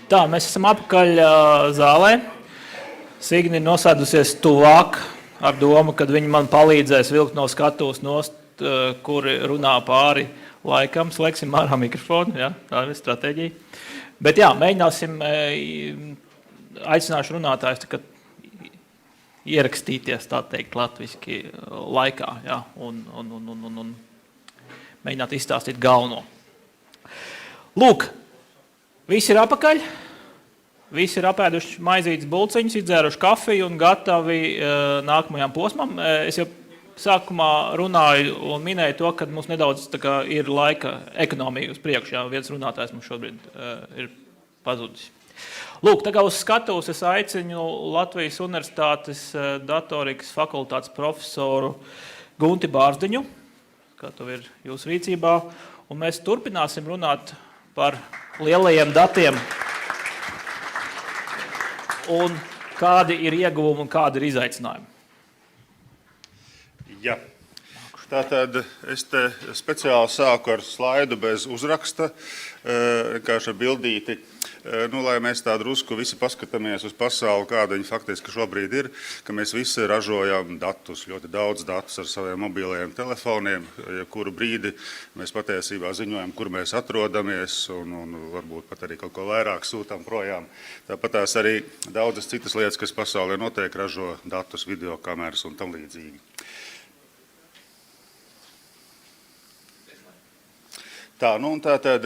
Tā, mēs esam apakaļ zālē. Signi ir nosēdusies tuvāk ar domu, kad viņi man palīdzēs vilkt no skatuves nost, kuri runā pāri laikam. Slēgsim ārā mikrofonu, jā, tā ir stratēģija. Bet jā, mēģināsim, aicināšu runātājus ierakstīties, tā teikt, latviski laikā, jā, un mēģināt izstāstīt galveno. Lūk, visi ir apakaļ, visi ir apēduši maizītes bulciņus, izdzēruši kafiju un gatavi nākamajām posmam. Es jau sākumā runāju un minēju to, ka mums nedaudz ir laika ekonomija uz priekšu, jā, viens runātājs mums šobrīd ir pazudis. Lūk, tagad uz skatuves es aicinu Latvijas Universitātes datorikas fakultātes profesoru Gunti Bārzdiņu, kā to ir jūsu rīcībā, un mēs turpināsim runāt par lielajiem datiem un kādi ir ieguvumi un kādi ir izaicinājumi. Jā. Tātad es te speciāli sāku ar slaidu bez uzraksta, vienkārši bildīti, lai mēs tā drusku visi paskatāmies uz pasauli, kāda viņa faktiski šobrīd ir, ka mēs visi ražojam datus, ļoti daudz datus ar saviem mobilajiem telefoniem, kuru brīdi mēs patiesībā ziņojam, kur mēs atrodamies un varbūt pat arī kaut ko vairāk sūtam projām. Tāpat tās arī daudzas citas lietas, kas pasaulē notiek, ražo datus, videokameras un tam līdzīgi. Tā, un tātad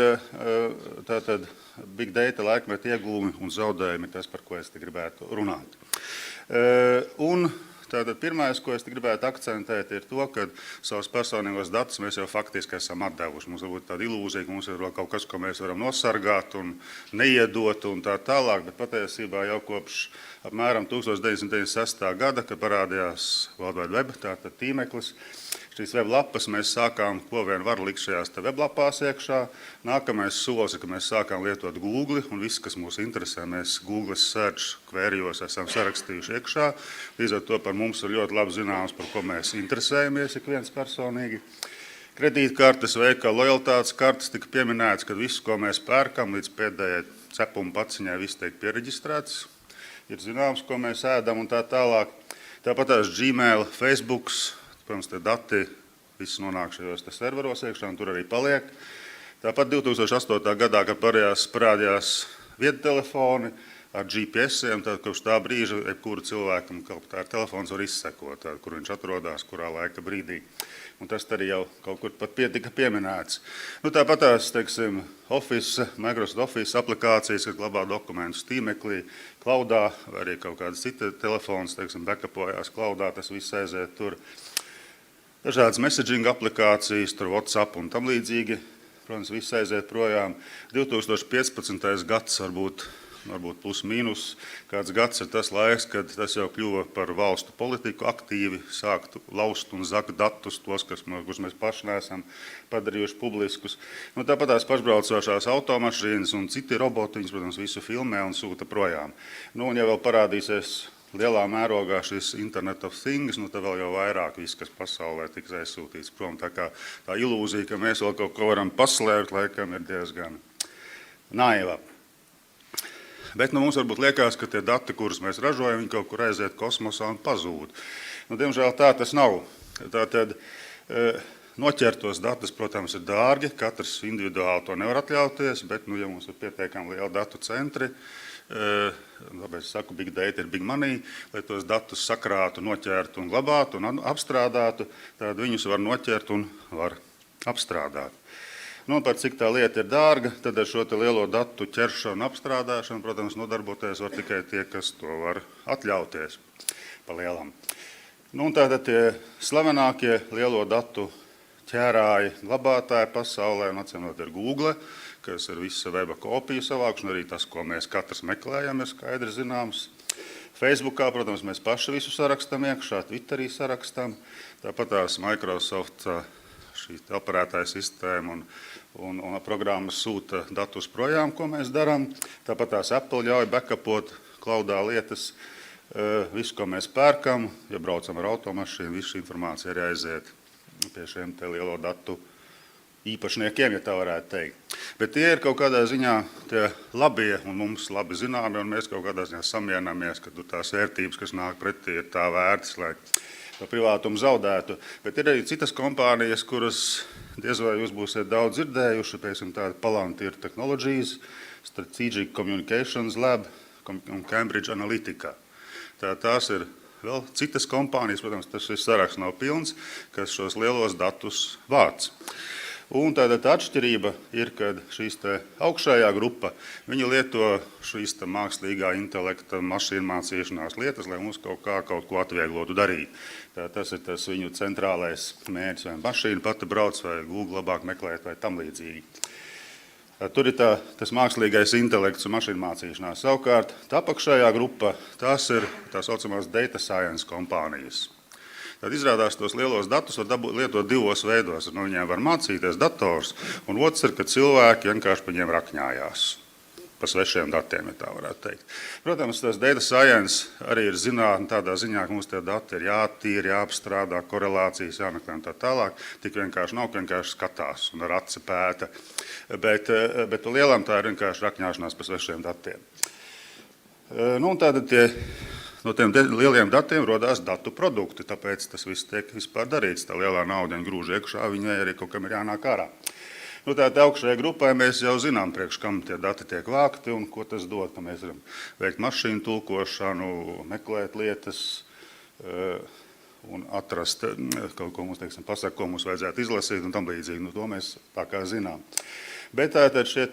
big data laikmeta ieguvumi un zaudējumi ir tas, par ko es te gribētu runāt. Un tātad pirmais, ko es te gribētu akcentēt, ir to, ka savus personīgos datus mēs jau faktiski esam atdevuši. Mums varbūt tāda ilūzija, ka mums ir vēl kaut kas, ko mēs varam nosargāt un neiedot un tā tālāk, bet patiesībā jau kopš apmēram 1996. gada, kad parādījās World Wide Web, tātad tīmeklis, šīs weblapas mēs sākām, ko vien var likt šajās te weblapās iekšā. Nākamais solis ir, ka mēs sākām lietot Google, un viss, kas mūs interesē, mēs Google search queryos esam sarakstījuši iekšā. Līdz ar to par mums ir ļoti labi zināms, par ko mēs interesējamies ik viens personīgi. Kredītkartes, veikala lojalitātes kartes tika pieminēts, ka visu, ko mēs pērkam, līdz pēdējai cepuma paciņai viss tiek piereģistrēts. Ir zināms, ko mēs ēdam un tā tālāk. Tāpat tās Gmail, Facebooks, protams, te dati viss nonāk šajos serveros iekšā un tur arī paliek. Tāpat 2008. gadā, kad parādījās viedtelefoni ar GPS-iem, tad kopš tā brīža jebkuru cilvēkam kaut kā telefons var izsekot, kur viņš atrodas, kurā laika brīdī. Un tas arī jau kaut kur pat tika pieminēts. Tāpat tās, teiksim, Microsoft Office aplikācijas, kas glabā dokumentus tīmeklī, cloudā, vai arī kaut kādas citas telefons, teiksim, backupojās cloudā, tas viss aiziet tur. Dažādas messaging aplikācijas, tur WhatsApp un tam līdzīgi, protams, viss aiziet projām. 2015. gads varbūt plus mīnus, kāds gads ir tas laiks, kad tas jau kļuva par valstu politiku aktīvi, sāktu laust un zakt datus, tos, kurus mēs paši neesam padarījuši publiskus. Tāpat tās pašbraucošās automašīnas un citi robotiņas, protams, visu filmē un sūta projām. Un ja vēl parādīsies lielā mērogā šis Internet of Things, tad vēl jau vairāk viss, kas pasaulē tiks aizsūtīts prom. Tā ilūzija, ka mēs vēl kaut ko varam paslēpt, laikam ir diezgan naiva. Bet mums varbūt liekas, ka tie dati, kurus mēs ražojam, viņi kaut kur aiziet kosmosā un pazūd. Diemžēl tā tas nav. Tātad noķertos datus, protams, ir dārgi, katrs individuāli to nevar atļauties, bet, ja mums ir pietiekami lieli datu centri, tāpēc es saku, big data ir big money, lai tos datus sakrātu, noķertu un glabātu un apstrādātu, tad viņus var noķert un var apstrādāt. Par cik tā lieta ir dārga, tad ar šo lielo datu ķeršanu un apstrādāšanu, protams, nodarboties var tikai tie, kas to var atļauties pa lielam. Tātad tie slavenākie lielo datu ķērāji, glabātāji pasaulē, un atcīmredzot ir Google, kas ir visa weba kopiju savākšana, arī tas, ko mēs katrs meklējam, ir skaidri zināms. Facebookā, protams, mēs paši visu sarakstam iekšā, Twitterī sarakstam, tāpat tās Microsoft šī operētāja sistēma un programmas sūta datus projām, ko mēs darām. Tāpat tās Apple ļauj backupot cloudā lietas, visu, ko mēs pērkam, ja braucam ar automašīnu, visu informāciju arī aiziet pie šiem te lielo datu īpašniekiem, ja tā varētu teikt. Bet tie ir kaut kādā ziņā tie labie un mums labi zināmi, un mēs kaut kādā ziņā samierinamies, ka tās vērtības, kas nāk pretī, ir tā vērtas, lai to privātumu zaudētu. Bet ir arī citas kompānijas, kuras diez vai jūs būsiet daudz dzirdējuši, piemēram, tāda Palantir Technologies, Strategic Communications Lab un Cambridge Analytica. Tās ir vēl citas kompānijas, protams, tas šis saraksts nav pilns, kas šos lielos datus vāc. Un tāda atšķirība ir, kad šīs te augšējā grupa, viņi lieto šīs te mākslīgā intelekta mašīnu mācīšanās lietas, lai mums kaut ko atvieglotu darīt. Tas ir tas viņu centrālais mērķis, vai mašīna pati brauc, vai Google labāk meklēt, vai tam līdzīgi. Tur ir tas mākslīgais intelekts un mašīnu mācīšanās. Savukārt, tā apakšējā grupa, tās ir tā saucamās data science kompānijas. Tad izrādās tos lielos datus var lietot divos veidos. No viņiem var mācīties dators, un otrs ir, ka cilvēki vienkārši par viņiem rakņājās. Pa svešiem datiem, ja tā varētu teikt. Protams, tas data science arī ir zinātne tādā ziņā, ka mums tie dati ir jātīra, jāapstrādā, korelācijas jāmeklē un tā tālāk. Tik vienkārši nav, vienkārši skatās un ar aci pēta. Bet lielām tā ir vienkārši rakņāšanās pa svešiem datiem. Un tātad no tiem lieliem datiem rodās datu produkti, tāpēc tas viss tiek vispār darīts. Tā lielā nauda grūž iekšā, viņai arī kaut kam ir jānāk ārā. Tātad augšējai grupai mēs jau zinām, priekš kam tie dati tiek vākti un ko tas dod, ka mēs varam veikt mašīnu tulkošanu, meklēt lietas un atrast kaut ko mums, teiksim, pasaka, ko mums vajadzētu izlasīt un tam līdzīgi. To mēs tā kā zinām. Bet tātad šie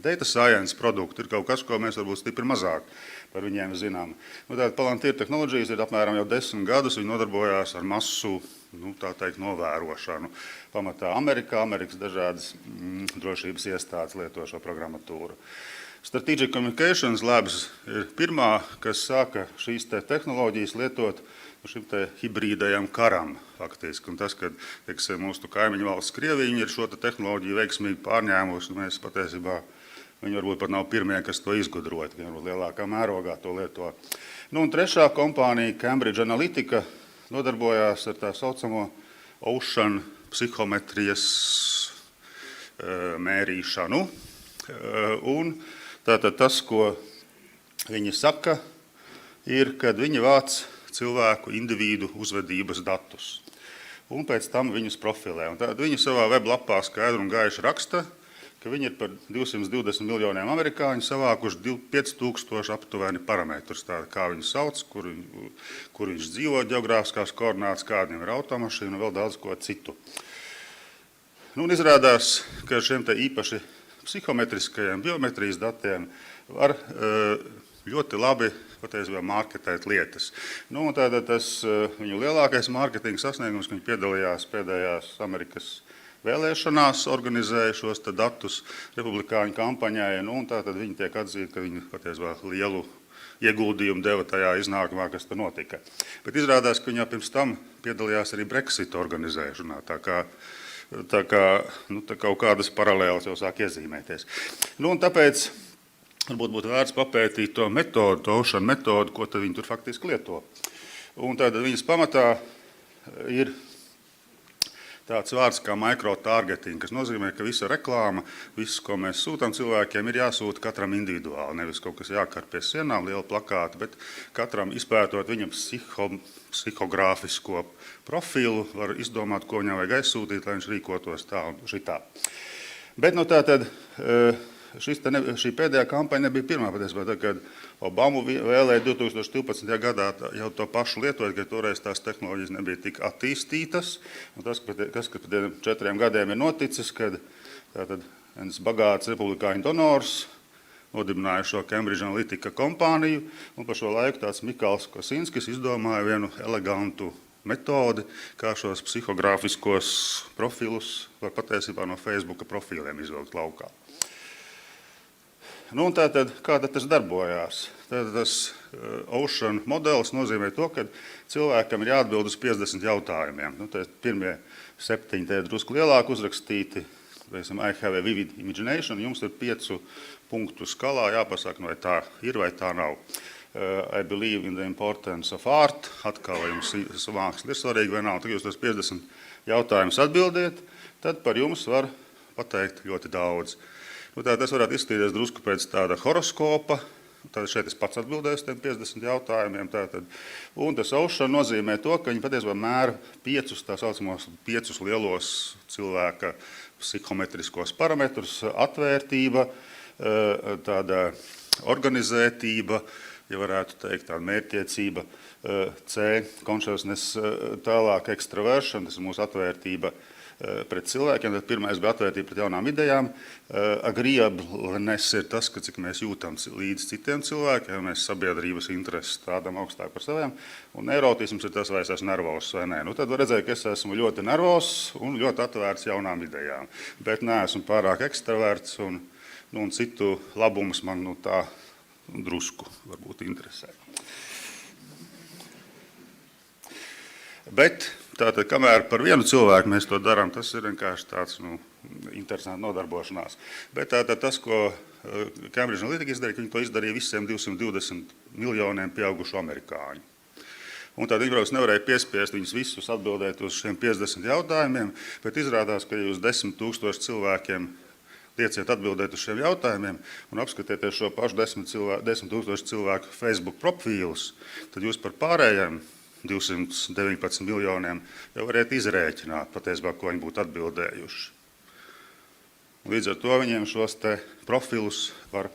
data science produkti ir kaut kas, ko mēs varbūt stipri mazāk par viņiem zinām. Tātad Palantir Technologies ir apmēram jau 10 gadus, viņi nodarbojās ar masu, tā teikt, novērošanu. Pamatā Amerikas dažādas drošības iestādes lieto šo programmatūru. Strategic Communications Labs ir pirmā, kas sāka šīs tehnoloģijas lietot šim hibrīdajam karam faktiski. Un tas, kad, teiksim, mūsu kaimiņu valsts Krievija ir šo tehnoloģiju veiksmīgi pārņēmusi, mēs patiesībā viņi varbūt pat nav pirmie, kas to izgudroja, viņi varbūt lielākā mērogā to lieto. Un trešā kompānija, Cambridge Analytica, nodarbojās ar tā saucamo ocean psihometrijas mērīšanu. Un tātad tas, ko viņi saka, ir, kad viņi vāc cilvēku individu uzvedības datus. Un pēc tam viņus profilē. Un tātad viņi savā weblapā skaidri un gaiši raksta, ka viņi ir par 220 miljoniem amerikāņu savākuši 5000 aptuveni parametrus, kā viņu sauc, kur viņš dzīvo, ģeogrāfiskās koordinātas, kādiem ir automašīna un vēl daudz ko citu. Un izrādās, ka šiem īpaši psihometriskajiem biometrijas datiem var ļoti labi patiesībā marketēt lietas. Tātad tas viņu lielākais mārketinga sasniegums, ka viņi piedalījās pēdējās Amerikas vēlēšanās, organizēja šos datus republikāņu kampaņai, un tātad viņi tiek atzīti, ka viņi patiesībā lielu ieguldījumu deva tajā iznākumā, kas tur notika. Bet izrādās, ka viņi jau pirms tam piedalījās arī Brexit organizēšanā, tā kā kaut kādas paralēlas jau sāk iezīmēties. Un tāpēc varbūt būtu vērts papētīt to metodu, to ocean metodu, ko tad viņi tur faktiski lieto. Un tātad viņas pamatā ir tāds vārds kā micro-targeting, kas nozīmē, ka visa reklāma, viss, ko mēs sūtām cilvēkiem, ir jāsūta katram individuāli. Nevis kaut kas jākar pie sienām, liela plakāta, bet katram izpētot viņam psihogrāfisko profilu, var izdomāt, ko viņam vajag aizsūtīt, lai viņš rīkotos tā un šitā. Bet tātad šī pēdējā kampaņa nebija pirmā patiesībā, kad Obamu vēlēja 2012. gadā jau to pašu lietot, ka toreiz tās tehnoloģijas nebija tik attīstītas. Un tas, kas pēc 4 gadiem ir noticis, kad tātad viens bagāts republikāņu donors nodibināja šo Cambridge Analytica kompāniju, un par šo laiku tāds Mikals Kosinskis izdomāja vienu elegantu metodi, kā šos psihogrāfiskos profilus var patiesībā no Facebooka profīliem izvilkt laukā. Tātad, kā tas darbojās? Tātad tas ocean modelis nozīmē to, ka cilvēkam ir jāatbild uz 50 jautājumiem. Pirmie 7 ir drusku lielāk uzrakstīti. I have a vivid imagination. Jums ir 5 punktu skalā jāpasaka, vai tā ir vai tā nav. I believe in the importance of art. Atkal, vai jums māksla ir svarīga vai nav. Tad jūs tos 50 jautājumus atbildiet. tad par jums var pateikt ļoti daudz. Nu, tā, tas varētu izskatīties drusku pēc tāda horoskopa. Tad šeit es pats atbildēju uz tiem 50 jautājumiem. Tātad. Un tas ocean nozīmē to, ka viņi patiesībā mēra 5 tā saucamos 5 lielos cilvēka psihometriskos parametrus - atvērtība, tāda organizētība, ja varētu teikt, tāda mērķtiecība, C, consciousness, tālāk extraversion, tas ir mūsu atvērtība pret cilvēkiem, tad pirmais bija atvērtība pret jaunām idejām. Agreeableness ir tas, ka cik mēs jūtam līdz citiem cilvēkiem, mēs sabiedrības intereses stādām augstāk par saviem, un neurotisms ir tas, vai es esmu nervozs vai nē. Nu, tad var redzēt, ka es esmu ļoti nervozs un ļoti atvērts jaunām idejām, bet neesmu pārāk ekstraverts, un citu labumus man tā drusku varbūt interesē. Bet tātad, kamēr par vienu cilvēku mēs to darām, tas ir vienkārši tāds interesants nodarbošanās. Bet tātad tas, ko Cambridge Analytica izdarīja, ka viņi to izdarīja visiem 220 miljoniem pieaugušu amerikāņu. Un tad viņi, protams, nevarēja piespiest viņus visus atbildēt uz šiem 50 jautājumiem, bet izrādās, ka jūs 10 000 cilvēkiem lieciet atbildēt uz šiem jautājumiem un apskatieties šo pašu 10 000 cilvēku Facebook profīlus, tad jūs par pārējiem 219 miljoniem jau varētu izrēķināt, patiesībā, ko viņi būtu atbildējuši. Līdz ar to viņiem šos te profilus var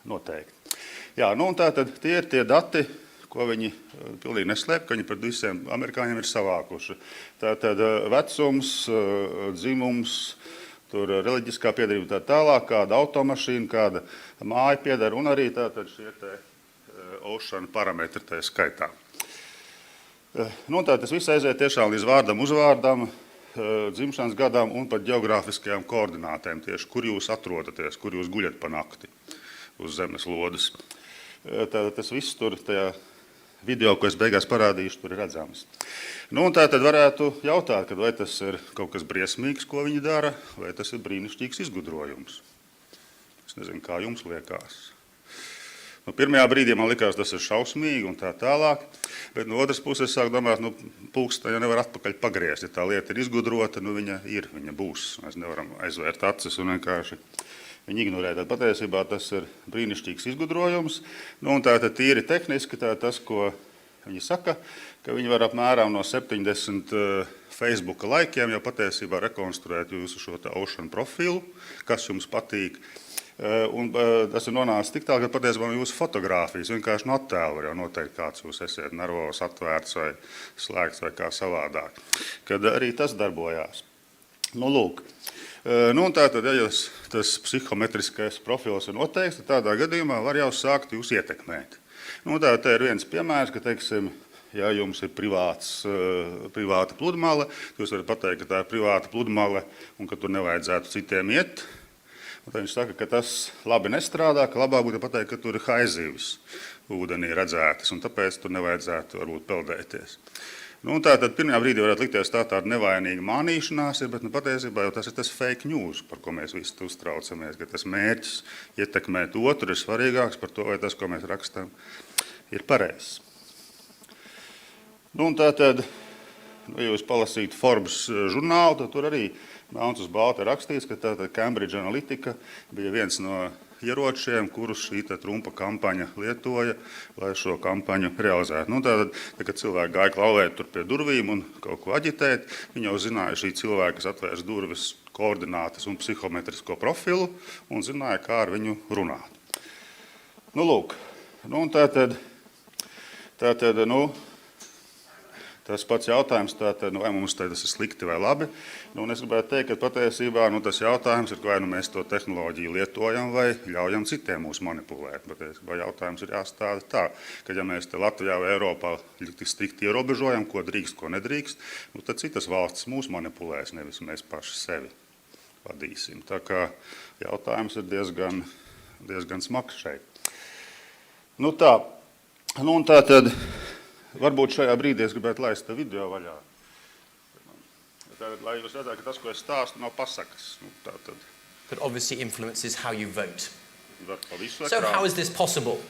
noteikt. Jā, nu un tātad tie ir tie dati, ko viņi pilnīgi neslēp, ka viņi pret visiem amerikāņiem ir savākuši. Tātad vecums, dzimums, tur reliģiskā piedarība tā tālāk, kāda automašīna, kāda māja piedara un arī tātad šie te ocean parametri tā skaitā. Nu, tā tas viss aiziet tiešām līdz vārdam, uzvārdam, dzimšanas gadām un pat geogrāfiskajām koordinātēm, tieši kur jūs atrodaties, kur jūs guļat pa nakti uz zemes lodes. Tātad tas viss tur tajā video, ko es beigās parādīšu, tur ir redzams. Nu, un tā tad varētu jautāt, vai tas ir kaut kas briesmīgs, ko viņi dara, vai tas ir brīnišķīgs izgudrojums. Es nezinu, kā jums liekas. Nu, pirmajā brīdī man likās, tas ir šausmīgi un tā tālāk, bet no otras puses sāk domāt, pulksta jau nevar atpakaļ pagriezt. Ja tā lieta ir izgudrota, viņa būs. Mēs nevaram aizvērt acis un vienkārši viņu ignorēt. Tad patiesībā tas ir brīnišķīgs izgudrojums. Nu, un tā tad tīri tehniski tā tas, ko viņi saka, ka viņi var apmēram no 70 Facebooka laikiem jau patiesībā rekonstruēt jūsu šo tā ocean profilu, kas jums patīk. Un tas ir nonācis tik tālu, ka patiesībā jūsu fotogrāfijas vienkārši no attēla var jau noteikt, kāds jūs esiet nervos, atvērts vai slēgts vai kā savādāk. Kad arī tas darbojās. Nu, lūk. Nu, un tātad, ja tas psihometriskais profils ir noteikts, tad tādā gadījumā var jau sākt jūs ietekmēt. Nu, tā ir viens piemērs, ka, teiksim, ja jums ir privāta pludmale, jūs varat pateikt, ka tā ir privāta pludmale un ka tur nevajadzētu citiem iet. Un tad viņš saka, ka tas labi nestrādā, ka labāk būtu pateikt, ka tur ir haizivis ūdenī redzētas, un tāpēc tur nevajadzētu varbūt peldēties. Nu, un tā tad pirmajā brīdī varētu likties tāda nevainīga mānīšanās, bet patiesībā jau tas ir tas fake news, par ko mēs visi uztraucamies, ka tas mērķis ietekmēt otru ir svarīgāks par to, vai tas, ko mēs rakstām, ir pareizs. Nu, un tā tad, ja jūs palasītu Forbes žurnālu, tad tur arī melns uz balta rakstīts, ka tātad Cambridge Analytica bija viens no ieročiem, kurus šī Trumpa kampaņa lietoja, lai šo kampaņu realizētu. Nu, tātad, kad cilvēki gāja klauvēt tur pie durvīm un kaut ko aģitēt, viņi jau zināja šī cilvēka, kas atvērs durvis, koordinātas un psihometrisko profilu, un zināja, kā ar viņu runāt. Nu, lūk, nu, un tātad, tas pats jautājums, tātad, vai mums tas ir slikti vai labi. Nu, un es gribētu teikt, ka patiesībā tas jautājums ir, vai mēs to tehnoloģiju lietojam vai ļaujam citiem mūs manipulēt. Patiesībā jautājums ir jāstāda tā, ka ja mēs te Latvijā vai Eiropā strikti ierobežojam, ko drīkst, ko nedrīkst, tad citas valstis mūs manipulēs, nevis mēs paši sevi vadīsim. Tā kā jautājums ir diezgan smags šeit. Nu tā, nu un tā tad... Varbūt šajā brīdī es gribētu laist video vaļā. Tātad, lai jūs redzētu, ka tas, ko es stāstu, nav pasakas. Nu, tātad. But obviously influences how you vote. Var pa visu So ekrānu. how is this possible?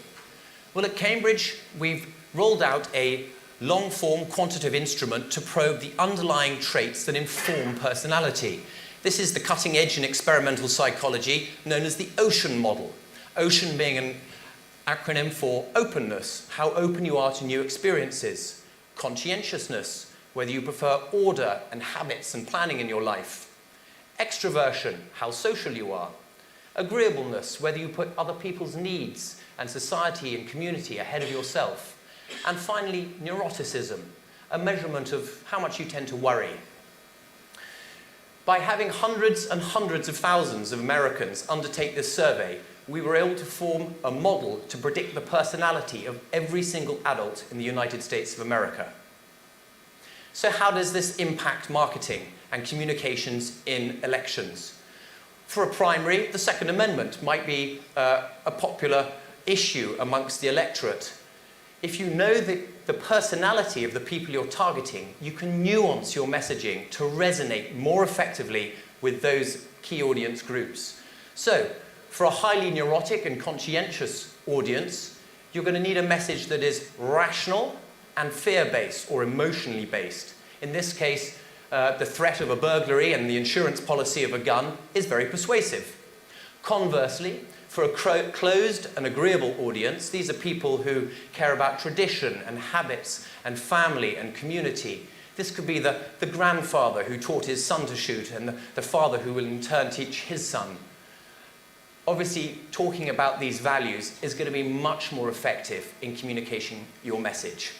Well, at Cambridge, we've rolled out a long-form quantitative instrument to probe the underlying traits that inform personality. This is the cutting edge in experimental psychology known as the OCEAN model. OCEAN being an acronym for openness, how open you are to new experiences. Conscientiousness, whether you prefer order and habits and planning in your life. Extroversion, how social you are. Agreeableness, whether you put other people's needs and society and community ahead of yourself. And finally, neuroticism, a measurement of how much you tend to worry. By having hundreds and hundreds of thousands of Americans undertake this survey, we were able to form a model to predict the personality of every single adult in the United States of America. So how does this impact marketing and communications in elections? For a primary, the Second Amendment might be a popular issue amongst the electorate. If you know the personality of the people you're targeting, you can nuance your messaging to resonate more effectively with those key audience groups. So, for a highly neurotic and conscientious audience, you're going to need a message that is rational and fear-based or emotionally based. In this case, the threat of a burglary and the insurance policy of a gun is very persuasive. Conversely, for a closed and agreeable audience, these are people who care about tradition and habits and family and community. This could be the grandfather who taught his son to shoot and the father who will in turn teach his son. Obviously, talking about these values is going to be much more effective in communicating your message.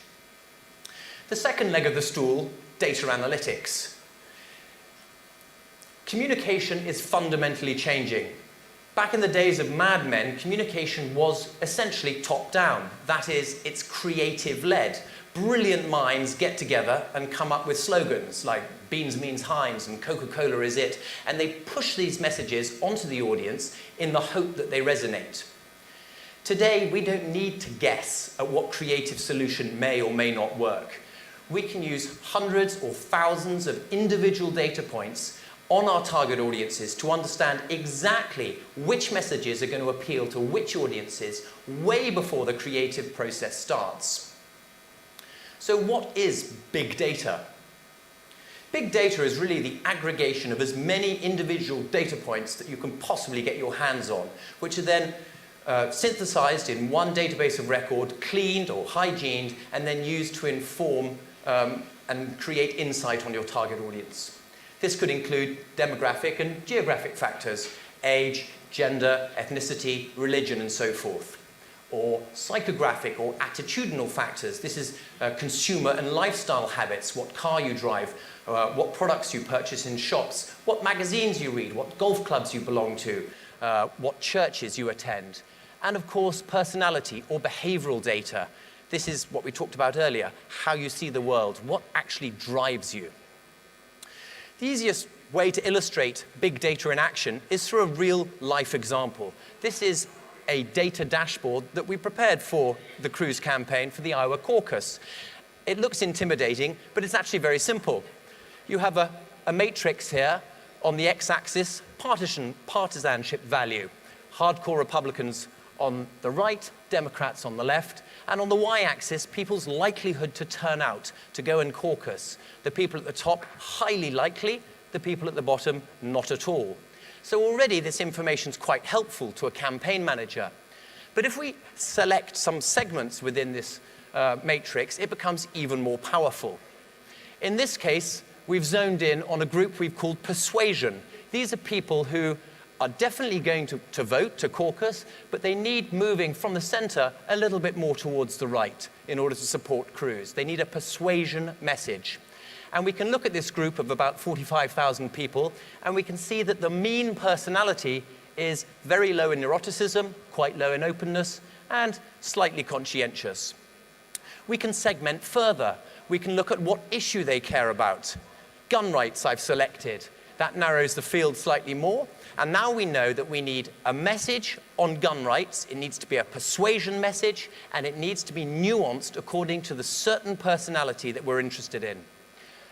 The second leg of the stool, data analytics. Communication is fundamentally changing. Back in the days of Mad Men, communication was essentially top-down. That is, it's creative-led. Brilliant minds get together and come up with slogans like beans means Heinz and Coca-Cola is it, and they push these messages onto the audience in the hope that they resonate. Today, we don't need to guess at what creative solution may or may not work. We can use hundreds or thousands of individual data points on our target audiences to understand exactly which messages are going to appeal to which audiences way before the creative process starts. So what is big data? Big data is really the aggregation of as many individual data points that you can possibly get your hands on, which are then synthesized in one database of record, cleaned or hygiened, and then used to inform and create insight on your target audience. This could include demographic and geographic factors, age, gender, ethnicity, religion, and so forth. Or psychographic or attitudinal factors. This is consumer and lifestyle habits, what car you drive, what products you purchase in shops, what magazines you read, what golf clubs you belong to, what churches you attend. And of course, personality or behavioral data. This is what we talked about earlier, how you see the world, what actually drives you. The easiest way to illustrate big data in action is through a real-life example. This is a data dashboard that we prepared for the Cruz campaign for the Iowa caucus. It looks intimidating, but it's actually very simple. You have a matrix here on the x-axis, partisanship value. Hardcore Republicans on the right, Democrats on the left, and on the y-axis, people's likelihood to turn out, to go and caucus. The people at the top, highly likely, the people at the bottom, not at all. So already this information is quite helpful to a campaign manager. But if we select some segments within this matrix, it becomes even more powerful. In this case, we've zoned in on a group we've called persuasion. These are people who are definitely going to vote, to caucus, but they need moving from the center a little bit more towards the right in order to support Cruz. They need a persuasion message. And we can look at this group of about 45,000 people, and we can see that the mean personality is very low in neuroticism, quite low in openness, and slightly conscientious. We can segment further. We can look at what issue they care about. Gun rights I've selected. That narrows the field slightly more. And now we know that we need a message on gun rights. It needs to be a persuasion message, and it needs to be nuanced according to the certain personality that we're interested in.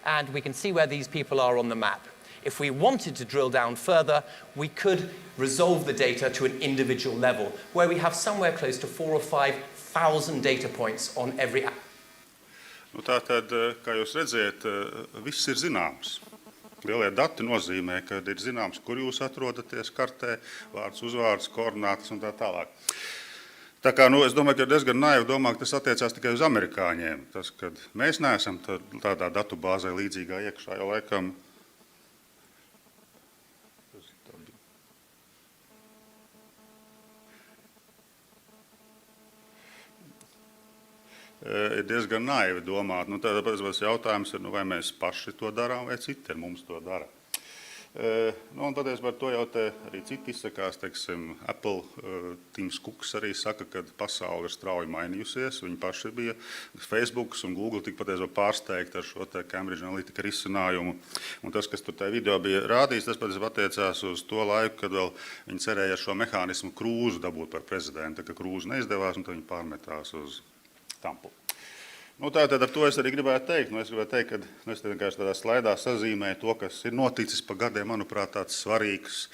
And we can see where these people are on the map. If we wanted to drill down further, we could resolve the data to an individual level, where we have somewhere close to 4,000 or 5,000 data points on every app. Nu, tātad, kā jūs redziet, viss ir zināms. Lielie dati nozīmē, ka ir zināms, kur jūs atrodaties kartē, vārds, uzvārds, koordinātas un tā tālāk. Tā kā, es domāju, ka ir diezgan naivi domāt, ka tas attiecās tikai uz amerikāņiem. Tas, kad mēs neesam tādā datu bāzē līdzīgā iekšā, jo laikam ir diezgan naivi domāt. Tāpēc jautājums ir, vai mēs paši to darām, vai citi ar mums to dara. Un patiesībā par to jau arī citi izsakās, teiksim, Apple, Tims Kuks arī saka, ka pasaule ir strauji mainījusies. Viņi paši bija Facebook un Google tik patiesībā pārsteigti ar šo Cambridge Analytica risinājumu. Un tas, kas tur tajā video bija rādīts, tas patiesībā attiecās uz to laiku, kad vēl viņi cerēja šo mehānismu Krūzu dabūt par prezidentu, ka Krūzu neizdevās, un tad viņi pārmetās uz Tampu. Tātad ar to es arī gribētu teikt. Es gribētu teikt, ka es vienkārši tādā slaidā sazīmēju to, kas ir noticis pa gadiem, manuprāt, tāds svarīgs,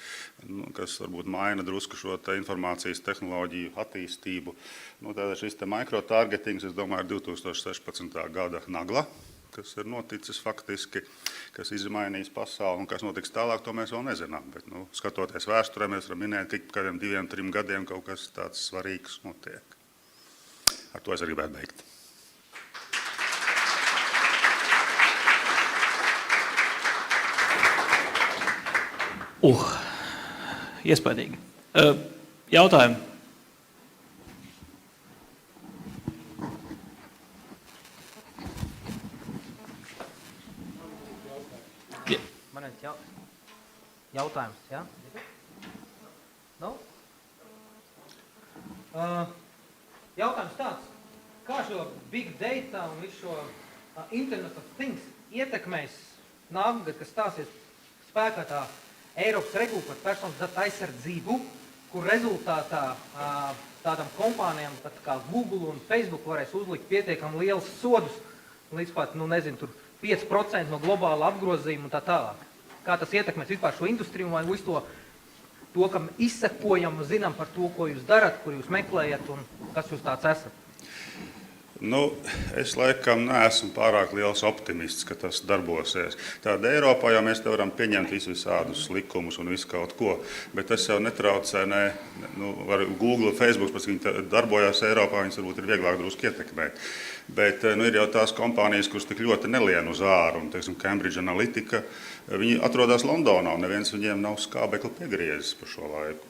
kas varbūt maina drusku šo informācijas tehnoloģiju attīstību. Tātad šis microtargetings, es domāju, ir 2016. gada nagla, kas ir noticis faktiski, kas izmainīs pasauli, un kas notiks tālāk, to mēs vēl nezinām. Bet, skatoties vēsturē, mēs varam minēt, ka ik kādiem 2-3 gadiem kaut kas tāds svarīgs notiek. Ar to es arī gribētu beigt. Iespaidīgi. Jautājumi? Man ir jautājums, jā? No? Jautājums tāds, kā šo big data un visu šo Internet of Things ietekmēs nākamgad, kas stāsies spēkā tā Eiropas regula par personas datu aizsardzību, kur rezultātā tādām kompānijām kā Google un Facebook varēs uzlikt pietiekami liels sodus, līdz pat, 5% no globāla apgrozījuma un tā tālāk. Kā tas ietekmēs vispār šo industriju vai visu to, kam izsekojam, zinām par to, ko jūs darat, kur jūs meklējat un kas jūs tāds esat? Es laikam neesmu pārāk liels optimists, ka tas darbosies. Tāda Eiropā jau mēs te varam pieņemt visādus likumus un visu kaut ko, bet tas jau netraucē, Google, Facebook, pēc viņi darbojās Eiropā, viņas varbūt ir vieglāk drusku ietekmēt. Bet ir jau tās kompānijas, kuras tik ļoti nelien uz āru, un, teiksim, Cambridge Analytica, viņi atrodas Londonā, un neviens viņiem nav skābekli piegriezis par šo laiku.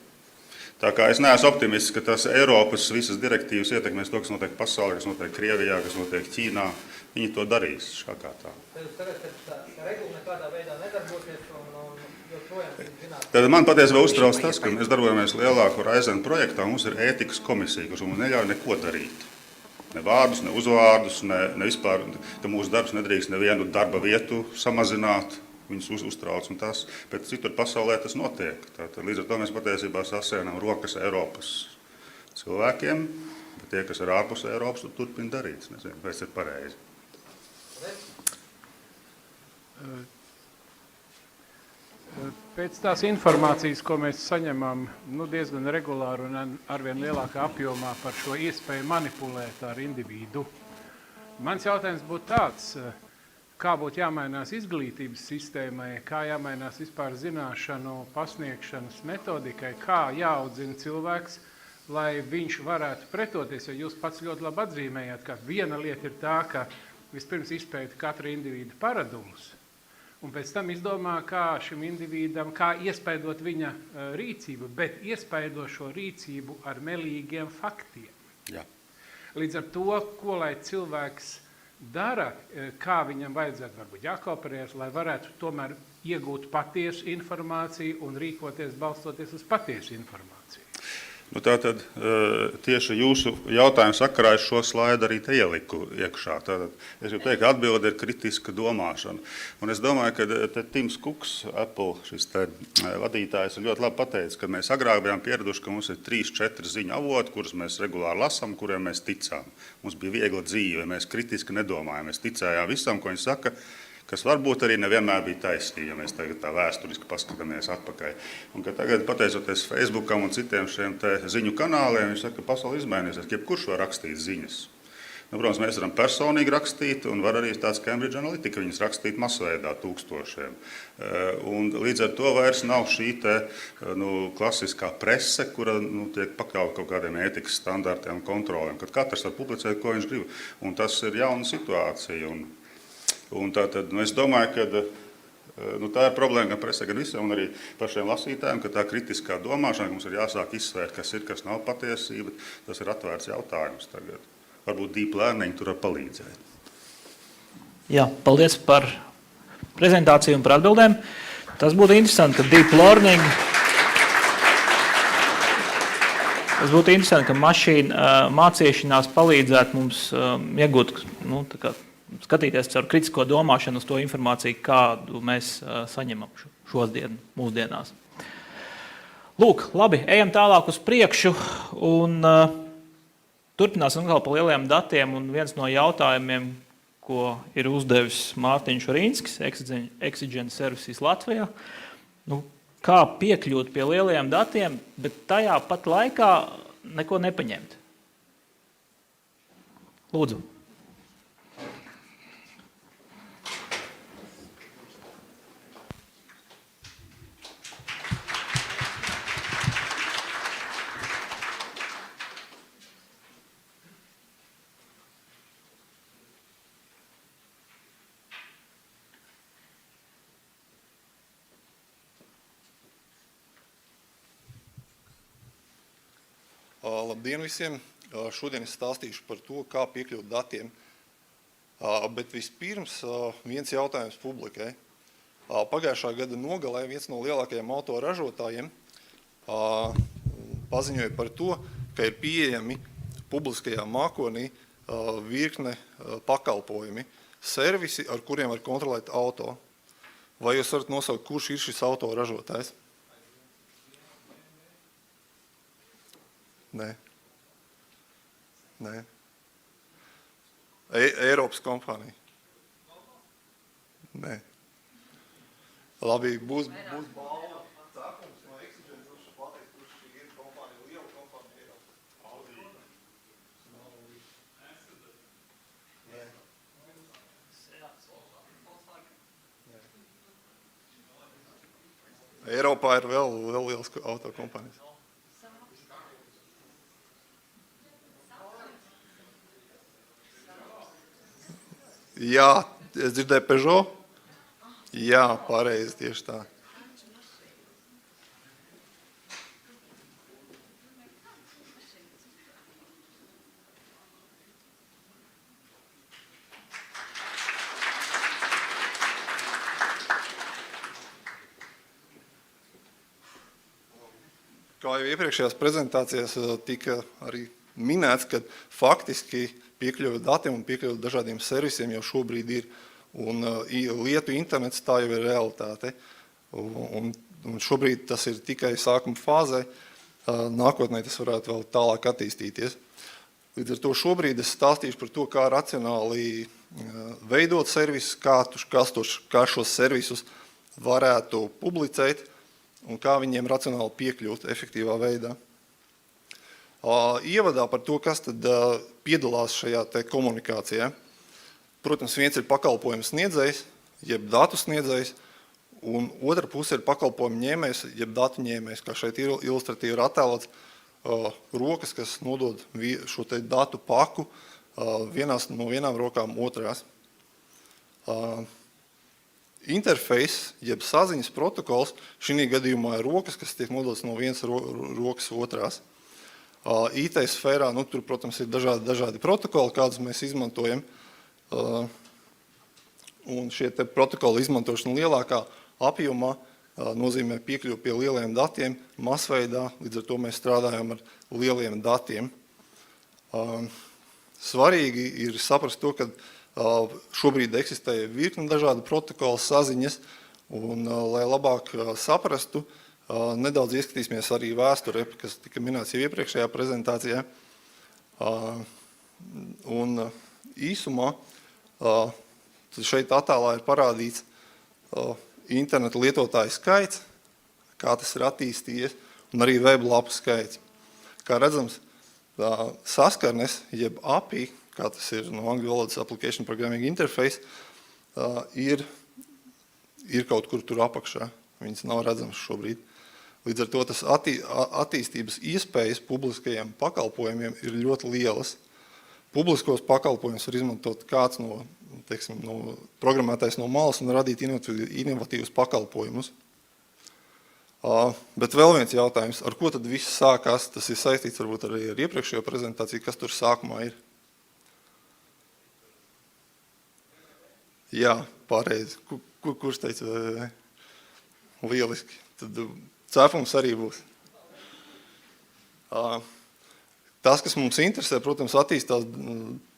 Tā kā es neesmu optimists, ka tas Eiropas visas direktīvas ietekmēs to, kas notiek pasaulē, kas notiek Krievijā, kas notiek Ķīnā. Viņi to darīs šā kā tā. Tad jūs tagad, ka regula nekādā veidā nedarbosies un joprojām zināt? Tad man patiesībā uztrauc tas, ka mēs darbojamies lielāku Horizon projektā, mums ir ētikas komisija, kas mums neļauj neko darīt. Ne vārdus, ne uzvārdus, ne vispār, ka mūsu darbs nedrīkst nevienu darba vietu samazināt. Viņus uztrauc un tas, bet citur pasaulē tas notiek. Tātad, līdz ar to mēs patiesībā sasienam rokas Eiropas cilvēkiem, bet tie, kas ir ārpus Eiropas, turpina darīt. Nezinu, vai tas ir pareizi. Pēc tās informācijas, ko mēs saņemam diezgan regulāri un arvien lielākā apjomā par šo iespēju manipulēt ar individu, mans jautājums būtu tāds, kā būtu jāmainās izglītības sistēmai, kā jāmainās vispār zināšanu pasniegšanas metodikai, kā jāaudzina cilvēks, lai viņš varētu pretoties, jo jūs pats ļoti labi atzīmējāt, ka viena lieta ir tā, ka vispirms izpēta katra individu paradumus, un pēc tam izdomā, kā šim individam, kā iespaidot viņa rīcību, bet iespaido šo rīcību ar melīgiem faktiem. Jā. Līdz ar to, ko lai cilvēks dara, kā viņam vajadzētu varbūt jākooperēs, lai varētu tomēr iegūt patiesu informāciju un rīkoties balstoties uz patiesu informāciju. Tātad tieši jūsu jautājumu sakarā es šo slaidu arī te ieliku iekšā. Tātad es gribu teikt, ka atbilde ir kritiska domāšana. Un es domāju, ka Tims Kuks, Apple, šis te vadītājs, ir ļoti labi pateicis, ka mēs agrāk bijām pieraduši, ka mums ir 3-4 ziņu avoti, kurus mēs regulāri lasām, kuriem mēs ticām. Mums bija viegla dzīve, mēs kritiski nedomājam, mēs ticējām visam, ko viņi saka, kas varbūt arī nevienmēr bija taisnīgi, ja mēs tagad tā vēsturiski paskatāmies atpakaļ. Un ka tagad, pateicoties Facebookam un citiem šiem te ziņu kanāliem, viņš saka, ka pasauli izmainīsies, jebkurš var rakstīt ziņas. Protams, mēs varam personīgi rakstīt, un var arī tāds Cambridge Analytica viņas rakstīt masveidā tūkstošiem. Un līdz ar to vairs nav šī klasiskā prese, kura tiek pakļauta kaut kādiem ētikas standartiem un kontrolēm, kad katrs var publicēt, ko viņš grib. Un tas ir jauna situācija. Un tātad, es domāju, ka tā ir problēma gan presē, gan visiem, un arī pašiem lasītājiem, ka tā kritiskā domāšana, ka mums ir jāsāk izsvērt, kas ir, kas nav patiesība, tas ir atvērts jautājums tagad. Varbūt deep learning tur var palīdzēt. Jā, paldies par prezentāciju un par atbildēm. Tas būtu interesanti, ka deep learning, ka mašīna mācīšanās palīdzētu mums iegūt, skatīties caur kritisko domāšanu uz to informāciju, kādu mēs saņemam mūsdienās. Lūk, labi, ejam tālāk uz priekšu un turpināsim atkal par lieliem datiem. Un viens no jautājumiem, ko ir uzdevis Mārtiņš Rīnskis, Exigent Services Latvijā, kā piekļūt pie lieliem datiem, bet tajā pat laikā neko nepaņemt. Lūdzu. Labdien visiem! Šodien es stāstīšu par to, kā piekļūt datiem. Bet vispirms viens jautājums publikai. Pagājušā gada nogalē viens no lielākajiem autoražotājiem paziņoja par to, ka ir pieejami publiskajā mākonī virkne pakalpojumi, servisi, ar kuriem var kontrolēt auto. Vai jūs varat nosaukt, kurš ir šis autoražotājs? Nē. Eiropas kompānija? Nē. Labi, būs balva cēkums no Exigent, kurš pateiks, kurš ir kompānija, liela kompānija Eiropā. Nē. Eiropā ir vēl liels autokompānijas. Jā, es dzirdēju Peugeot? Jā, pareizi, tieši tā. Kā jau iepriekšējās prezentācijās tika arī minēts, ka faktiski piekļuvi datiem un piekļuvi dažādiem servisiem jau šobrīd ir. Un lietu internets tā jau ir realitāte. Un šobrīd tas ir tikai sākuma fāzē. Nākotnē tas varētu vēl tālāk attīstīties. Līdz ar to šobrīd es stāstīšu par to, kā racionāli veidot servisus, kā šos servisus varētu publicēt un kā viņiem racionāli piekļūt efektīvā veidā. Ievadā par to, kas tad piedalās šajā te komunikācijā. Protams, viens ir pakalpojumu sniedzējs, jeb datu sniedzējs, un otra puse ir pakalpojumu ņēmējs, jeb datu ņēmējs, kā šeit ilustratīvi ir attēlots rokas, kas nodod šo te datu paku no vienām rokām otrās. Interfejs, jeb saziņas protokols, šī gadījumā ir rokas, kas tiek nodots no vienas rokas otrās. IT sfērā, tur, protams, ir dažādi protokoli, kādus mēs izmantojam. Un šie te protokoli izmantošana lielākā apjomā nozīmē piekļuvi pie lieliem datiem masveidā, līdz ar to mēs strādājam ar lieliem datiem. Svarīgi ir saprast to, ka šobrīd eksistē virkni dažādu protokolu saziņas, un lai labāk saprastu, nedaudz ieskatīsimies arī vēsturē, kas tika minēts jau iepriekšējā prezentācijā. Un īsumā šeit attēlā ir parādīts interneta lietotāju skaits, kā tas ir attīstījies, un arī weblapu skaits. Kā redzams, saskarnes, jeb API, kā tas ir no angļu valodas Application Programming Interface, ir kaut kur tur apakšā. Viņas nav redzamas šobrīd. Līdz ar to tas attīstības iespējas publiskajiem pakalpojumiem ir ļoti lielas. Publiskos pakalpojumus var izmantot kāds no programmētājs no malas un radīt inovatīvus pakalpojumus. Bet vēl viens jautājums, ar ko tad viss sākās? Tas ir saistīts varbūt arī ar iepriekšējo prezentāciju, kas tur sākumā ir? Jā, pareizi. Kurš teica? Lieliski. Tad cēpums arī būs. Tas, kas mums interesē, protams, attīstās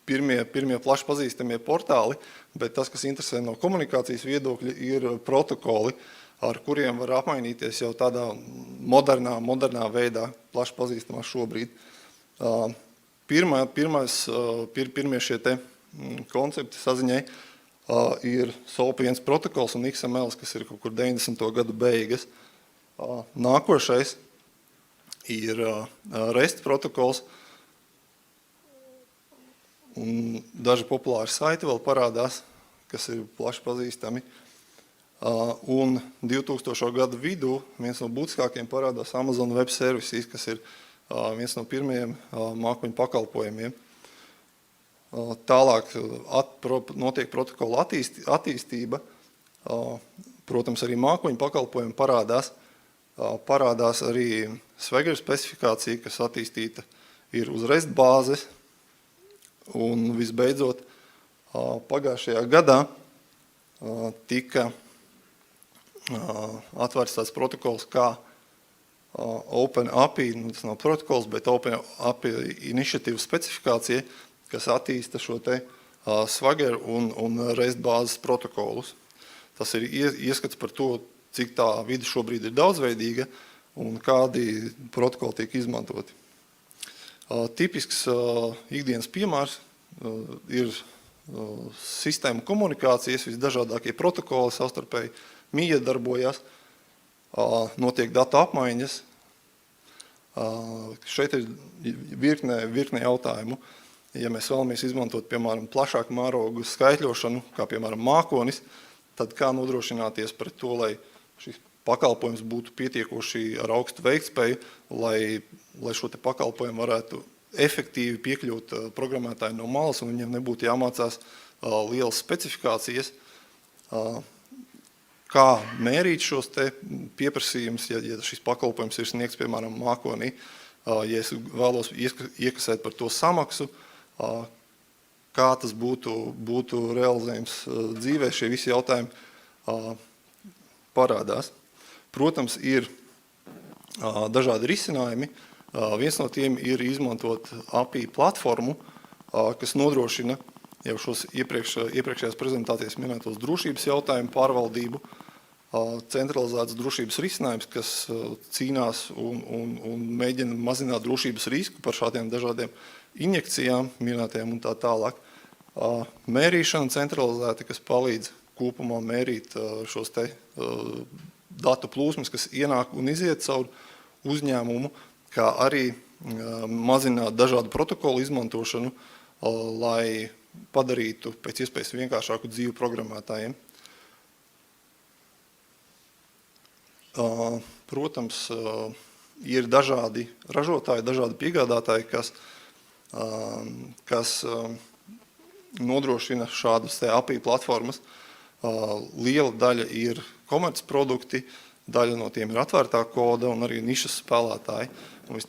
pirmie plaši pazīstamie portāli, bet tas, kas interesē no komunikācijas viedokļa, ir protokoli, ar kuriem var apmainīties jau tādā modernā veidā, plaši pazīstamā šobrīd. Pirmie šie te koncepti saziņai ir SOAP1 protokols un XML, kas ir kaut kur 90. gadu beigas. Nākošais ir REST protokols, un daži populāri saiti vēl parādās, kas ir plaši pazīstami. Un 2000. gadu vidū viens no būtiskākajiem parādās Amazon Web Services, kas ir viens no pirmajiem mākoņu pakalpojumiem. Tālāk notiek protokola attīstība, protams, arī mākoņu pakalpojumi parādās. Parādās arī Swagger specifikācija, kas attīstīta ir uz REST bāzes. Un visbeidzot, pagājušajā gadā tika atvērts tāds protokols kā OpenAPI, tas nav protokols, bet OpenAPI iniciatīva specifikācija, kas attīsta šo te Swagger un REST bāzes protokolus. Tas ir ieskats par to, cik tā vide šobrīd ir daudzveidīga un kādi protokoli tiek izmantoti. Tipisks ikdienas piemērs ir sistēma komunikācijas, visdažādākie protokoli savstarpēji miedarbojās, notiek datu apmaiņas. Šeit ir virkne jautājumu. Ja mēs vēlamies izmantot, piemēram, plašāku mērogu skaitļošanu, kā piemēram mākonis, tad kā nodrošināties pret to, lai šis pakalpojums būtu pietiekoši ar augstu veiktspēju, lai šo te pakalpojumu varētu efektīvi piekļūt programmētāji no malas un viņiem nebūtu jāmācās lielas specifikācijas, kā mērīt šos te pieprasījumus, ja šis pakalpojums ir sniegts, piemēram, mākonī, ja es vēlos iekasēt par to samaksu, kā tas būtu realizējums dzīvē, šie visi jautājumi parādās. Protams, ir dažādi risinājumi. Viens no tiem ir izmantot API platformu, kas nodrošina jau šos iepriekšējās prezentācijas minētos drošības jautājumu pārvaldību, centralizēts drošības risinājums, kas cīnās un mēģina mazināt drošības risku par šādiem dažādiem injekcijām, minētajām un tā tālāk. Mērīšana centralizēta, kas palīdz kopumā mērīt šos te datu plūsmas, kas ienāk un iziet caur uzņēmumu, kā arī mazināt dažādu protokolu izmantošanu, lai padarītu pēc iespējas vienkāršāku dzīvi programmētājiem. Protams, ir dažādi ražotāji, dažādi piegādātāji, kas nodrošina šādas API platformas. Liela daļa ir komercprodukti, daļa no tiem ir atvērtā koda un arī nišas spēlētāji. Un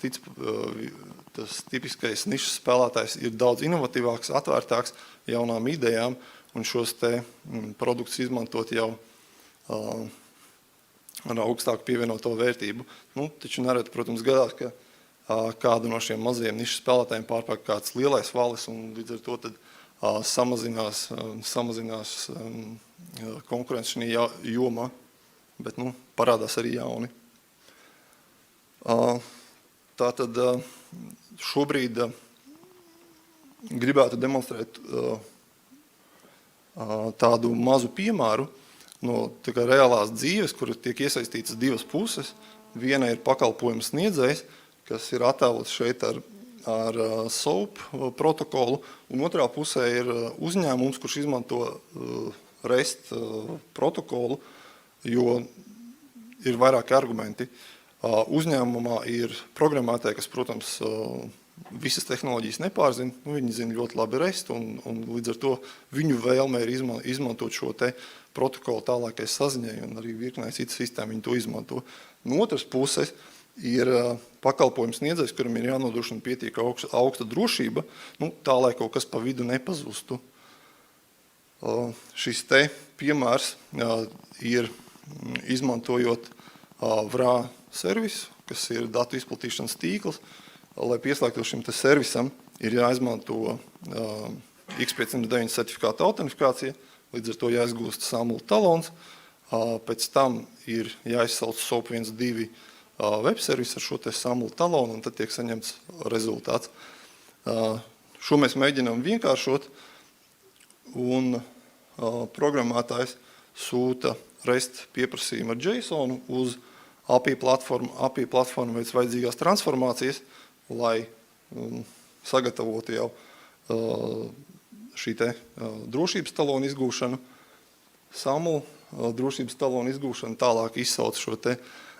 tas tipiskais nišas spēlētājs ir daudz inovatīvāks, atvērtāks jaunām idejām un šos te produktus izmantot jau ar augstāku pievienoto vērtību. Taču nereti, protams, gadās, ka kādu no šiem mazajiem nišas spēlētājiem pārpāk kāds lielais valis un līdz ar to tad samazinās konkurence šajā jomā, bet parādās arī jauni. Tātad šobrīd gribētu demonstrēt tādu mazu piemēru no reālās dzīves, kur tiek iesaistītas divas puses. Viena ir pakalpojums sniedzējs, kas ir attēlots šeit ar ar SOAP protokolu, un otrā pusē ir uzņēmums, kurš izmanto REST protokolu, jo ir vairāki argumenti. Uzņēmumā ir programmētāji, kas, protams, visas tehnoloģijas nepārzina, viņi zina ļoti labi REST, un līdz ar to viņu vēlme ir izmantot šo te protokolu tālākai saziņai, un arī virknē citas sistēma viņi to izmanto. No otras puses ir pakalpojums sniedzējs, kuram ir jānodrošina pietiek augsta drošība, tā, lai kaut kas pa vidu nepazustu. Šis te piemērs ir izmantojot VRA servisu, kas ir datu izplatīšanas tīkls. Lai pieslēgtu šim te servisam, ir jāizmanto X509 certifikāta autentifikācija, līdz ar to jāizgūst SAML talons, pēc tam ir jāizsauc SOAP 1.2 web servis ar šo te SAML talonu, un tad tiek saņemts rezultāts. Šo mēs mēģinām vienkāršot, un programmētājs sūta REST pieprasījumu ar JSON uz API platformu. API platforma veic vajadzīgās transformācijas, lai sagatavotu jau šī te drošības talonu izgūšanu. SAML drošības talonu izgūšanu tālāk izsauc šo te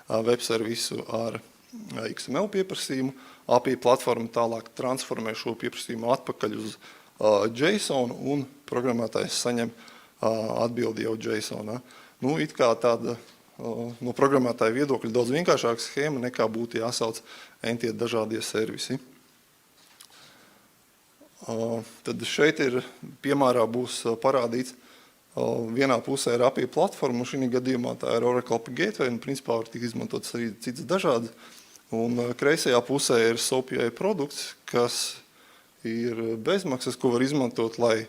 web servisu ar XML pieprasījumu. API platforma tālāk transformē šo pieprasījumu atpakaļ uz JSON, un programmētājs saņem atbildi jau JSON. It kā tāda no programmētāja viedokļa daudz vienkāršāka schēma, nekā būtu jāsauc entie dažādie servisi. Tad šeit ir piemērā būs parādīts, vienā pusē ir API platforma, un šī gadījumā tā ir Oracle API Gateway, un principā var tik izmantotas arī citas dažādas. Un kreisajā pusē ir SOAP produkts, kas ir bezmaksas, ko var izmantot, lai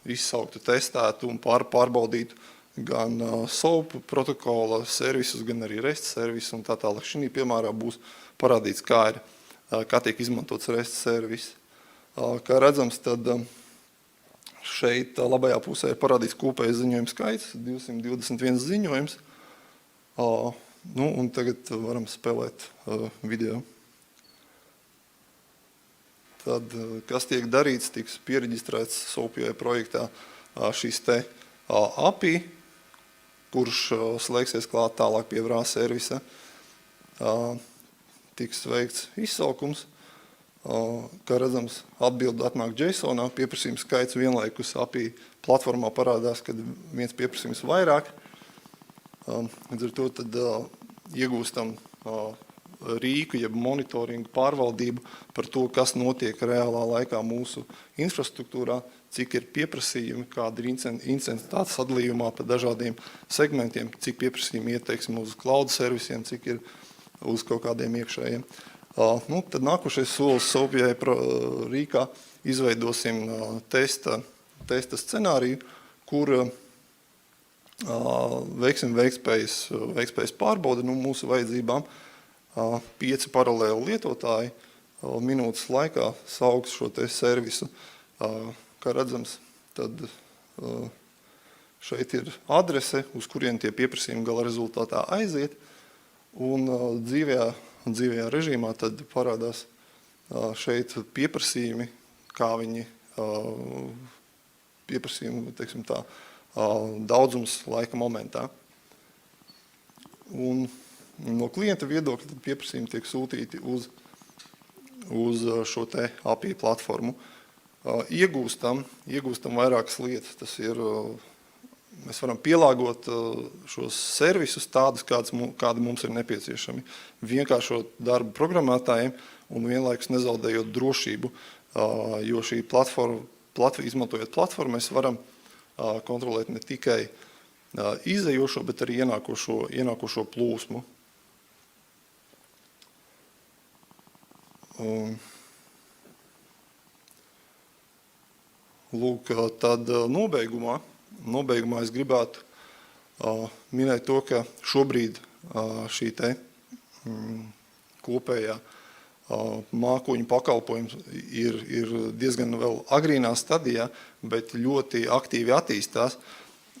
izsauktu, testētu un pārbaudītu gan SOAP protokola servisus, gan arī REST servisu un tā tālāk. Šī piemērā būs parādīts, kā tiek izmantots REST servis. Kā redzams, tad šeit labajā pusē ir parādīts kopējais ziņojums skaits, 221 ziņojums. Un tagad varam spēlēt video. Tad, kas tiek darīts, tiks piereģistrēts SOAP projektā šīs te API, kurš slēgsies klāt tālāk pie VRA servisa. Tiks veikts izsaukums, kā redzams, atbildi atnāk JSONā, pieprasījums skaits vienlaikus API platformā parādās, kad viens pieprasījums vairāk. Līdz ar to tad iegūstam rīku, jeb monitoringu pārvaldību par to, kas notiek reālā laikā mūsu infrastruktūrā, cik ir pieprasījumi, kāda ir intensitāte sadalījumā pa dažādiem segmentiem, cik pieprasījumi iet, teiksim, uz cloud servisiem, cik ir uz kaut kādiem iekšējiem. Tad nākošais solis SOAP rīkā izveidosim testa scenāriju, kur veiksim veiktspējas pārbaudi mūsu vajadzībām. 5 paralēli lietotāji minūtes laikā sauks šo te servisu. Kā redzams, tad šeit ir adrese, uz kurien tie pieprasījumi gala rezultātā aiziet, un dzīvajā režīmā tad parādās šeit pieprasījumi, kā viņi pieprasījumi, teiksim tā, daudzums laika momentā. Un no klienta viedokļa pieprasījumi tiek sūtīti uz šo te API platformu. Iegūstam vairākas lietas. Tas ir, mēs varam pielāgot šos servisus tādus, kādi mums ir nepieciešami. Vienkāršot darbu programmētājiem un vienlaikus nezaudējot drošību, jo šī izmantojot platformu, mēs varam kontrolēt ne tikai izējošo, bet arī ienākošo plūsmu. Lūk, tad nobeigumā es gribētu minēt to, ka šobrīd šī te kopējā mākoņu pakalpojums ir diezgan vēl agrīnā stadijā, bet ļoti aktīvi attīstās.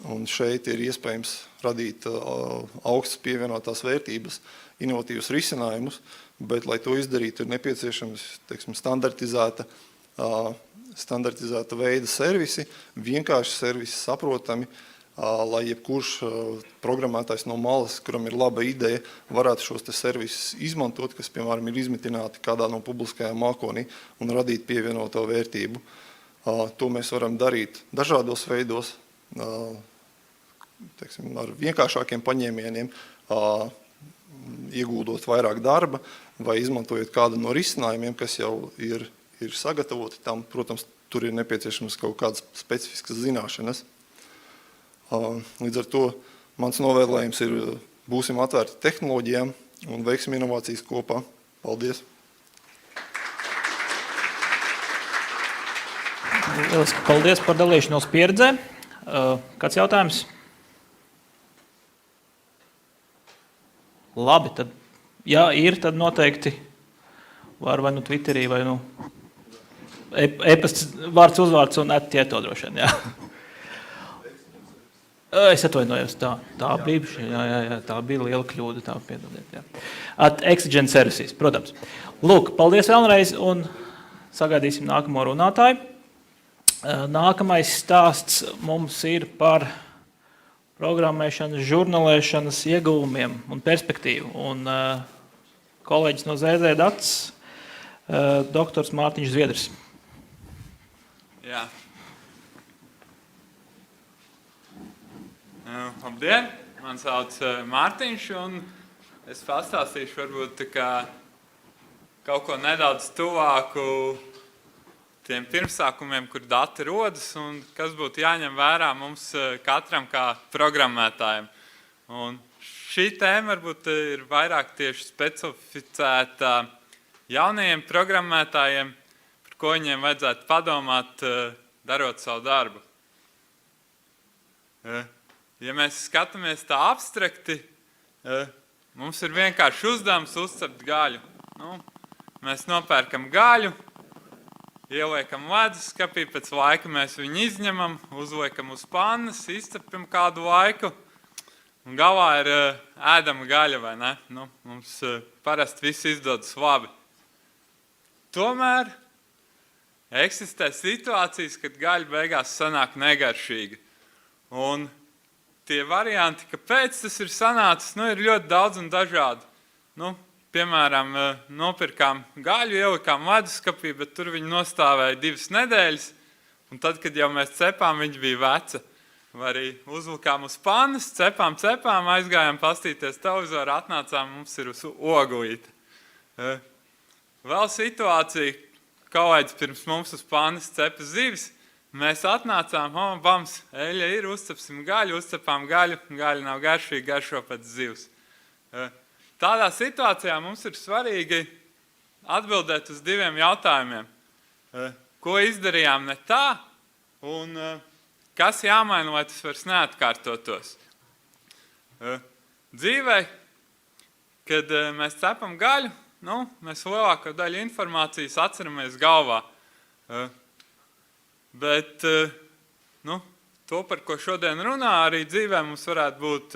Un šeit ir iespējams radīt augstas pievienotās vērtības, inovatīvus risinājumus, bet, lai to izdarītu, ir nepieciešams, teiksim, standartizēta veida servisi, vienkārši servisi saprotami, lai jebkurš programmētājs no malas, kuram ir laba ideja, varētu šos te servisus izmantot, kas, piemēram, ir izmitināti kādā no publiskajām mākonī un radīt pievienoto vērtību. To mēs varam darīt dažādos veidos, teiksim, ar vienkāršākiem paņēmieniem, iegūdot vairāk darba vai izmantojot kādu no risinājumiem, kas jau ir sagatavoti tam. Protams, tur ir nepieciešams kaut kādas specifiskas zināšanas. Līdz ar to mans novēlējums ir būsim atvērti tehnoloģijām un veiksim inovācijas kopā. Paldies! Lieliski, paldies par dalīšanos pieredzē. Kāds jautājums? Labi, tad, ja ir, tad noteikti var vai nu Twitterī, vai nu e-pasts, vārds, uzvārds un @tieto droši vien, jā. Es atvainojos, tā bija, tā bija liela kļūda, tā piedodiet, jā. @Exigent Services, protams. Lūk, paldies vēlreiz un sagaidīsim nākamo runātāju. Nākamais stāsts mums ir par programmēšanas, žurnālēšanas ieguvumiem un perspektīvu. Un kolēģis no ZZ Dats, doktors Mārtiņš Zviedrs. Jā. Labdien, man sauc Mārtiņš, un es pastāstīšu varbūt tā kā kaut ko nedaudz tuvāku tiem pirmsākumiem, kur dati rodas un kas būtu jāņem vērā mums katram kā programmētājiem. Un šī tēma varbūt ir vairāk tieši specificēta jaunajiem programmētājiem, par ko viņiem vajadzētu padomāt, darot savu darbu. Ja mēs skatāmies tā abstrakti, mums ir vienkārši uzdevums uzcept gaļu. Mēs nopērkam gaļu, ieliekam leduskapī, pēc laika mēs viņu izņemam, uzliekam uz pannas, izcepjam kādu laiku un galā ir ēdama gaļa, vai ne? Mums parasti viss izdodas labi. Tomēr eksistē situācijas, kad gaļa beigās sanāk negaršīga. Un tie varianti, kāpēc tas ir sanācis, ir ļoti daudz un dažādi. Piemēram, nopirkām gaļu, ielikām leduskapī, bet tur viņi nostāvēja 2 nedēļas, un tad, kad jau mēs cepām, viņi bija veca. Vai arī uzlikām uz pannas, cepām, aizgājām pastīties televizoru, atnācām, mums ir uz oglīti. Vēl situācija, kolēģis pirms mums uz pannas cepa zivis, mēs atnācām, bams, eļļa ir, uzcepsim gaļu, uzcepām gaļu, gaļa nav garšīga, garšo pēc zivs. Tādā situācijā mums ir svarīgi atbildēt uz 2 jautājumiem. Ko izdarījām ne tā un kas jāmaina, lai tas vairs neatkārtotos? Dzīvē, kad mēs cepam gaļu, mēs lielāko daļu informācijas atceramies galvā. Bet to, par ko šodien runā, arī dzīvē mums varētu būt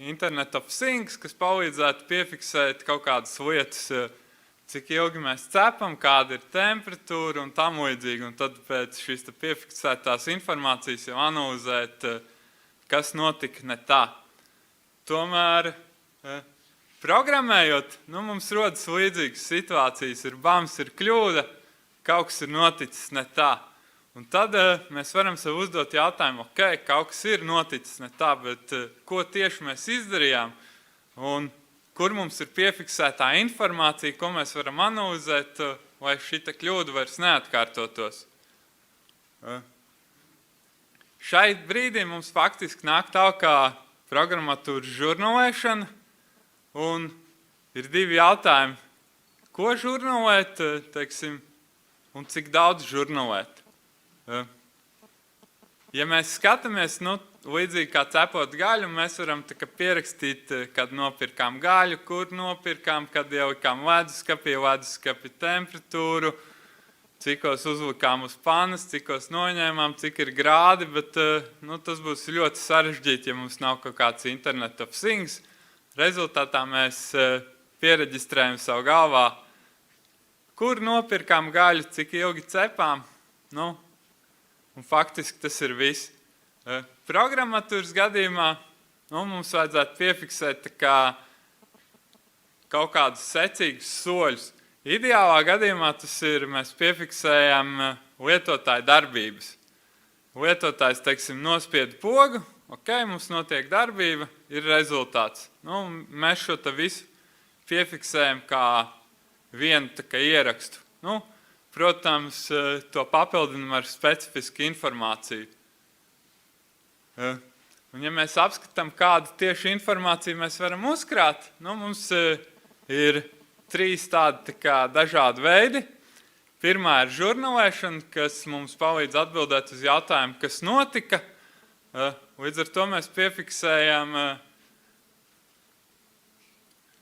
Internet of Things, kas palīdzētu piefiksēt kaut kādas lietas, cik ilgi mēs cepam, kāda ir temperatūra un tam līdzīgi. Un tad pēc šīs piefiksētās informācijas jau analizēt, kas notika ne tā. Tomēr, programmējot, mums rodas līdzīgas situācijas, ir bams, ir kļūda, kaut kas ir noticis ne tā. Un tad mēs varam sev uzdot jautājumu, kaut kas ir noticis ne tā, bet ko tieši mēs izdarījām un kur mums ir piefiksētā informācija, ko mēs varam analizēt, lai šita kļūda vairs neatkārtotos. Šai brīdī mums faktiski nāk tā kā programmatūras žurnālēšana un ir 2 jautājumi, ko žurnālēt, teiksim, un cik daudz žurnālēt. Ja mēs skatāmies, līdzīgi kā cepot gaļu, mēs varam pierakstīt, kad nopirkām gaļu, kur nopirkām, kad ielikām leduskapī temperatūru, cikos uzlikām uz panas, cikos noņēmām, cik ir grādi, bet tas būs ļoti sarežģīti, ja mums nav kaut kāds Internet of Things. Rezultātā mēs piereģistrējam savu galvā, kur nopirkām gaļu, cik ilgi cepām. Un faktiski tas ir viss. Programmatūras gadījumā mums vajadzētu piefiksēt kaut kādus secīgus soļus. Ideālā gadījumā tas ir, mēs piefiksējam lietotāju darbības. Lietotājs, teiksim, nospied pogu, mums notiek darbība, ir rezultāts. Mēs šo visu piefiksējam kā vienu ierakstu. Protams, to papildinam ar specifisku informāciju. Un ja mēs apskatām, kādu tieši informāciju mēs varam uzkrāt, mums ir 3 tādi dažādi veidi. Pirmā ir žurnālēšana, kas mums palīdz atbildēt uz jautājumu, kas notika. Līdz ar to mēs piefiksējam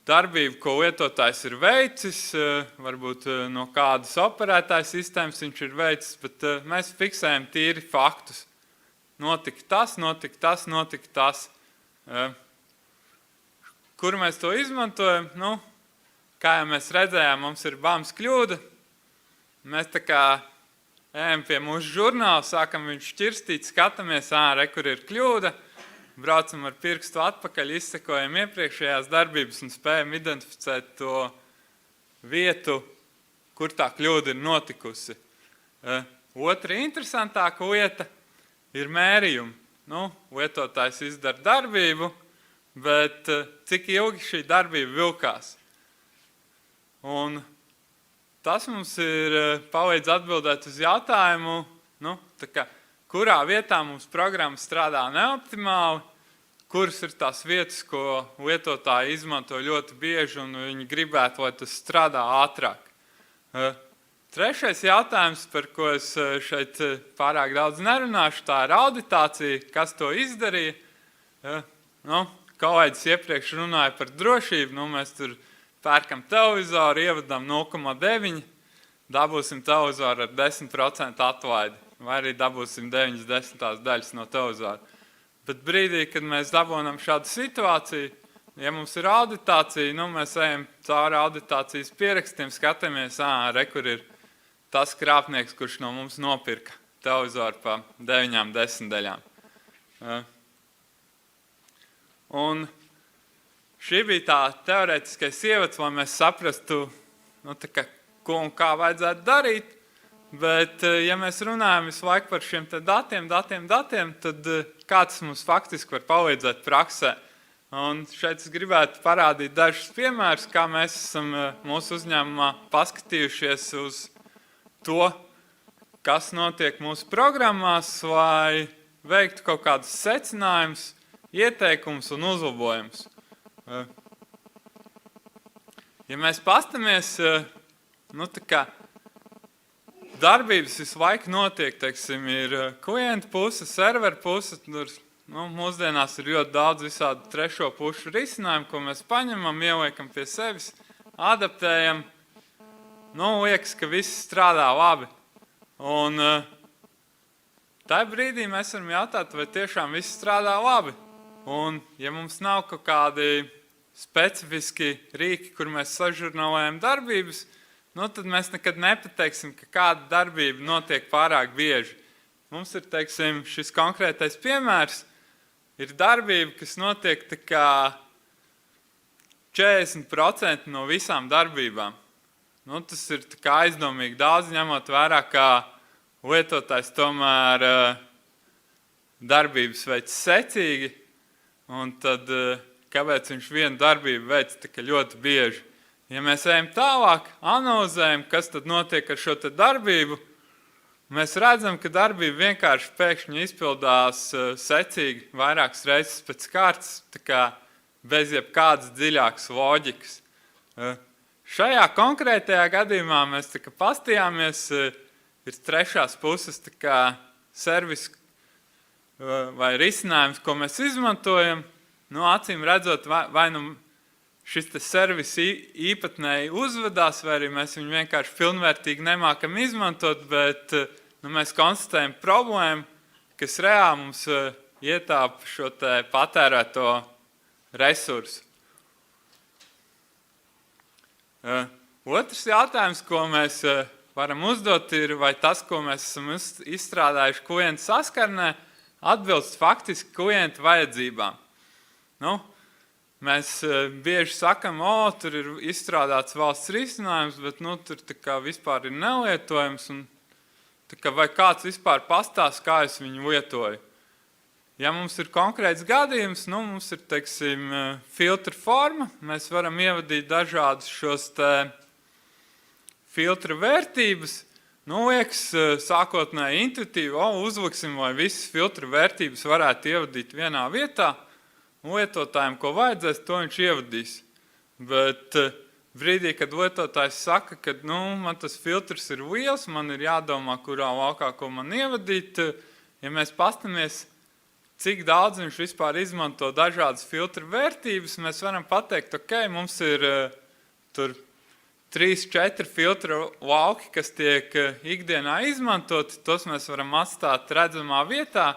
darbību, ko lietotājs ir veicis, varbūt no kādas operētājas sistēmas viņš ir veicis, bet mēs fiksējam tīri faktus. Notika tas, notika tas, notika tas. Kur mēs to izmantojam? Kā jau mēs redzējām, mums ir BAMS kļūda. Mēs ejam pie mūsu žurnāla, sākam viņš šķirstīt, skatāmies, kur ir kļūda, braucam ar pirkstu atpakaļ, izsekojam iepriekšējās darbības un spējam identificēt to vietu, kur tā kļūda ir notikusi. Otra interesantāka lieta ir mērījumi. Lietotājs izdara darbību, bet cik ilgi šī darbība vilkās. Un tas mums ir palīdz atbildēt uz jautājumu, kurā vietā mums programma strādā neoptimāli, kuras ir tās vietas, ko lietotāji izmanto ļoti bieži un viņi gribētu, lai tas strādā ātrāk. Trešais jautājums, par ko es šeit pārāk daudz nerunāšu, tā ir auditācija, kas to izdarīja. Kolēģis iepriekš runāja par drošību, mēs tur pērkam televizoru, ievadam 0,9, dabūsim televizoru ar 10% atlaidi, vai arī dabūsim 9/10 daļas no televizora. Bet brīdī, kad mēs dabūnam šādu situāciju, ja mums ir auditācija, mēs ejam cauri auditācijas pierakstiem, skatāmies, kur ir tas krāpnieks, kurš no mums nopirka televizoru pa 9/10 daļām. Un šī bija tā teorētiskais ievads, lai mēs saprastu, ko un kā vajadzētu darīt, bet, ja mēs runājam visu laiku par šiem datiem, tad kā tas mums faktiski var palīdzēt praksē. Un šeit es gribētu parādīt dažus piemērus, kā mēs esam mūsu uzņēmumā paskatījušies uz to, kas notiek mūsu programmās, lai veiktu kaut kādus secinājumus, ieteikumus un uzlabojumus. Ja mēs pastamies, darbības visu laiku notiek, ir klienta puse, servera puse, mūsdienās ir ļoti daudz visādu trešo pušu risinājumu, ko mēs paņemam, ieliekam pie sevis, adaptējam, liekas, ka viss strādā labi. Un tajā brīdī mēs varam jautāt, vai tiešām viss strādā labi. Un ja mums nav kaut kādi specifiski rīki, kur mēs sažurnālējam darbības, tad mēs nekad nepateiksim, ka kāda darbība notiek pārāk bieži. Mums ir, šis konkrētais piemērs, ir darbība, kas notiek 40% no visām darbībām. Tas ir aizdomīgi daudz, ņemot vērā, kā lietotājs tomēr darbības veic secīgi, un tad kāpēc viņš vienu darbību veic ļoti bieži. Ja mēs ejam tālāk, analizējam, kas tad notiek ar šo darbību, mēs redzam, ka darbība vienkārši pēkšņi izpildās secīgi vairākas reizes pēc kārtas, bez jebkādas dziļākas loģikas. Šajā konkrētajā gadījumā mēs pastījāmies, ir trešās puses servis vai risinājums, ko mēs izmantojam. Acīm redzot, vai šis te servis īpatnēji uzvedās, vai arī mēs viņu vienkārši pilnvērtīgi nemākam izmantot, bet mēs konstatējam problēmu, kas reāli mums ietāp šo te patērēto resursu. Otrs jautājums, ko mēs varam uzdot, ir, vai tas, ko mēs esam izstrādājuši klientu saskarnē, atbilst faktiski klientu vajadzībām. Mēs bieži sakam, tur ir izstrādāts valsts risinājums, bet tur tā kā vispār ir nelietojams, un tā kā vai kāds vispār pastāst, kā es viņu lietoju. Ja mums ir konkrēts gadījums, mums ir, teiksim, filtra forma, mēs varam ievadīt dažādus šos te filtra vērtības, liekas, sākotnēji intuitīvi, uzliksim, lai visas filtra vērtības varētu ievadīt vienā vietā, lietotājiem, ko vajadzēs, to viņš ievadīs. Bet brīdī, kad lietotājs saka, ka man tas filtrs ir liels, man ir jādomā, kurā laukā, ko man ievadīt, ja mēs pastamies, cik daudz viņš vispār izmanto dažādas filtra vērtības, mēs varam pateikt, mums ir tur 3-4 filtra lauki, kas tiek ikdienā izmantoti, tos mēs varam atstāt redzamā vietā,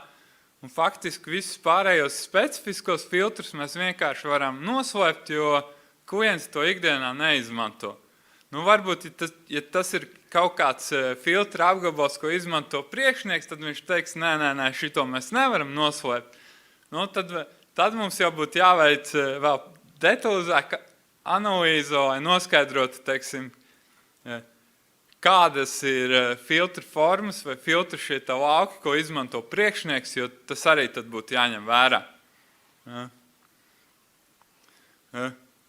un faktiski visus pārējos specifiskos filtrus mēs vienkārši varam noslēpt, jo klients to ikdienā neizmanto. Varbūt, ja tas ir kaut kāds filtra apgabals, ko izmanto priekšnieks, tad viņš teiks, nē, šito mēs nevaram noslēpt. Tad mums jau būtu jāveic vēl detalizēta analīze, lai noskaidrotu, teiksim, kādas ir filtra formas vai filtra šie tā lauki, ko izmanto priekšnieks, jo tas arī tad būtu jāņem vērā.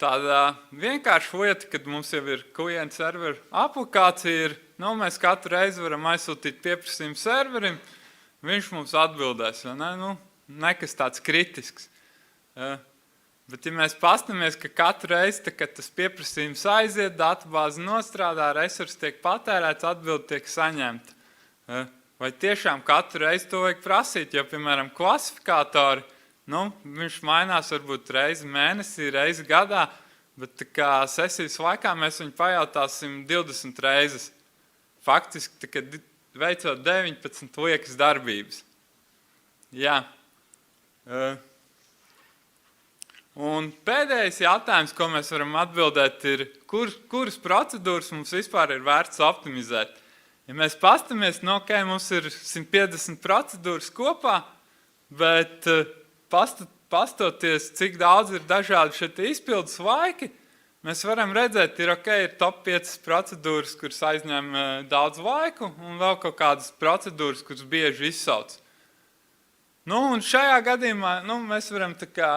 Tāda vienkārša lieta, kad mums jau ir klienta servera aplikācija, ir, mēs katru reizi varam aizsūtīt pieprasījumu serverim, viņš mums atbildēs, vai ne? Nekas tāds kritisks. Bet, ja mēs pastamies, ka katru reizi, kad tas pieprasījums aiziet, datubāze nostrādā, resursi tiek patērēts, atbildi tiek saņemta. Vai tiešām katru reizi to vajag prasīt, jo, piemēram, klasifikātori, viņš mainās varbūt reizi mēnesī, reizi gadā, bet tā kā sesijas laikā mēs viņu pajautāsim 20 reizes. Faktiski, kad veicot 19 liekas darbības. Jā. Un pēdējais jautājums, ko mēs varam atbildēt, ir, kuras procedūras mums vispār ir vērts optimizēt. Ja mēs pastamies, mums ir 150 procedūras kopā, bet pastoties, cik daudz ir dažādi šeit izpildes laiki, mēs varam redzēt, ir top 5 procedūras, kuras aizņem daudz laiku, un vēl kaut kādas procedūras, kuras bieži izsauc. Un šajā gadījumā mēs varam tā kā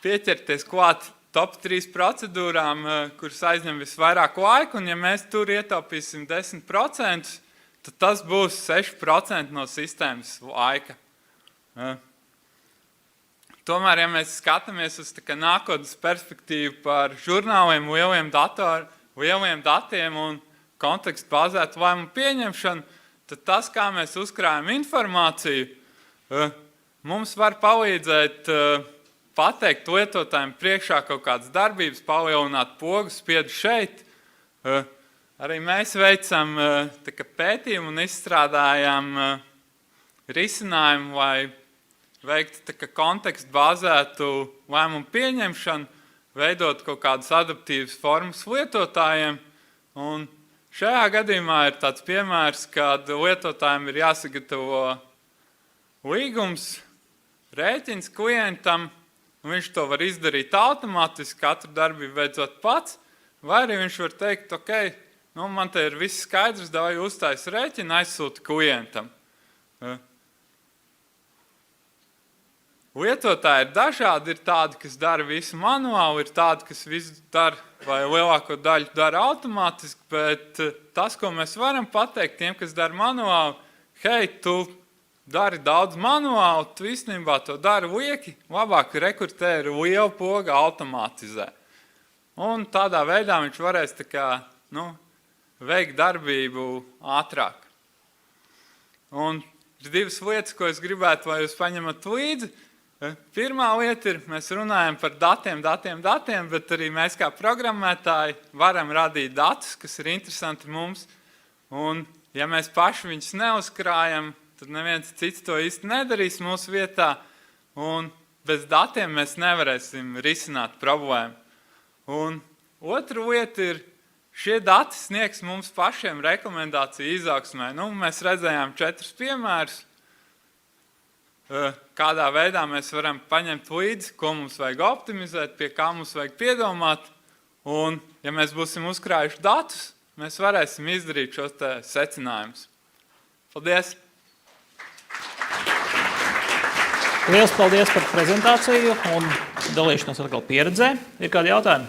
pieķerties klāt top 3 procedūrām, kuras aizņem visvairāk laiku, un ja mēs tur ietaupīsim 10%, tad tas būs 6% no sistēmas laika. Tomēr, ja mēs skatāmies uz nākotnes perspektīvu par žurnāliem, lieliem datiem un kontekstu bāzētu lēmumu pieņemšanu, tad tas, kā mēs uzkrājam informāciju, mums var palīdzēt pateikt lietotājiem priekšā kaut kādas darbības, palielināt pogu, spiedu šeit. Arī mēs veicam pētījumu un izstrādājam risinājumu, lai veikt kontekstu bāzētu lēmumu pieņemšanu, veidot kaut kādas adaptīvas formas lietotājiem. Un šajā gadījumā ir tāds piemērs, kad lietotājiem ir jāsagatavo līgums, rēķins klientam, un viņš to var izdarīt automātiski, katru darbību veicot pats, vai arī viņš var teikt, man te ir viss skaidrs, vai uztais rēķinu, aizsūti klientam. Lietotāji ir dažādi, ir tādi, kas dara visu manuāli, ir tādi, kas visu dara, vai lielāko daļu dara automātiski, bet tas, ko mēs varam pateikt tiem, kas dara manuāli, tu dari daudz manuāli, tu īstenībā to dari lieki, labāk rekrutē ir liela poga automatizē. Un tādā veidā viņš varēs veikt darbību ātrāk. Un ir divas lietas, ko es gribētu, lai jūs paņemat līdzi. Pirmā lieta ir, mēs runājam par datiem, bet arī mēs kā programmētāji varam radīt datus, kas ir interesanti mums. Un, ja mēs paši viņus neuzkrājam, tad neviens cits to īsti nedarīs mūsu vietā. Un bez datiem mēs nevarēsim risināt problēmu. Un otra lieta ir, šie dati sniegs mums pašiem rekomendāciju izaugsmē. Mēs redzējām 4 piemērus. Kādā veidā mēs varam paņemt līdzi, ko mums vajag optimizēt, pie kā mums vajag piedomāt. Un, ja mēs būsim uzkrājuši datus, mēs varēsim izdarīt šos te secinājumus. Paldies! Liels paldies par prezentāciju un dalīšanos atkal pieredzē. Ir kādi jautājumi?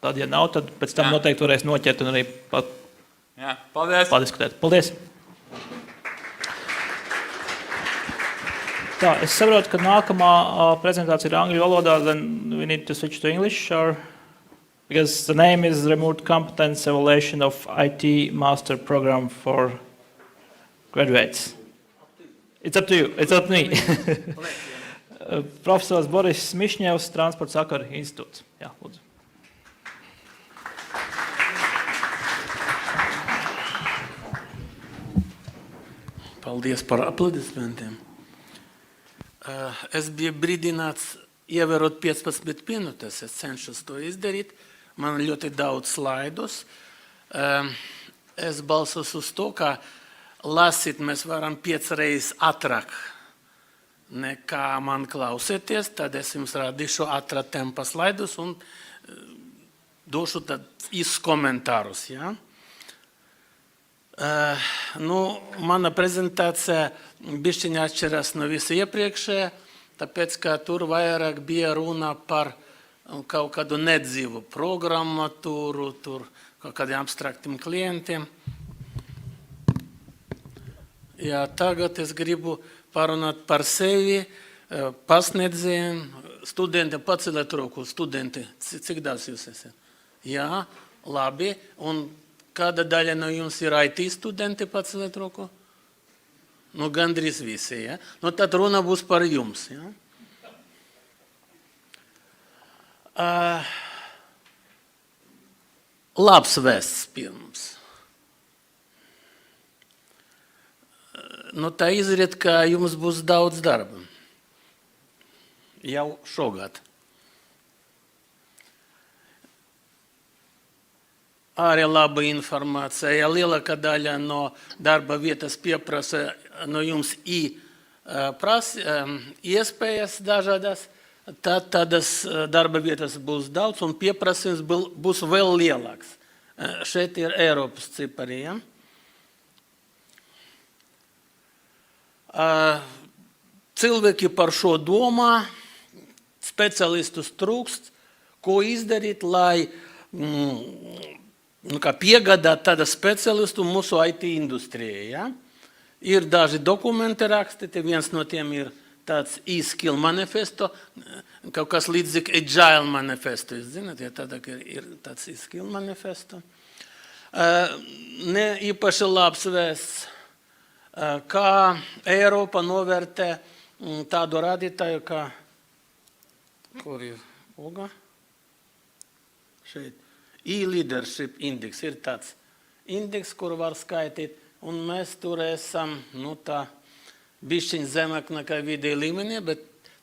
Tad, ja nav, tad pēc tam noteikti varēs noķert un arī padiskutēt. Paldies! Tā, es saprotu, ka nākamā prezentācija ir angļu valodā, then we need to switch to English, or because the name is Remote Competence Evaluation of IT Master Program for Graduates. It's up to you. It's up to me. Profesors Boris Mišņevs, Transporta sakaru institūts. Jā, lūdzu. Paldies par aplodismentiem. Es biju brīdināts ievērot 15 minūtes, es cenšos to izdarīt. Man ļoti daudz slaidus. Es balsos uz to, ka lasīt mēs varam 5 reizes ātrāk nekā man klausieties, tad es jums rādīšu ātrā tempa slaidus un došu tad īsus komentārus. Ja? Mana prezentācija bišķiņā atšķirās no visu iepriekšējā, tāpēc, ka tur vairāk bija runa par kaut kādu nedzīvu programmatūru, tur kaut kādiem abstraktiem klientiem. Jā, tagad es gribu parunāt par sevi, pasniedzējiem, studentiem, paceliet roku, studenti, cik daudz jūs esat? Jā, labi, un kāda daļa no jums ir IT studenti, paceliet roku? Gandrīz visi, ja? Tad runa būs par jums, ja? Labs vēsts pirms. Tā izriet, ka jums būs daudz darba. Jau šogad. Arī laba informācija. Ja lielākā daļa no darba vietas pieprasa no jums iespējas dažādas, tad tādas darba vietas būs daudz un pieprasījums būs vēl lielāks. Šeit ir Eiropas cipari. Ja? Cilvēki par šo domā, specialistus trūkst, ko izdarīt, lai piegādāt tādu specialistu mūsu IT industrijai. Ja? Ir daži dokumenti rakstīti, viens no tiem ir tāds e-skill manifesto, kaut kas līdzīgi agile manifesto. Jūs zināt, ja tādā ir tāds e-skill manifesto. Ne īpaši labs vēsts, kā Eiropa novērtē tādu rādītāju, kā, kur ir Uga? Šeit. E-leadership index ir tāds indeks, kur var skaitīt, un mēs tur esam, tā bišķiņ zemāk nekā vidēji līmenī, bet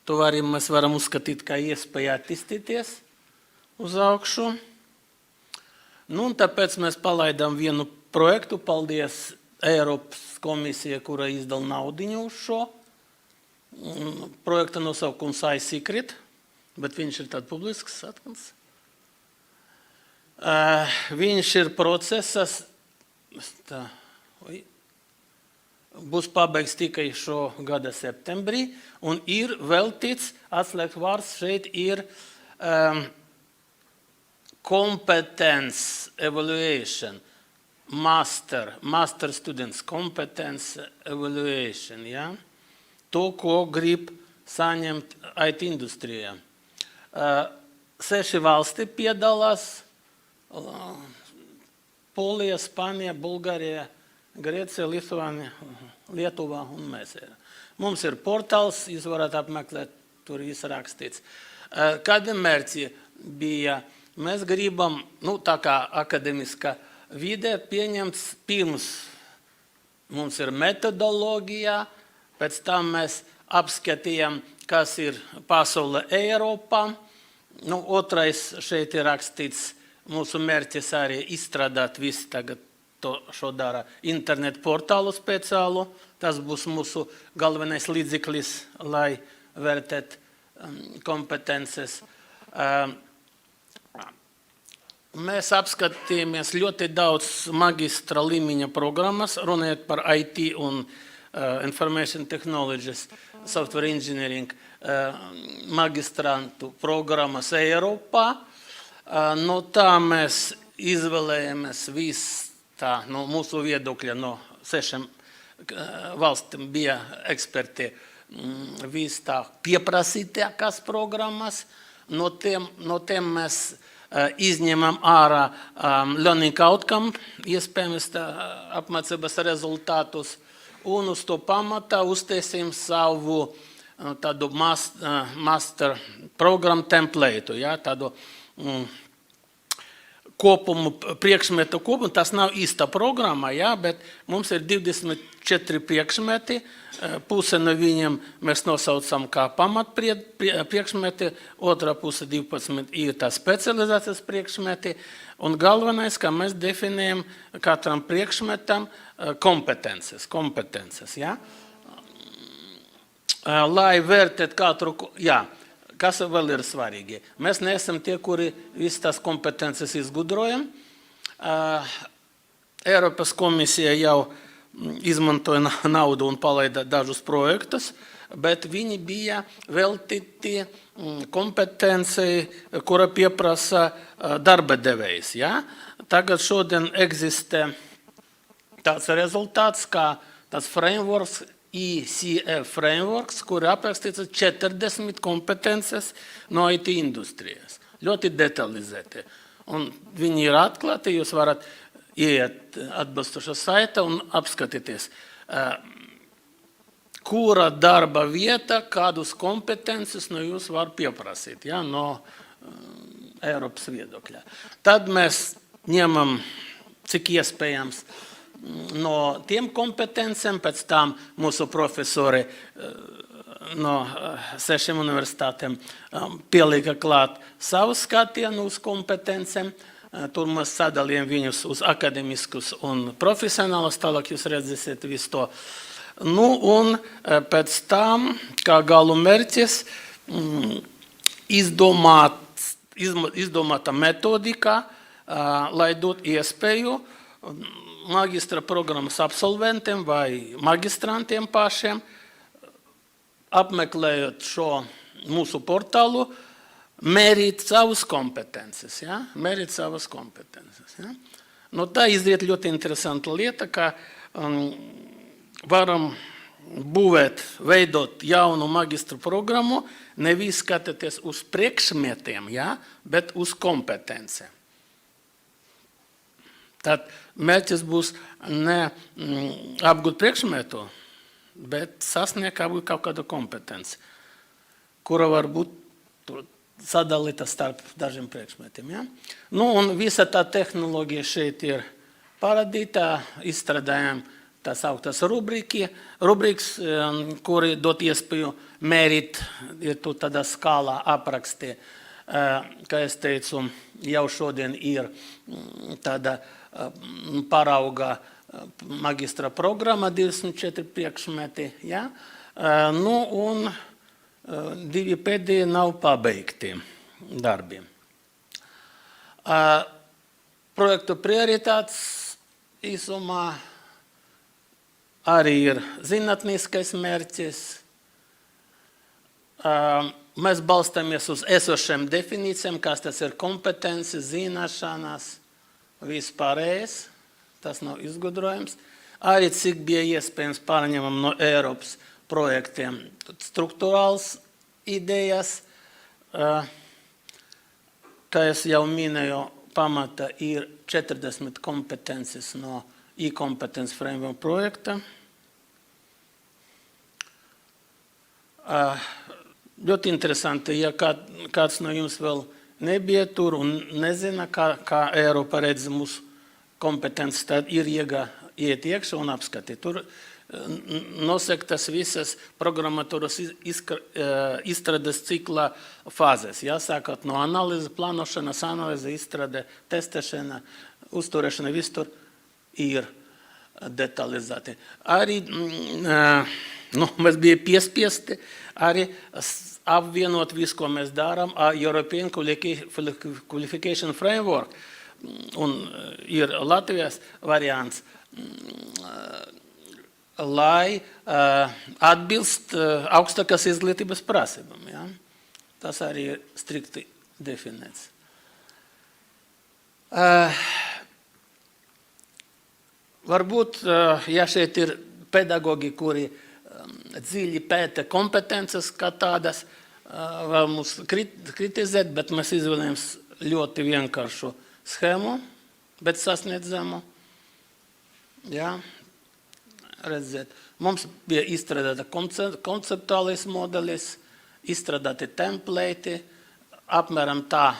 to arī mēs varam uzskatīt kā iespēja attīstīties uz augšu. Un tāpēc mēs palaidām vienu projektu, paldies Eiropas komisija, kura izdala naudiņu uz šo. Projekta nosaukums iSecret, bet viņš ir tāds publisks atkans. Viņš ir procesas, būs pabeigts tikai šo gada septembrī, un ir veltīts, atslēgt vārds šeit ir competence evaluation, master students competence evaluation, ja? To, ko grib saņemt IT industrijā. 6 valsti piedalās, Polija, Spānija, Bulgārija, Grieķija, Lietuva un mēs. Mums ir portāls, jūs varat apmeklēt, tur izrakstīts. Kādi mērķi bija? Mēs gribam, tā kā akademiska vide pieņemts pirms. Mums ir metodoloģija, pēc tam mēs apskatījām, kas ir pasaule Eiropā. Otrais šeit ir rakstīts, mūsu mērķis arī izstrādāt visi tagad šo dara internetu portālu speciālu. Tas būs mūsu galvenais līdzeklis, lai vērtēt kompetences. Mēs apskatījāmies ļoti daudz magistra līmeņa programmas, runājot par IT un Information Technologies, Software Engineering magistrantu programmas Eiropā. No tā mēs izvēlējāmies mūsu viedokļa no 6 valstīm bija eksperti tā pieprasītākās programmas. No tiem mēs izņemam ārā learning outcome, iespējams apmācības rezultātus, un uz to pamatā uztaisīsim savu tādu master programmu template, tādu kopumu, priekšmetu kopumu. Tas nav īsta programma, bet mums ir 24 priekšmeti, puse no viņiem mēs nosaucam kā pamatpriekšmeti, otrā puse 12 ir tā specializācijas priekšmeti, un galvenais, ka mēs definējam katram priekšmetam kompetences. Lai vērtēt katru, kas vēl ir svarīgi. Mēs neesam tie, kuri visas tās kompetences izgudrojam. Eiropas komisija jau izmantoja naudu un palaida dažus projektus, bet viņi bija veltīti kompetencijai, kura pieprasa darba devējs. Tagad šodien eksistē tāds rezultāts, kā tāds frameworks, ECF frameworks, kur aprakstīts 40 kompetences no IT industrijas. Ļoti detalizēti. Un viņi ir atklāti, jūs varat iet atbilstošā saita un apskatīties, kura darba vieta, kādus kompetences no jūs var pieprasīt, no Eiropas viedokļa. Tad mēs ņemam, cik iespējams, no tiem kompetencēm, pēc tam mūsu profesori no 6 universitātēm pielika klāt savu skatienu uz kompetencēm. Tur mēs sadalījām viņus uz akademiskus un profesionālus, tālāk jūs redzēsiet visu to. Un pēc tam, kā galu mērķis, izdomāta metodika, lai dot iespēju magistra programmas absolventiem vai magistrantiem pašiem, apmeklējot šo mūsu portālu, mērīt savas kompetences. No tā izriet ļoti interesanta lieta, ka varam būvēt, veidot jaunu magistra programmu, nevis skatīties uz priekšmetiem, bet uz kompetencēm. Tad mērķis būs ne apgūt priekšmetu, bet sasniegt apgūt kaut kādu kompetenci, kura var būt sadalīta starp dažiem priekšmetiem. Un visa tā tehnoloģija šeit ir parādīta, izstrādājām tās augtās rubrikas, kuri dot iespēju mērīt, ir tu tādā skālā aprakstī, kā es teicu, jau šodien ir tāda parauga magistra programma, 24 priekšmeti, un 2 pēdējie nav pabeigti darbi. Projektu prioritātes īsumā arī ir zinātniskais mērķis. Mēs balstāmies uz esošiem definīcijiem, kas tas ir kompetences, zināšanas, vispārējais, tas nav izgudrojums. Arī cik bija iespējams pārņemam no Eiropas projektiem struktūrāls idejas, kā es jau minēju, pamata ir 40 kompetences no e-competence framework projekta. Ļoti interesanti, ja kāds no jums vēl nebija tur un nezina, kā Eiropa redz mūsu kompetences, tad ir iet iekšā un apskatīt. Tur nosektas visas programmatūras izstrādes cikla fāzes. Sākot no analīze, plānošanas, analīze, izstrāde, testēšana, uzturēšana, viss tur ir detalizēti. Arī mēs bija piespiesti arī apvienot visu, ko mēs darām, European Qualification Framework, un ir Latvijas variants, lai atbilst augstākās izglītības prasībām. Ja? Tas arī ir strikti definēts. Varbūt, ja šeit ir pedagogi, kuri dziļi pēta kompetences kā tādas, var mums kritizēt, bet mēs izvēlējams ļoti vienkāršu schēmu, bet sasniedzamu. Ja? Redzēt. Mums bija izstrādāta konceptuālais modelis, izstrādāti templēti, apmēram tā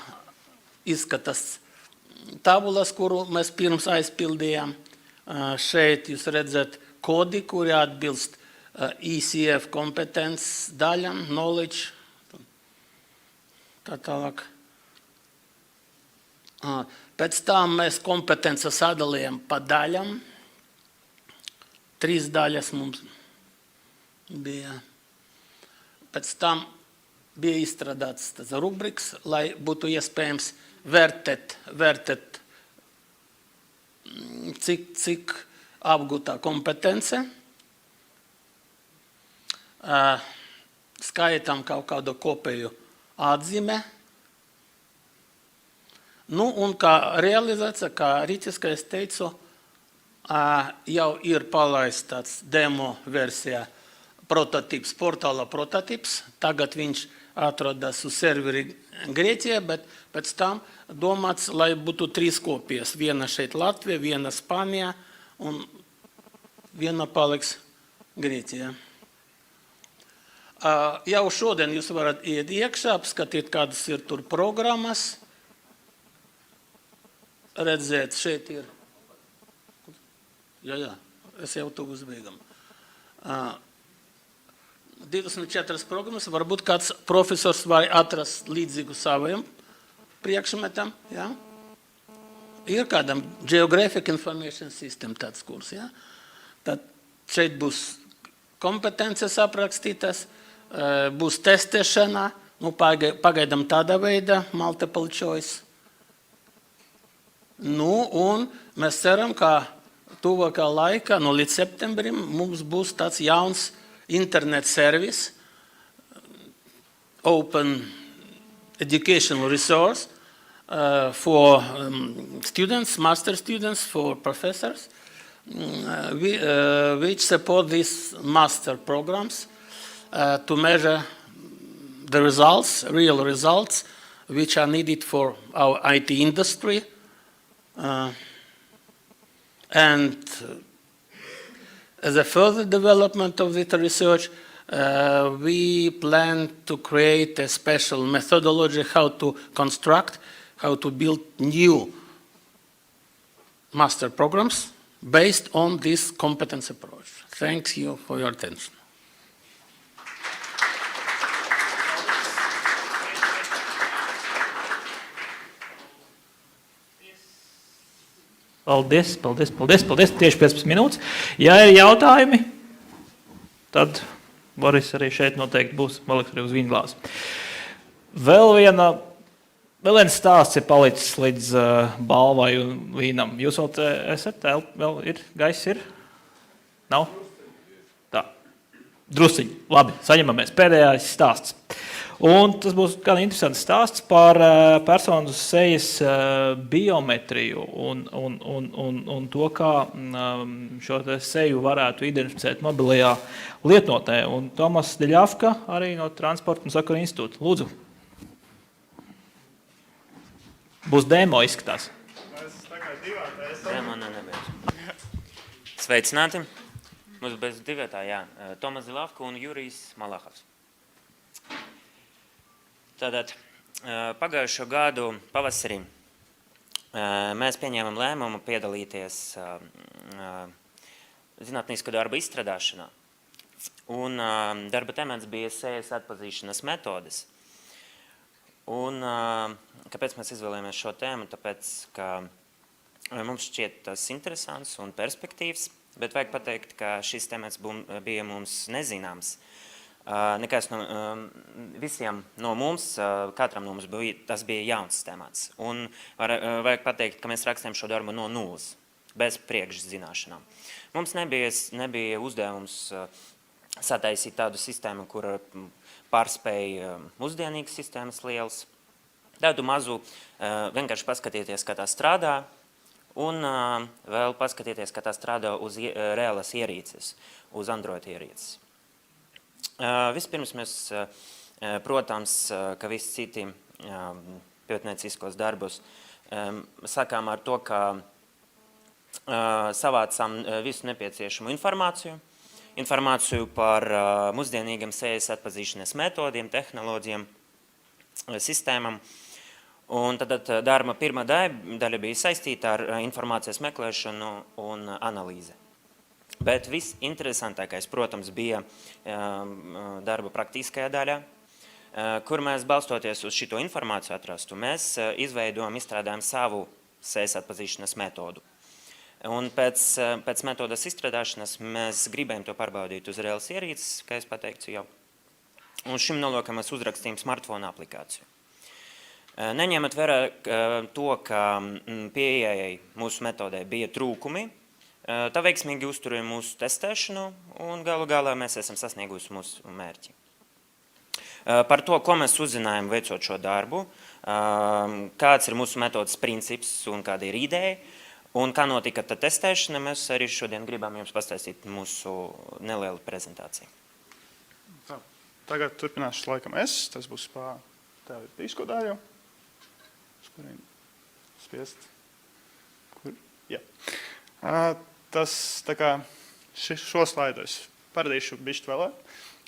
izskatās tabulas, kuru mēs pirms aizpildījām. Šeit jūs redzat kodi, kuri atbilst ECF kompetences daļam, knowledge, tā tālāk. Pēc tam mēs kompetences sadalījām pa daļam. 3 daļas mums bija. Pēc tam bija izstrādāts tas rubriks, lai būtu iespējams vērtēt cik apgūtā kompetence. Skaitam kaut kādu kopēju atzīme. Nu, un kā realizācija, kā Ritis, kā es teicu, jau ir palaists tāds demo versijā prototips, portāla prototips. Tagad viņš atrodas uz serveri Grieķijā, bet pēc tam domāts, lai būtu 3 kopijas. Viena šeit Latvijā, viena Spānijā un viena paliks Grieķijā. Jau šodien jūs varat iet iekšā, apskatīt, kādas ir tur programmas. Redzēt, šeit ir. Jā, es jau to uzbeigam. 24 programmas, varbūt kāds profesors var atrast līdzīgu saviem priekšmetam. Ja? Ir kādam Geographic Information System tāds kurs. Ja? Tad šeit būs kompetences aprakstītas, būs testēšana, nu, pagaidām tāda veida, multiple choice. Nu, un mēs ceram, ka tuvākā laikā, no līdz septembrim, mums būs tāds jauns internet servis, open educational resource for students, master students, for professors, which support these master programs to measure the results, real results, which are needed for our IT industry. And as a further development of this research, we plan to create a special methodology how to construct, how to build new master programs based on this competence approach. Thank you for your attention. Paldies. Tieši 15 minūtes. Ja ir jautājumi, tad Boris arī šeit noteikti būs. Paliks arī uz viņa glāzi. Vēl viens stāsts ir palicis līdz balvai un vīnam. Jūs vēl esat? Vēl ir? Gaiss ir? Nav? Tā. Drusciņi. Labi, saņemamies. Pēdējais stāsts. Un tas būs kāds interesants stāsts par personu sejas biometriju un to, kā šo seju varētu identificēt mobilajā lietotnē. Un Tomas Deļavka arī no Transporta un sakaru institūta. Lūdzu. Būs demo izskatās. Demo nebēs. Sveicināti. Mums bez divietā, jā. Tomas Zilavka un Jurijs Malahavs. Tātad pagājušo gadu pavasarī mēs pieņēmām lēmumu piedalīties zinātnīsku darbu izstrādāšanā. Un darba temats bija sejas atpazīšanas metodes. Un kāpēc mēs izvēlējāmies šo tēmu? Tāpēc, ka mums šķiet tas interesants un perspektīvs, bet vajag pateikt, ka šis temats bija mums nezināms. Nekas no visiem no mums, katram no mums tas bija jauns temats. Un vajag pateikt, ka mēs rakstījām šo darbu no nulles, bez priekšzināšanām. Mums nebija uzdevums sataisīt tādu sistēmu, kur pārspēja mūsdienīgas sistēmas lielas. Tādu mazu vienkārši paskatieties, kā tā strādā, un vēl paskatieties, kā tā strādā uz reālas ierīces, uz Android ierīces. Vispirms mēs, protams, ka visi citi pētnieciskos darbus sakām ar to, ka savācām visu nepieciešamo informāciju par mūsdienīgiem sejas atpazīšanas metodiem, tehnoloģiem, sistēmām. Un tad darba pirmā daļa bija saistīta ar informācijas meklēšanu un analīzi. Bet visinteresantākais, protams, bija darba praktiskajā daļā, kur mēs balstoties uz šito informāciju atrastu, mēs izstrādājam savu sejas atpazīšanas metodu. Un pēc metodas izstrādāšanas mēs gribējām to pārbaudīt uz reālas ierīces, kā es pateiktu jau. Un šim nolūkam mēs uzrakstījām smartphone aplikāciju. Neņemot vērā to, ka pieejai mūsu metodē bija trūkumi, tā veiksmīgi uzturēja mūsu testēšanu un galu galā mēs esam sasniegusi mūsu mērķi. Par to, ko mēs uzzinājām veicot šo darbu, kāds ir mūsu metodas princips un kāda ir ideja, un kā notika tā testēšana, mēs arī šodien gribam jums pastāstīt mūsu nelielu prezentāciju. Tā, tagad turpināšu laikam es, tas būs pa teorētisko daļu. Uz kuriem spiest? Kur? Jā. Tas tā kā šo slaidu es paradīšu bišķi vēlāk.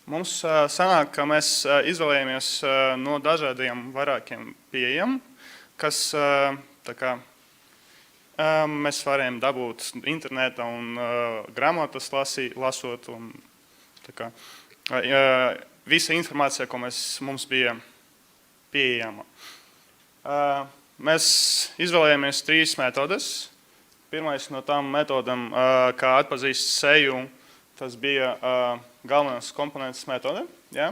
Mums sanāk, ka mēs izvēlējāmies no dažādiem vairākiem pieejam, kas tā kā mēs varējām dabūt internetā un grāmatas lasot. Un, tā kā, visa informācija, ko mums bija pieejama. Mēs izvēlējāmies 3 metodes. Pirmais no tām metodām, kā atpazīst seju, tas bija galvenās komponentes metode. Ja?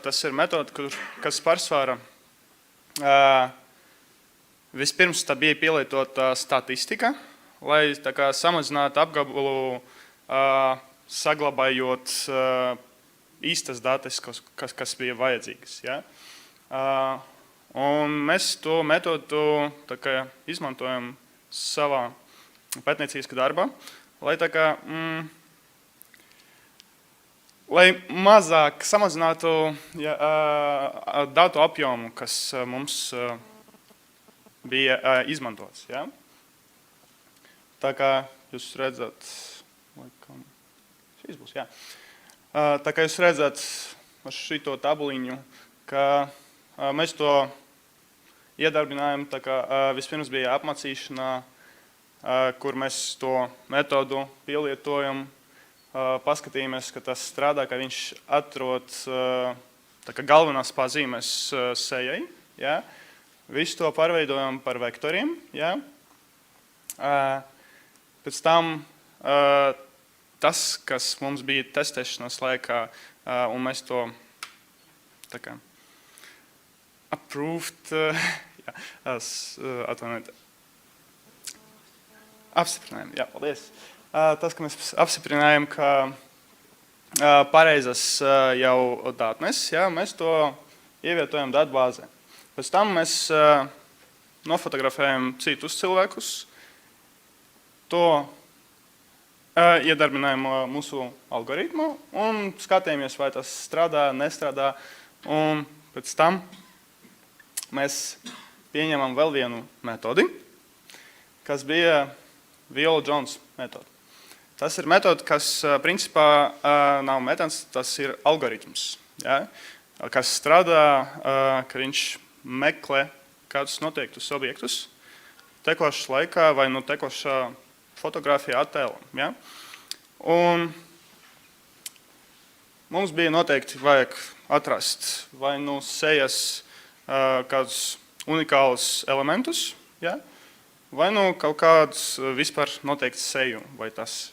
Tas ir metode, kas pārsvara. Vispirms tā bija pielietota statistika, lai tā kā samazinātu apgabalu, saglabājot īstas datus, kas bija vajadzīgas. Ja? Un mēs to metodu tā kā izmantojam savā pētnieciskā darbā, lai tā kā lai mazāk samazinātu datu apjomu, kas mums bija izmantots. Ja? Tā kā jūs redzat, laikam, šīs būs, jā. Tā kā jūs redzat ar šito tabuliņu, ka mēs to iedarbinājām, tā kā vispirms bija apmācīšana, kur mēs to metodu pielietojam, paskatījāmies, ka tas strādā, ka viņš atrod tā kā galvenās pazīmes sejai. Ja? Visu to pārveidojam par vektoriem. Ja? Pēc tam tas, kas mums bija testēšanas laikā, un mēs to tā kā approved, atvainojiet, apstiprinājām, jā, paldies. Tas, ka mēs apstiprinājām, ka pareizas jau datnes, jā, mēs to ievietojam datbāzē. Pēc tam mēs nofotografējam citus cilvēkus, to iedarbinājām mūsu algoritmu un skatījāmies, vai tas strādā, nestrādā, un pēc tam mēs pieņemam vēl vienu metodi, kas bija Viola Jones metode. Tas ir metode, kas principā nav metods, tas ir algoritms, ja? Kas strādā, ka viņš meklē kādus noteiktus objektus tekošas laikā vai nu tekošā fotografijā attēlam. Ja? Un mums bija noteikti vajag atrast vai nu sejas kādus unikālus elementus, ja? Vai nu kaut kādus vispār noteikti seju, vai tas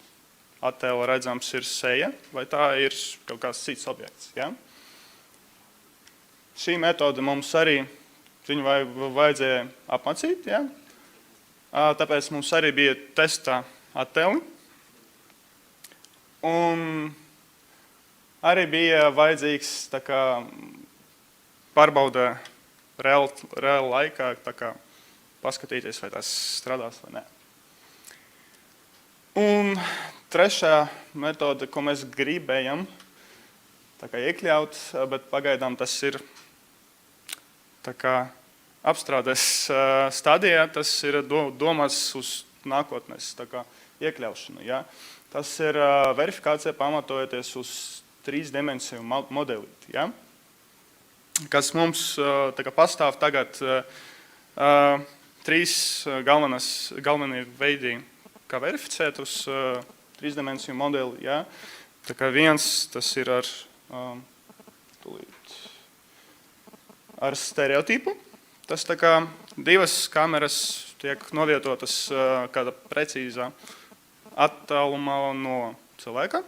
attēla redzams ir seja, vai tā ir kaut kāds cits objekts. Ja? Šī metode mums arī viņu vajadzēja apmācīt, ja? Tāpēc mums arī bija testa attēli. Un arī bija vajadzīgs tā kā pārbauda reāli laikā, tā kā paskatīties, vai tas strādās vai nē. Un trešā metode, ko mēs gribējam tā kā iekļaut, bet pagaidām tas ir tā kā apstrādes stadijā, tas ir domās uz nākotnes tā kā iekļaušanu. Ja? Tas ir verifikācija pamatojoties uz 3-dimensiju modelīti, ja? Kas mums tā kā pastāv tagad 3 galvenie veidi, kā verificēt uz 3-dimensiju modeli. Ja? Tā kā viens, tas ir ar stereotipu. Tas tā kā 2 kameras tiek novietotas kāda precīzā attālumā no cilvēka.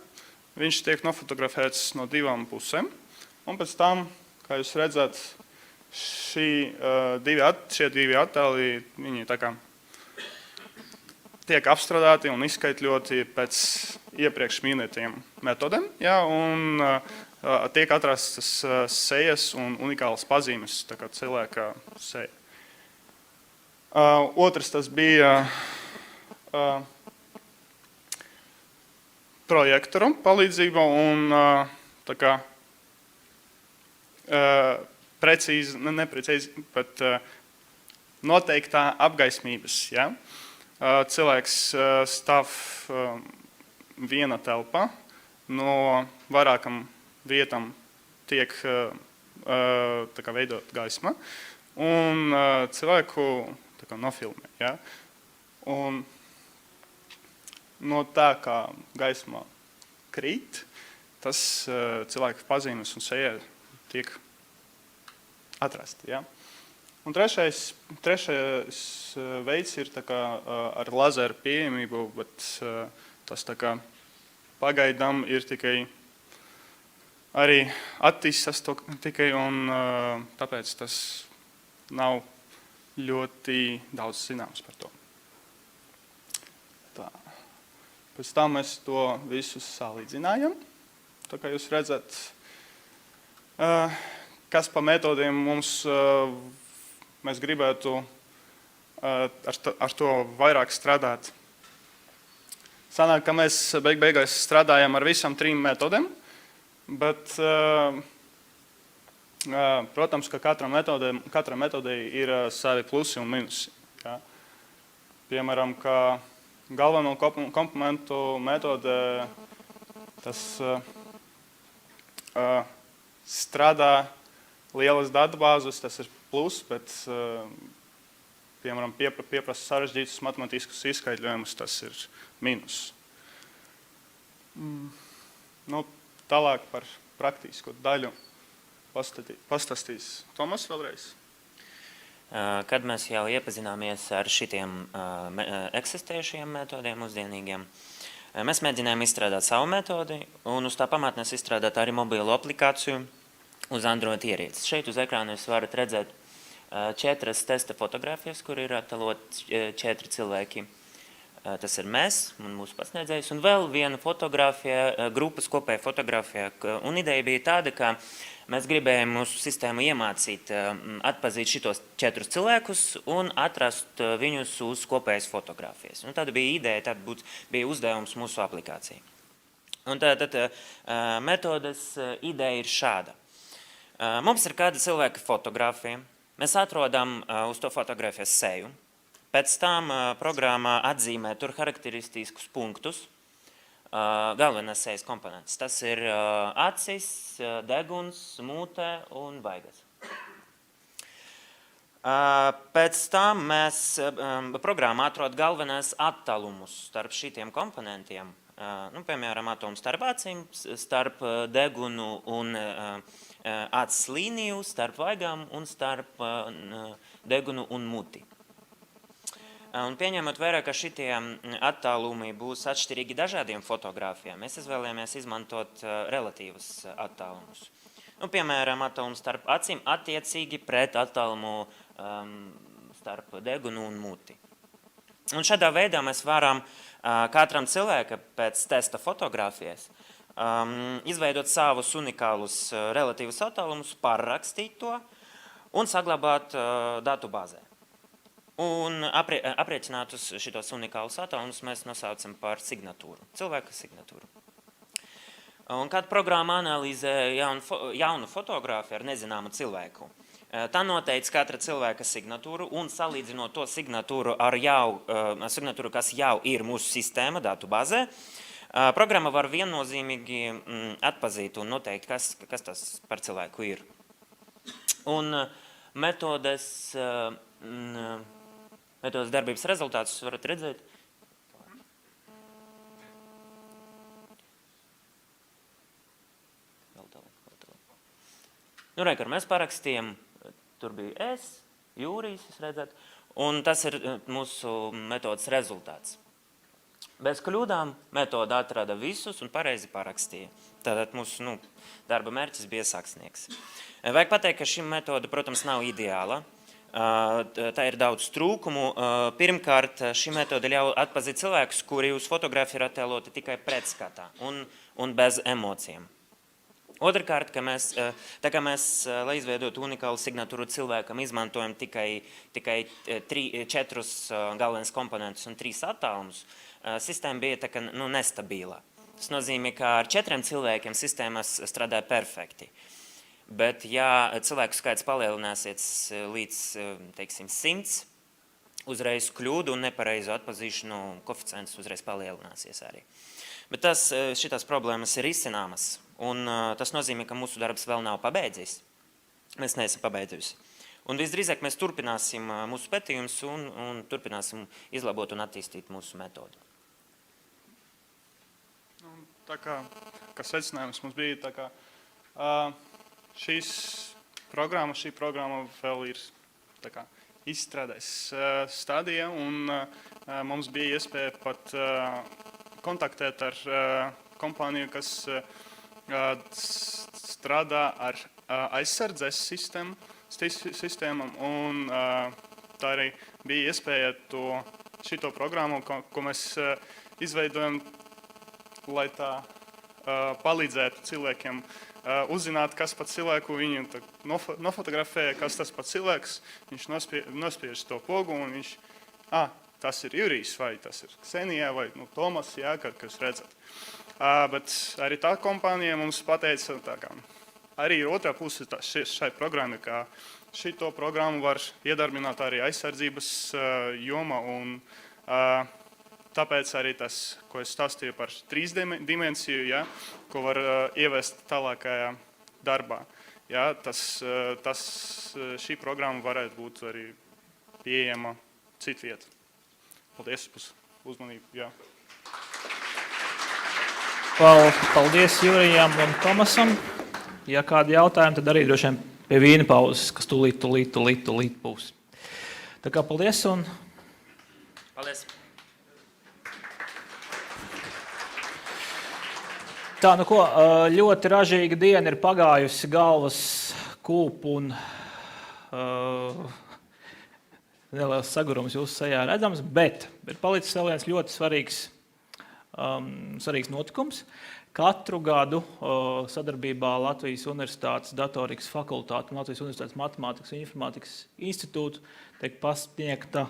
Viņš tiek nofotografēts no 2 pusēm. Un pēc tam, kā jūs redzat, šie 2 attēli, viņi tā kā tiek apstrādāti un izskaitļoti pēc iepriekš minētiem metodēm, ja, un tiek atrastas sejas un unikālas pazīmes, tā kā cilvēka seja. Otrs tas bija projektoru palīdzība un tā kā neprecīzi, bet noteiktā apgaismības. Ja? Cilvēks stāv viena telpā, no vairākam vietām tiek tā kā veidot gaisma, un cilvēku tā kā nofilmē. Ja? Un no tā, kā gaisma krīt, tas cilvēku pazīmes un seja tiek atrasti. Ja? Un trešais veids ir tā kā ar lazeru pieejamību, bet tas tā kā pagaidām ir tikai arī attīstās tikai, un tāpēc tas nav ļoti daudz zināms par to. Tā. Pēc tam mēs to visu salīdzinājam. Tā kā jūs redzat, kas pa metodiem mums mēs gribētu ar to vairāk strādāt. Sanāk, ka mēs beigās strādājam ar visam 3 metodēm, bet, protams, ka katra metodē ir savi plusi un minusi. Ja? Piemēram, ka galveno komponentu metode, tas strādā lielas datubāzes, tas ir plus, bet, piemēram, pieprasa sarežģītus matemātiskus izskaidrojumus, tas ir minus. Nu, tālāk par praktisko daļu pastāstīs Tomas vēlreiz. Kad mēs jau iepazināmies ar šitiem eksistējušiem metodiem mūsdienīgiem, mēs mēģinājām izstrādāt savu metodi, un uz tā pamatnēs izstrādāt arī mobilo aplikāciju uz Android ierīces. Šeit uz ekrāna jūs varat redzēt 4 testa fotogrāfijas, kur ir attēlot 4 cilvēki. Tas ir mēs un mūsu pasniedzējs, un vēl viena fotogrāfija, grupas kopēja fotogrāfija. Un ideja bija tāda, ka mēs gribējām mūsu sistēmu iemācīt, atpazīt šitos 4 cilvēkus un atrast viņus uz kopējas fotogrāfijas. Un tāda bija ideja, tāda bija uzdevums mūsu aplikācijai. Un tad metodas ideja ir šāda. Mums ir kāda cilvēka fotogrāfija, mēs atrodam uz to fotogrāfijas seju, pēc tam programmā atzīmē tur charakteristiskus punktus, galvenais sejas komponents. Tas ir acis, deguns, mute un vaigas. Pēc tam mēs programmā atrod galvenais attālumus starp šitiem komponentiem. Piemēram, atomu starp acīm, starp degunu un acis līniju, starp vaigām un starp degunu un muti. Un pieņemot vērā, ka šitie attālumi būs atšķirīgi dažādiem fotogrāfiem, mēs izvēlējāmies izmantot relatīvus attālumus. Piemēram, attālumu starp acīm attiecīgi pret attālumu starp degunu un muti. Un šādā veidā mēs varam katram cilvēkam pēc testa fotogrāfijas izveidot savus unikālus relatīvus attālumus, pārrakstīt to un saglabāt datu bāzē. Un aprēķinātus šitos unikālus attālumus mēs nosaucam par signatūru, cilvēka signatūru. Un kad programma analīzē jaunu fotogrāfiju ar nezināmu cilvēku, tā noteica katra cilvēka signatūru un salīdzinot to signatūru ar signatūru, kas jau ir mūsu sistēma datu bāzē, programma var viennozīmīgi atpazīt un noteikt, kas tas par cilvēku ir. Un metodes darbības rezultātus varat redzēt. Rekar, mēs parakstījām, tur bija es, Jūrijs, jūs redzat, un tas ir mūsu metodas rezultāts. Bez kļūdām metoda atrada visus un pareizi parakstīja. Tātad mūsu darba mērķis bija sasniegts. Vajag pateikt, ka šī metoda, protams, nav ideāla. Tā ir daudz trūkumu. Pirmkārt, šī metode ļauj atpazīt cilvēkus, kuri uz fotogrāfiju ir attēloti tikai pretskatā un bez emocijām. Otrkārt, tā kā mēs, lai izveidotu unikālu signatūru cilvēkam, izmantojam tikai 4 galvenus komponentus un 3 attālumus, sistēma bija tā kā nestabila. Tas nozīmē, ka ar 4 cilvēkiem sistēmas strādā perfekti. Bet, ja cilvēku skaits palielināsies līdz, teiksim, 100, uzreiz kļūdu un nepareizu atpazīšanu koeficients uzreiz palielināsies arī. Bet šitās problēmas ir izcināmas, un tas nozīmē, ka mūsu darbs vēl nav pabeidzies. Mēs neesam pabeidzusi. Un visdrīzāk mēs turpināsim mūsu pētījumus un turpināsim izlabot un attīstīt mūsu metodu. Tā kā secinājums mums bija tā kā šī programma vēl ir tā kā izstrādājas stadija, un mums bija iespēja pat kontaktēt ar kompāniju, kas strādā ar aizsardzes sistēmām, un tā arī bija iespēja šito programmu, ko mēs izveidojam, lai tā palīdzētu cilvēkiem uzzināt, kas pat cilvēku viņu nofotografēja, kas tas pat cilvēks, viņš nospiež to pogu, un viņš, tas ir Jurijs, vai tas ir Ksenija, vai Tomas, kas redzat. Bet arī tā kompānija mums pateica, arī ir otrā puse šai programmai, ka šito programmu var iedarbināt arī aizsardzības joma, un tāpēc arī tas, ko es stāstīju par 3 dimensiju, ko var ievest tālākajā darbā. Šī programma varētu būt arī pieejama citvieta. Paldies par uzmanību. Paldies Jurijam un Tomasam. Ja kādi jautājumi, tad arī droši vien pie vīna pauzes, kas tūlīt būs. Tā kā paldies un... Paldies. Tā, ļoti ražīga diena ir pagājusi, galvas kūp un neliels sagurums jūsu sejā redzams, bet ir palicis vēl viens ļoti svarīgs notikums. Katru gadu sadarbībā Latvijas Universitātes datorikas fakultāte un Latvijas Universitātes matemātikas un informātikas institūtu tiek pasniegta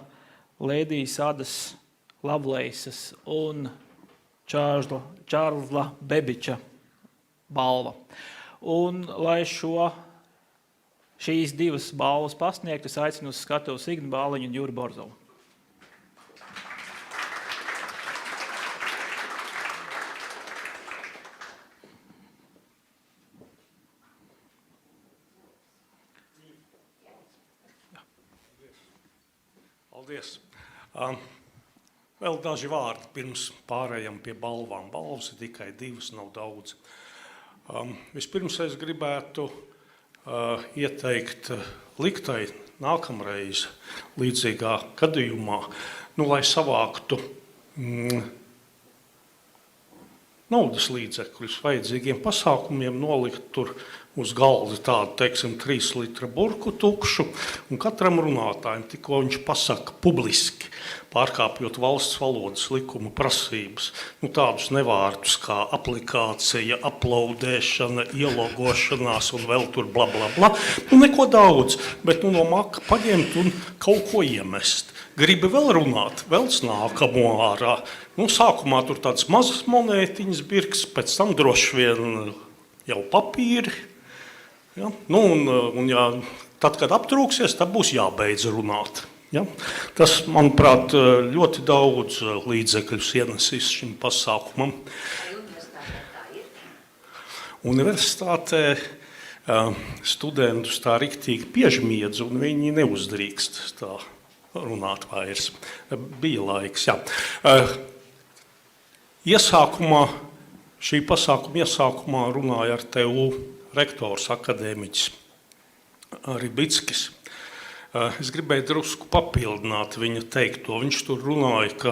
Lēdijas Adas Lavleisas un Čārlza Bebiča balva. Un, lai šīs 2 balvas pasniegt, es aicinu uz skatuves Ignu Bāliņu un Juri Borzovu. Paldies. Vēl daži vārdi pirms pārējām pie balvām. Balvas ir tikai 2, nav daudz. Vispirms es gribētu ieteikt liktai nākamreiz līdzīgā gadījumā, lai savāktu naudas līdzekļus vajadzīgiem pasākumiem, nolikt tur uz galda tādu, teiksim, 3 litra burku tukšu, un katram runātājiem, tikko viņš pasaka publiski, pārkāpjot valsts valodas likuma prasības, tādus nevārdus kā aplikācija, aplaudēšana, ielogošanās un vēl tur bla bla bla, neko daudz, bet no maka paņemt un kaut ko iemest. Gribi vēl runāt, velc nākamo ārā. Sākumā tur tādas mazas monētiņas birks, pēc tam droši vien jau papīri. Ja? Tad, kad aptrūksies, tad būs jābeidz runāt. Ja? Tas, manuprāt, ļoti daudz līdzekļus ienesīs šim pasākumam. Universitātē studentus tā riktīgi piežmiedz, un viņi neuzdrīkst tā runāt vairs. Bija laiks, jā. Šī pasākuma iesākumā runāja ar TU rektors akadēmiķis Ribickis. Es gribēju drusku papildināt viņa teikto. Viņš tur runāja, ka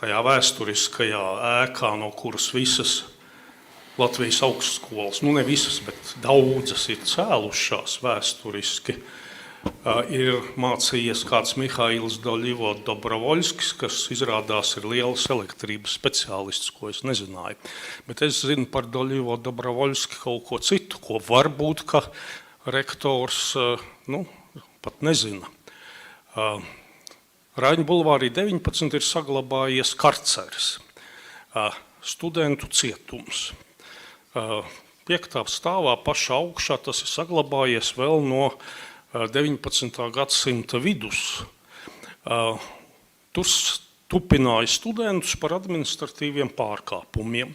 tajā vēsturiskajā ēkā, no kuras visas Latvijas augstskolas, ne visas, bet daudzas ir cēlušās vēsturiski, ir mācījies kāds Mihails Doļivo Dobrovoļskis, kas izrādās ir lielas elektrības speciālists, ko es nezināju. Bet es zinu par Doļivo Dobrovoļski kaut ko citu, ko varbūt, ka rektors pat nezina. Raņu bulvārī 19 ir saglabājies karceris, studentu cietums. 5. stāvā pašā augšā tas ir saglabājies vēl no 19. gadsimta vidus. Tur tupināja studentus par administratīviem pārkāpumiem.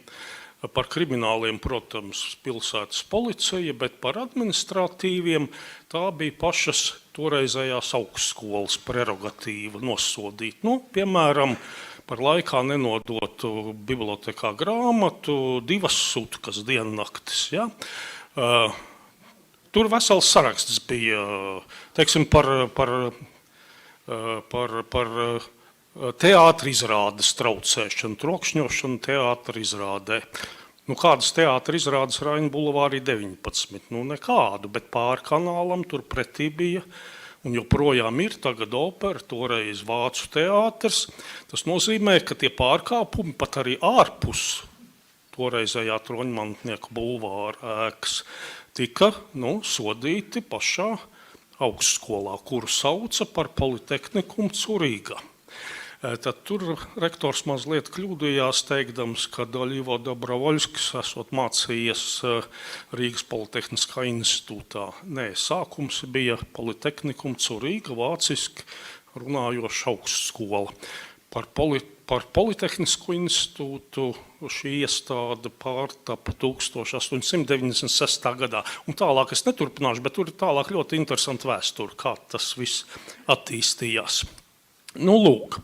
Par krimināliem, protams, pilsētas policija, bet par administratīviem tā bija pašas toreizējās augstskolas prerogatīva nosodīt. Piemēram, par laikā nenodotu bibliotekā grāmatu 2 sutkas diennaktis. Ja? Tur vesels saraksts bija, teiksim, par teātra izrādes traucēšanu, trokšņošanu teātra izrādē. Kādas teātra izrādes Raņu bulvārī 19? Nekādu, bet pārkanālam tur pretī bija, un joprojām ir tagad opera, toreiz Vācu teātrs. Tas nozīmē, ka tie pārkāpumi pat arī ārpus toreizējā Troņmantnieku bulvāra ēkas tika sodīti pašā augstskolā, kuru sauca par Politehnikum Curīga. Tad tur rektors mazliet kļūdījās, teikdams, ka Doļivo Dobrovoļskis esot mācījies Rīgas Politehniskā institūtā. Nē, sākums bija Politehnikum Curīga, vāciski runājoša augstskola. Par Politehnisko institūtu šī iestāde pārtapa 1896. gadā. Un tālāk es neturpināšu, bet tur ir tālāk ļoti interesanti vēsture, kā tas viss attīstījās. Lūk.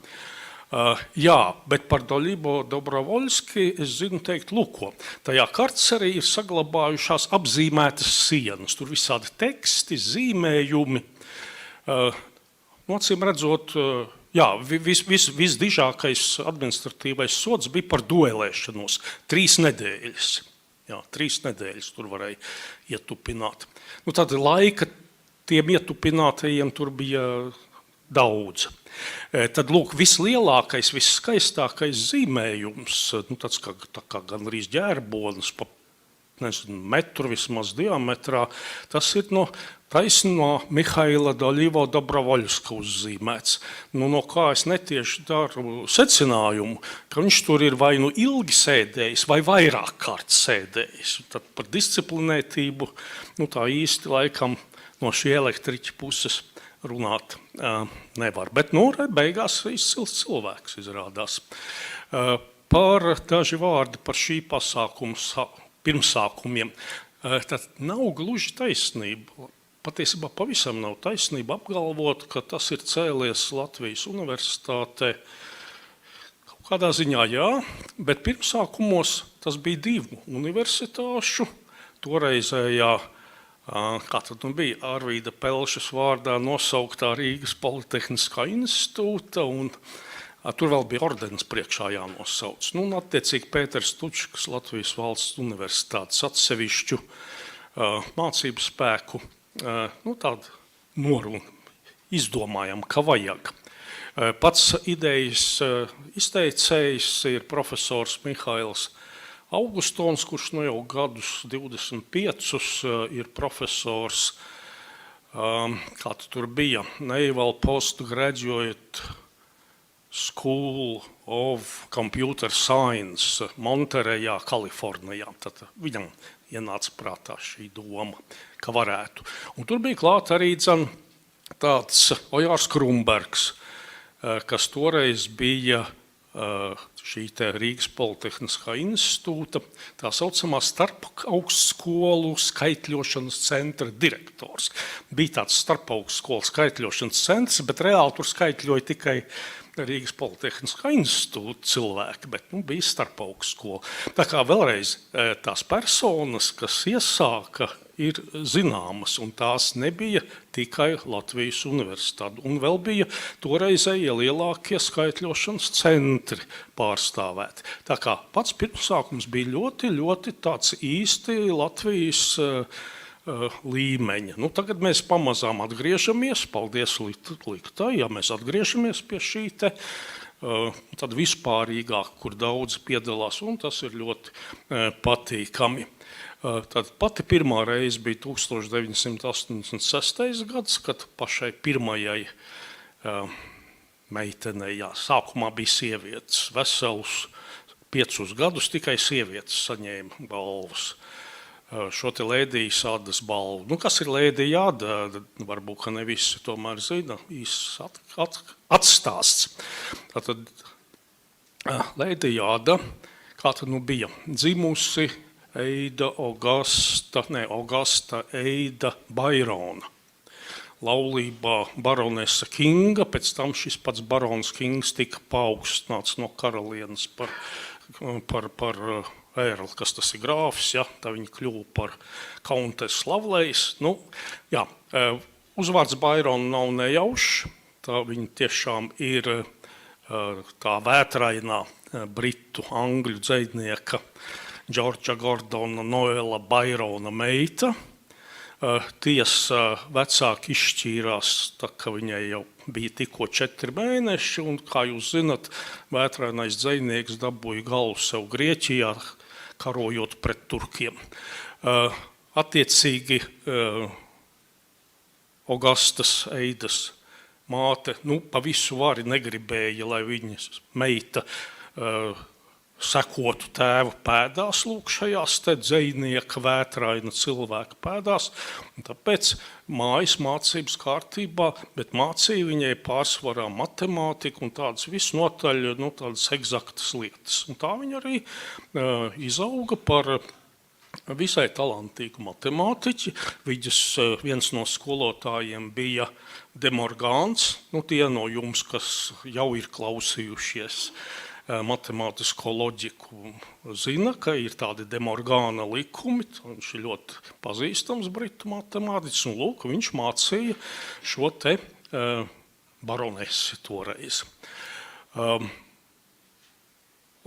Jā, bet par Doļivo Dobrovoļski es zinu teikt, lūko. Tajā karcerī ir saglabājušās apzīmētas sienas. Tur visādi teksti, zīmējumi. Acīm redzot, jā, visdižākais administratīvais sods bija par duelēšanos. 3 nedēļas. Jā, 3 nedēļas tur varēja ietupināt. Tad laika tiem ietupinātajiem tur bija daudz. Tad, lūk, vislielākais, visskaistākais zīmējums, tāds kā gandrīz ģērbonis, pa metru vismaz diametrā, tas ir taisni no Mihaila Doļivo Dobrovoļska uzzīmēts. No kā es netieši daru secinājumu, ka viņš tur ir vai ilgi sēdējis, vai vairāk kārt sēdējis. Tad par disciplinētību, tā īsti laikam no šī elektriķa puses runāt nevar. Bet, beigās izcils cilvēks izrādās. Par daži vārdi par šī pasākuma pirmsākumiem. Tad nav gluži taisnība. patiesībā pavisam nav taisnība apgalvot, ka tas ir cēlies Latvijas universitātē. Kaut kādā ziņā jā, bet pirmsākumos tas bija 2 universitāšu, toreizējā, kā tad bija, Arvīda Pelšas vārdā nosauktā Rīgas Politehniskā institūta, un tur vēl bija ordenis priekšā jānosauc. Un attiecīgi Pēters Tučkas Latvijas valsts universitātes atsevišķu mācību spēku, tādu norunu izdomājam, ka vajag. Pats idejas izteicējs ir profesors Mihails Augustons, kurš jau gadus 25 ir profesors, kā tur bija, Naval Postgraduate School of Computer Science Monterejā, Kalifornijā. Tad viņam ienāca prātā šī doma, ka varētu. Un tur bija klāt arī tāds Ojārs Krumbergs, kas toreiz bija šī Rīgas Politehniskā institūta, tā saucamā starpaugstskolu skaitļošanas centra direktors. Bija tāds starpaugstskolu skaitļošanas centrs, bet reāli tur skaitļoja tikai Rīgas Politehniskā institūta cilvēki, bet bija starpaugstskola. Tā kā vēlreiz tās personas, kas iesāka, ir zināmas, un tās nebija tikai Latvijas universitāte. Un vēl bija toreizējie lielākie skaitļošanas centri pārstāvēti. Tā kā pats pirmsākums bija ļoti tāds īsti Latvijas līmeņa. Tagad mēs pamazām atgriežamies, paldies Liktai, ja mēs atgriežamies pie šī tad vispārīgāk, kur daudz piedalās, un tas ir ļoti patīkami. Tad pati pirmā reize bija 1986. gads, kad pašai pirmajai meitenei, sākumā bija sievietes, veselus 5 gadus tikai sievietes saņēma balvas. Šo te Lēdijas Adas balvu. Kas ir Lēdija Ada? Varbūt, ka ne visi tomēr zina, īsts atstāsts. Tātad Lēdija Ada, kā tad bija dzimusi Augusta Eida Bairona. Laulībā baronese Kinga, pēc tam šis pats barons Kings tika paaugstināts no karalienes par ērli, kas tas ir grāfs, tā viņa kļuva par Countess Lovelace. Uzvārds Bairona nav nejaušs, tā viņa tiešām ir tā vētrainā britu angļu dzejnieka Džordža Gordona Noela Bairona meita. Tiesa vecāki izšķīrās, tā ka viņai jau bija tikko 4 mēneši, un, kā jūs zinat, vētrainais dzejnieks dabūja galvu sev Grieķijā, karojot pret turkiem. Attiecīgi Augustas Eidas māte pa visu vari negribēja, lai viņas meita sekotu tēva pēdās, lūk, šajās te dzejnieka vētraina cilvēka pēdās, un tāpēc mājas mācības kārtībā, bet mācīja viņai pārsvarā matemātiku un tādas visnotaļ, tādas egzaktas lietas. Un tā viņa arī izauga par visai talantīgu matemātiķi. Viņas viens no skolotājiem bija De Morgans, tie no jums, kas jau ir klausījušies matemātisko loģiku, zina, ka ir tādi De Morgana likumi, viņš ir ļoti pazīstams britu matemātiķis, un lūk, viņš mācīja šo te baronesi toreiz.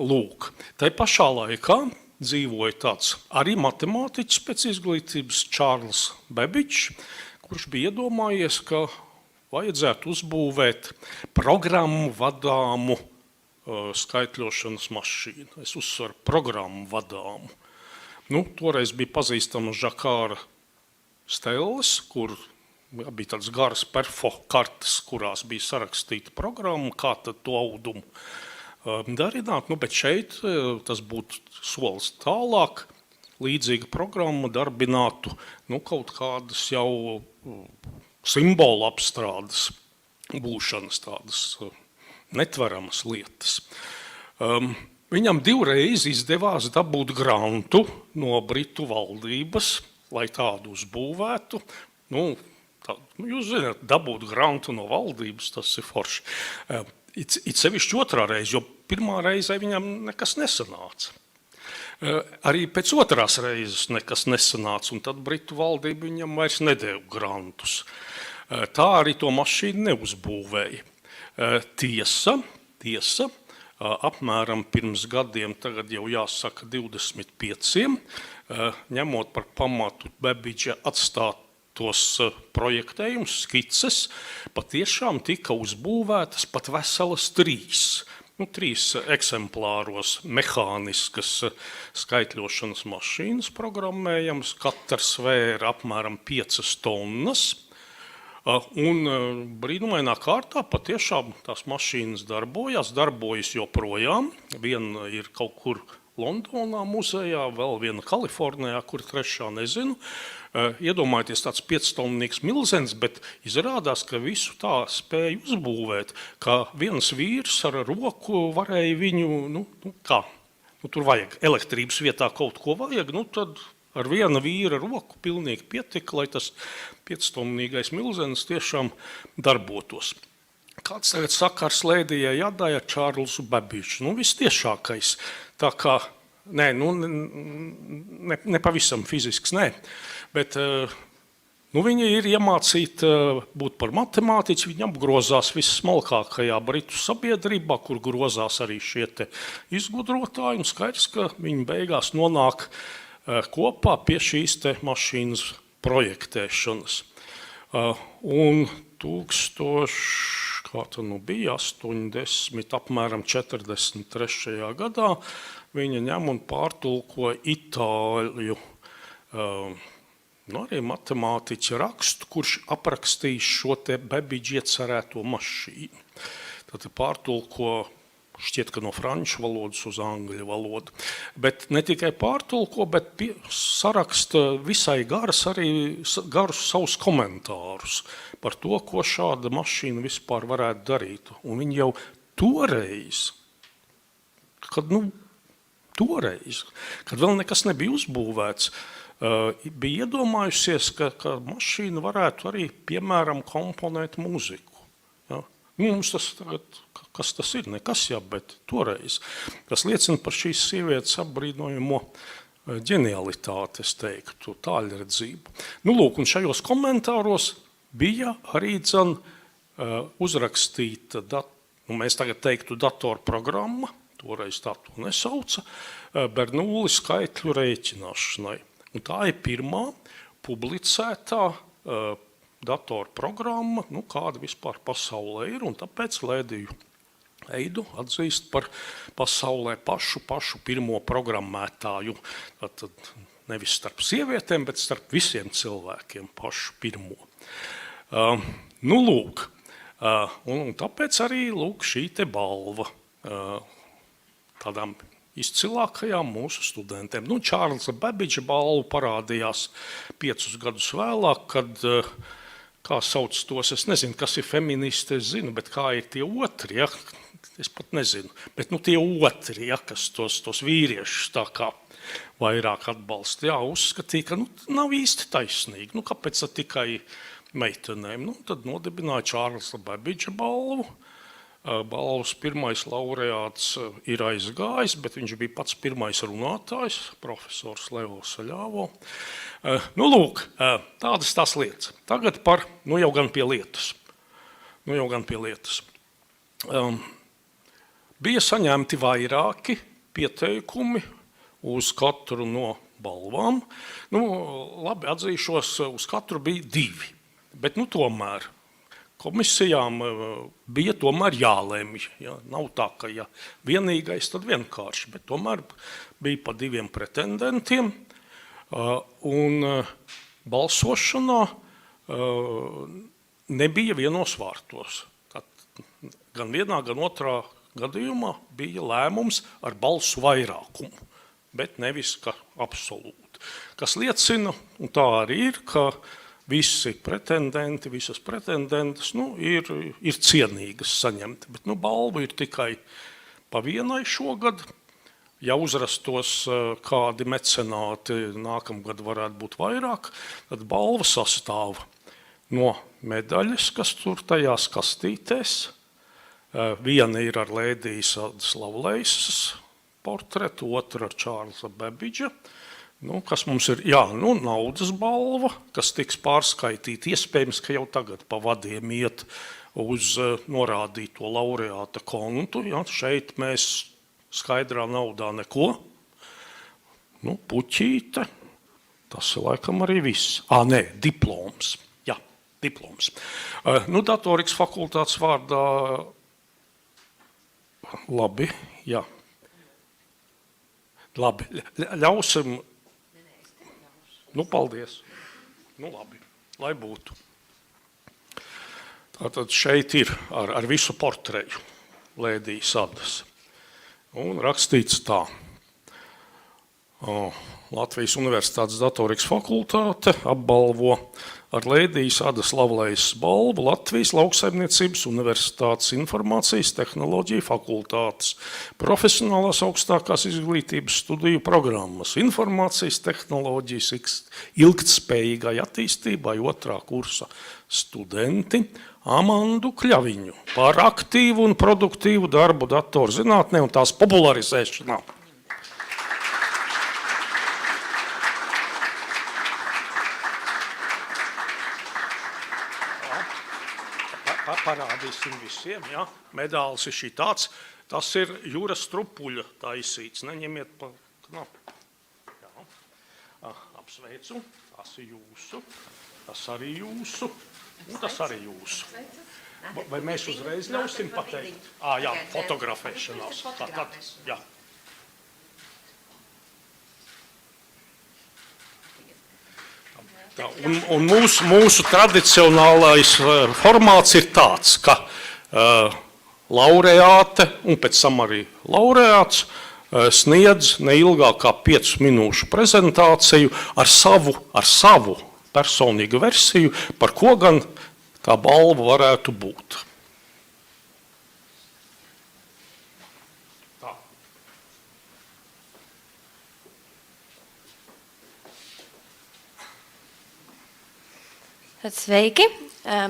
Lūk, tai pašā laikā dzīvoja tāds arī matemātiķis pēc izglītības Čārls Bebičs, kurš bija iedomājies, ka vajadzētu uzbūvēt programmu vadāmu skaitļošanas mašīnu. Es uzsveru programmu vadāmu. Toreiz bija pazīstama Žakāra stelles, kur bija tāds garas perfo kartes, kurās bija sarakstīta programma, kā tad to audumu darināt. Bet šeit tas būtu solis tālāk, līdzīga programma darbinātu kaut kādas jau simbolu apstrādes būšanas tādas netveramas lietas. Viņam 2 reizes izdevās dabūt grantu no Britu valdības, lai tādu uzbūvētu. Jūs zināt, dabūt grantu no valdības, tas ir forši. It sevišķi otrā reize, jo pirmā reizē viņam nekas nesanāca. Arī pēc otrās reizes nekas nesanāca, un tad Britu valdība viņam vairs nedēva grantus. Tā arī to mašīnu neuzbūvēja. Tiesa, apmēram pirms gadiem, tagad jau jāsaka 25, ņemot par pamatu Babbage atstāt tos projektējumus, skices, patiešām tika uzbūvētas pat veselas 3 eksemplāros mehāniskas skaitļošanas mašīnas programmējams, katrs svēra apmēram 5 tonnas, un brīnumainā kārtā patiešām tās mašīnas darbojas joprojām, viena ir kaut kur Londonā muzejā, vēl viena Kalifornijā, kur trešā nezinu. Iedomājieties tāds 5-tonnīgs milzens, bet izrādās, ka visu tā spēja uzbūvēt, ka viens vīrs ar roku varēja viņu, tur vajag elektrības vietā kaut ko vajag, tad ar viena vīra roku pilnīgi pietika, lai tas 5-tonnīgais milzens tiešām darbotos. Kāds tagad sakars Lēdijai Jadai ar Čārlzu Babbiģu? Vistiešākais. Tā kā, ne pavisam fizisks, bet viņa ir iemācīta būt par matemātiķi, viņa apgrozās vissmalkākajā britu sabiedrībā, kur grozās arī šie te izgudrotāji, un skaidrs, ka viņi beigās nonāk kopā pie šīs te mašīnas projektēšanas. Un apmēram 43. gadā viņa ņem un pārtulko itāļu arī matemātiķa rakstu, kurš aprakstījis šo te Babbage iecerēto mašīnu. Tad pārtulko šķiet, ka no franču valodas uz angļu valodu. Bet ne tikai pārtulko, bet saraksta visai garus savus komentārus par to, ko šāda mašīna vispār varētu darīt. Un viņi jau toreiz, kad vēl nekas nebija uzbūvēts, bija iedomājusies, ka mašīna varētu arī, piemēram, komponēt muziku. Ja? Mums tas tagad, kas tas ir, nekas jau, bet toreiz. Tas liecina par šīs sievietes apbrīnojamo ģenialitāti, es teiktu, tāļredzību. Lūk, un šajos komentāros bija arī uzrakstīta, mēs tagad teiktu datorprogramma, toreiz tā to nesauca, Bernoulli skaitļu rēķināšanai. Un tā ir pirmā publicētā datorprogramma, kāda vispār pasaulē ir, un tāpēc Lēdiju Eidu atzīst par pasaulē pašu pirmo programmētāju. Tad nevis starp sievietēm, bet starp visiem cilvēkiem pašu pirmo. Lūk, un tāpēc arī šī te balva tādām izcilākajām mūsu studentiem. Čārlza Babbidža balva parādījās 5 gadus vēlāk, kad, kā sauc tos, es nezinu, kas ir feministi, es zinu, bet kā ir tie otri, ja? Es pat nezinu, bet tie otri, ja, kas tos vīriešus tā kā vairāk atbalsta, uzskatīja, ka nav īsti taisnīgi. Kāpēc tikai meitenēm? Tad nodibināja Čārlza Babbidža balvu. Balvas pirmais laureāts ir aizgājis, bet viņš bija pats pirmais runātājs, profesors Leo Saļāvo. Lūk, tādas tās lietas. Tagad jau gan pie lietas. Bija saņemti vairāki pieteikumi uz katru no balvām. Labi, atzīšos, uz katru bija 2, bet tomēr komisijām bija tomēr jālemj. Ja? Nav tā, ka vienīgais, tad vienkārši, bet tomēr bija pa 2 pretendentiem. Un balsošanā nebija vienos vārtos. Gan vienā, gan otrā gadījumā bija lēmums ar balsu vairākumu, bet nevis ka absolūti. Kas liecina, un tā arī ir, ka visi pretendenti, visas pretendentes ir cienīgas saņemt, bet balvu ir tikai pa vienai šogad. Ja uzrastos kādi mecenāti, nākamgad varētu būt vairāk, tad balva sastāv no medaļas, kas tur tajās kastītēs. Viena ir ar Lēdijas Lovelaces portretu, otra ar Čārlza Bebidža. Kas mums ir, naudas balva, kas tiks pārskaitīta. Iespējams, ka jau tagad pa vadiem iet uz norādīto laureāta kontu. Šeit mēs skaidrā naudā neko. Puķīte. Tas ir laikam arī viss. Diploms. Jā, diploms. Datorikas fakultātes vārdā. Labi, jā. Labi, ļausim. Paldies. Labi, lai būtu. Tātad šeit ir ar visu portreju Lēdijas Adas. Un rakstīts tā. Latvijas Universitātes datorikas fakultāte apbalvo ar Lēdijas Adas Lovelaces balvu Latvijas Lauksaimniecības Universitātes informācijas tehnoloģiju fakultātes profesionālās augstākās izglītības studiju programmas informācijas tehnoloģijas ilgtspējīgai attīstībai 2. kursa studenti Amandu Kļaviņu par aktīvu un produktīvu darbu datorzinātnē un tās popularizēšanā. Parādīsim visiem, medālis ir šitāds. Tas ir Jūras Strupuļa taisīts. Neņemiet pa knapu. Apsveicu. Tas ir jūsu. Tas arī jūsu. Un tas arī jūsu. Vai mēs uzreiz ļausim pateikt? Jā, fotografēšanās. Tad, jā. Un mūsu tradicionālais formāts ir tāds, ka laureāte un pēc tam arī laureāts sniedz neilgāk kā 5 minūšu prezentāciju ar savu personīgu versiju, par ko gan tā balva varētu būt. Sveiki,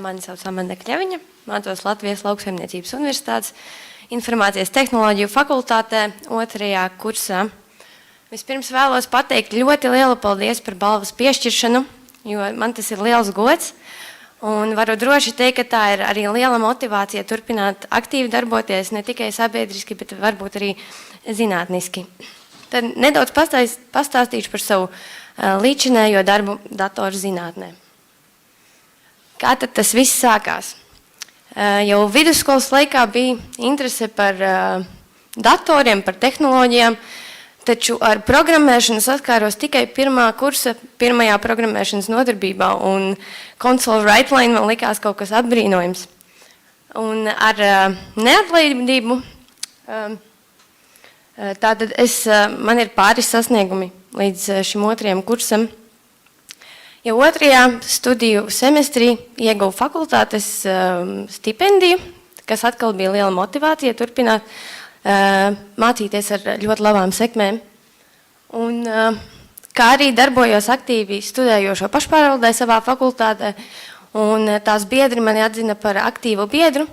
mani sauc Amanda Kļaviņa, mācos Latvijas Lauksaimniecības Universitātes informācijas tehnoloģiju fakultātē 2. kursā. Vispirms vēlos pateikt ļoti lielu paldies par balvas piešķiršanu, jo man tas ir liels gods. Un varu droši teikt, ka tā ir arī liela motivācija turpināt aktīvi darboties, ne tikai sabiedriski, bet varbūt arī zinātniski. Tad nedaudz pastāstīšu par savu līdzinējo darbu datoru zinātnē. Kā tad tas viss sākās? Jau vidusskolas laikā bija interese par datoriem, par tehnoloģijām, taču ar programmēšanu saskāros tikai 1. kursa 1. programmēšanas nodarbībā, un console write line man likās kaut kas atbrīnojams. Un ar neatlaidību, tātad man ir pāris sasniegumi līdz šim 2. kursam. Jau 2. studiju semestrī ieguvu fakultātes stipendiju, kas atkal bija liela motivācija turpināt mācīties ar ļoti labām sekmēm. Un kā arī darbojos aktīvi studējošo pašpārvaldē savā fakultātē, un tās biedri mani atzina par aktīvu biedru,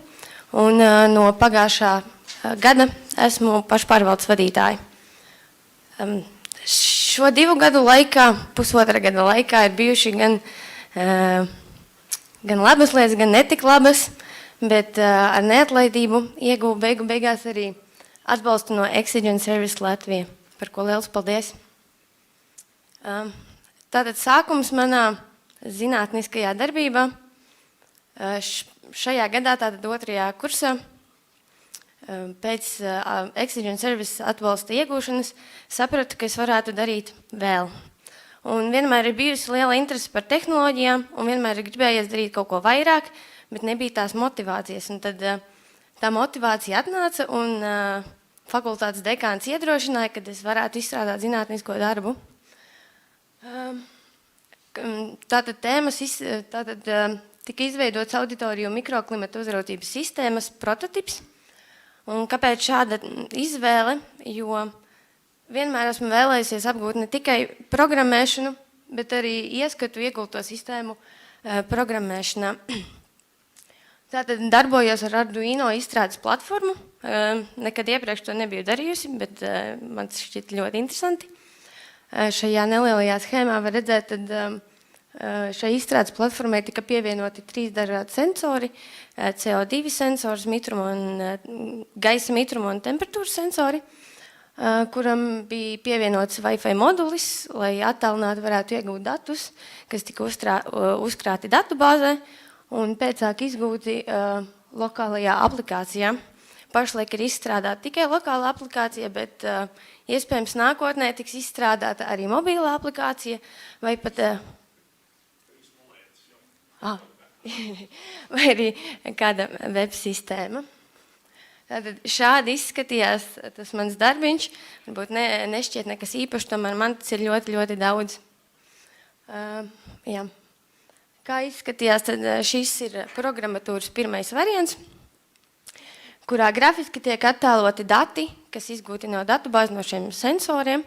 un no pagājušā gada esmu pašpārvaldes vadītāja. Šo 2 gadu laikā, 1,5 gada laikā ir bijuši gan labas lietas, gan netik labas, bet ar neatlaidību ieguvu beigās arī atbalstu no Exigent Service Latvija, par ko liels paldies. Tātad sākums manā zinātniskajā darbībā šajā gadā, tātad 2. kursā, pēc Exigent Service atbalsta iegūšanas sapratu, ka es varētu darīt vēl. Un vienmēr ir bijusi liela interese par tehnoloģijām, un vienmēr ir gribējies darīt kaut ko vairāk, bet nebija tās motivācijas. Un tad tā motivācija atnāca, un fakultātes dekāns iedrošināja, ka es varētu izstrādāt zinātnisko darbu. Tātad tika izveidots auditoriju mikroklimata uzraudzības sistēmas prototips. Un kāpēc šāda izvēle? Jo vienmēr esmu vēlējusies apgūt ne tikai programmēšanu, bet arī ieskatu iegulto sistēmu programmēšanā. Tātad darbojos ar Arduino izstrādes platformu. Nekad iepriekš to nebiju darījusi, bet man tas šķiet ļoti interesanti. Šajā nelielajā schēmā var redzēt, tad šai izstrādes platformai tika pievienoti 3 dažādi sensori, CO2 sensors, gaisa mitruma un temperatūras sensori, kuram bija pievienots Wi-Fi modulis, lai attālināti varētu iegūt datus, kas tika uzkrāti datubāzē un pēcāk izgūti lokālajā aplikācijā. Pašlaik ir izstrādāta tikai lokāla aplikācija, bet iespējams nākotnē tiks izstrādāta arī mobīla aplikācija vai pat vai arī kāda web sistēma. Tātad šādi izskatījās tas mans darbiņš. Varbūt nešķiet nekas īpaši, tomēr man tas ir ļoti, ļoti daudz. Jā. Kā izskatījās, tad šis ir programmatūras pirmais variants, kurā grafiski tiek attēloti dati, kas izgūti no datubāzes no šiem sensoriem,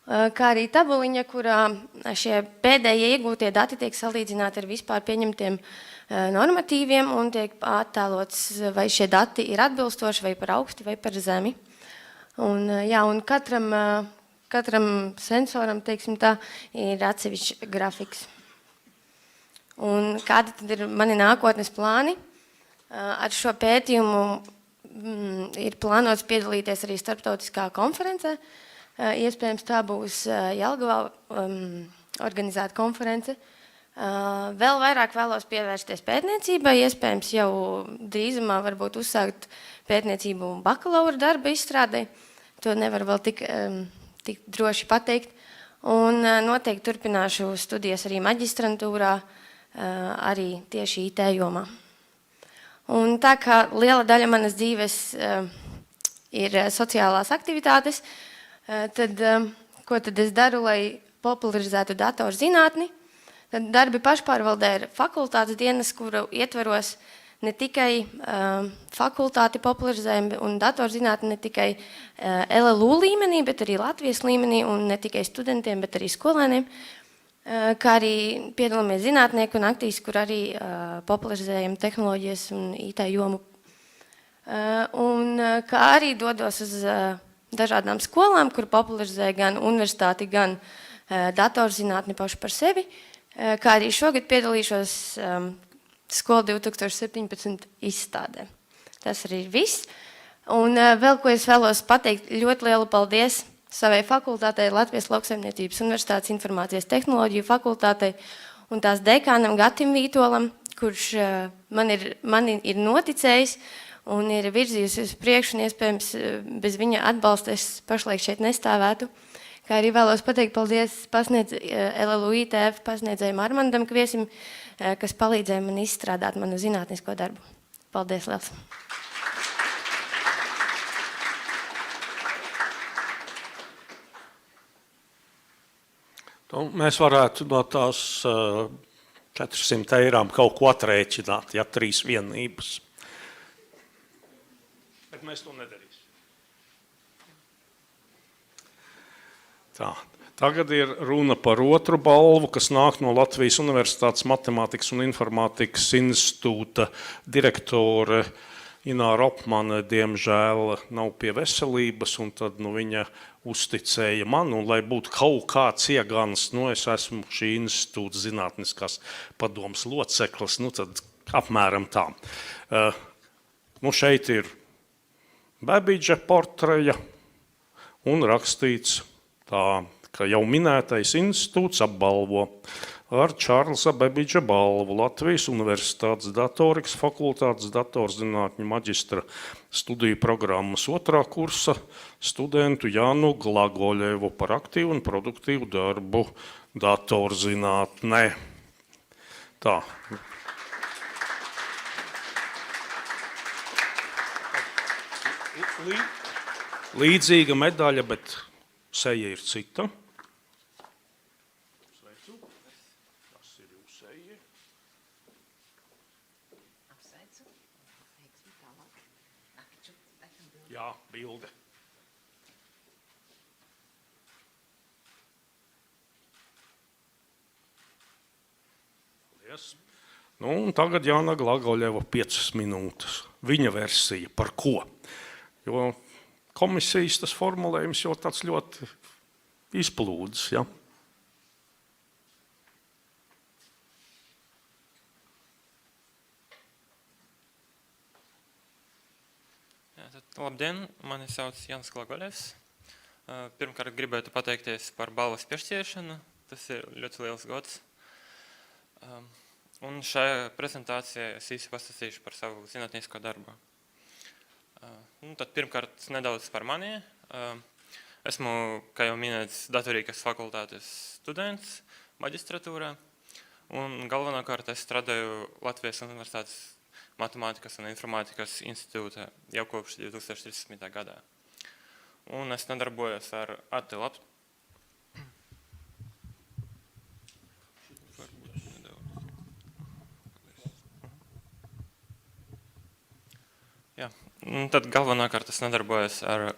kā arī tabuliņa, kurā šie pēdējie iegūtie dati tiek salīdzināti ar vispār pieņemtiem normatīviem un tiek attēlots, vai šie dati ir atbilstoši, vai par augsti, vai par zemi. Un katram sensoram, teiksim tā, ir atsevišķs grafiks. Un kādi tad ir mani nākotnes plāni? Ar šo pētījumu ir plānots piedalīties arī starptautiskā konferencē. Iespējams, tā būs Jelgavā organizēta konference. Vēl vairāk vēlos pievērsties pētniecībai. Iespējams, jau drīzumā varbūt uzsākt pētniecību bakalaura darba izstrādē. To nevar vēl tik droši pateikt. Un noteikti turpināšu studijas arī maģistrantūrā, arī tieši IT jomā. Un tā kā liela daļa manas dzīves ir sociālās aktivitātes, tad ko tad es daru, lai popularizētu datorzinātni? Tad darbi pašpārvaldē ir fakultātes dienas, kuru ietveros ne tikai fakultāti popularizējumi un datorzinātni ne tikai LLU līmenī, bet arī Latvijas līmenī un ne tikai studentiem, bet arī skolēniem. Kā arī piedalāmies zinātnieki un aktīvisti, kur arī popularizējam tehnoloģijas un IT jomu. Un kā arī dodos uz dažādām skolām, kur popularizē gan universitāti, gan datorzinātni paši par sevi. Kā arī šogad piedalīšos Skola 2017 izstādē. Tas arī ir viss. Un vēl, ko es vēlos pateikt, ļoti lielu paldies savai fakultātei, Latvijas Lauksaimniecības Universitātes informācijas tehnoloģiju fakultātei un tās dekānam Gatim Vītolam, kurš mani ir noticējis un ir virzījusi uz priekšu, un iespējams bez viņa atbalsta es pašlaik šeit nestāvētu. Kā arī vēlos pateikt paldies LLU ITF pasniedzējiem Armandam Kviesim, kas palīdzēja man izstrādāt manu zinātnisko darbu. Paldies liels! Mēs varētu no tās 400 eirām kaut ko atrēķināt, ja 3 vienības. Bet mēs to nedarīsim. Tā. Tagad ir runa par otru balvu, kas nāk no Latvijas Universitātes Matemātikas un Informātikas institūta direktore Ināra Opmane, diemžēl nav pie veselības, un tad viņa uzticēja man, un lai būtu kaut kāds iegans, es esmu šī institūta zinātniskās padomas loceklis, tad apmēram tā. Šeit ir Babidža portreja un rakstīts tā, ka jau minētais institūts apbalvo ar Čārlza Babidža balvu Latvijas Universitātes datorikas fakultātes datorzinātņu maģistra studiju programmas 2. kursa studentu Jānu Glagoļevu par aktīvu un produktīvu darbu datorzinātnē. Tā. Līdzīga medaļa, bet seja ir cita. Jā, bilde. Paldies. Nu, un tagad Jāna Glagoļeva 5 minūtes. Viņa versija par ko? Jo komisijas tas formulējums jau tāds ļoti izplūdes, ja? Labdien, mani sauc Jānis Glagoļevs. Pirmkārt gribētu pateikties par balvas piešķiršanu. Tas ir ļoti liels gods. Un šajā prezentācijā es īsi pastāstīšu par savu zinātnisko darbu. Tad pirmkārt nedaudz par mani. Esmu, kā jau minēts, datorīkas fakultātes students maģistratūrā. Un galvenokārt es strādāju Latvijas Universitātes Matemātikas un informātikas institūtā jau kopš 2013. gadā. Un es nodarbojos ar ATL Tad galvenokārt es nodarbojos ar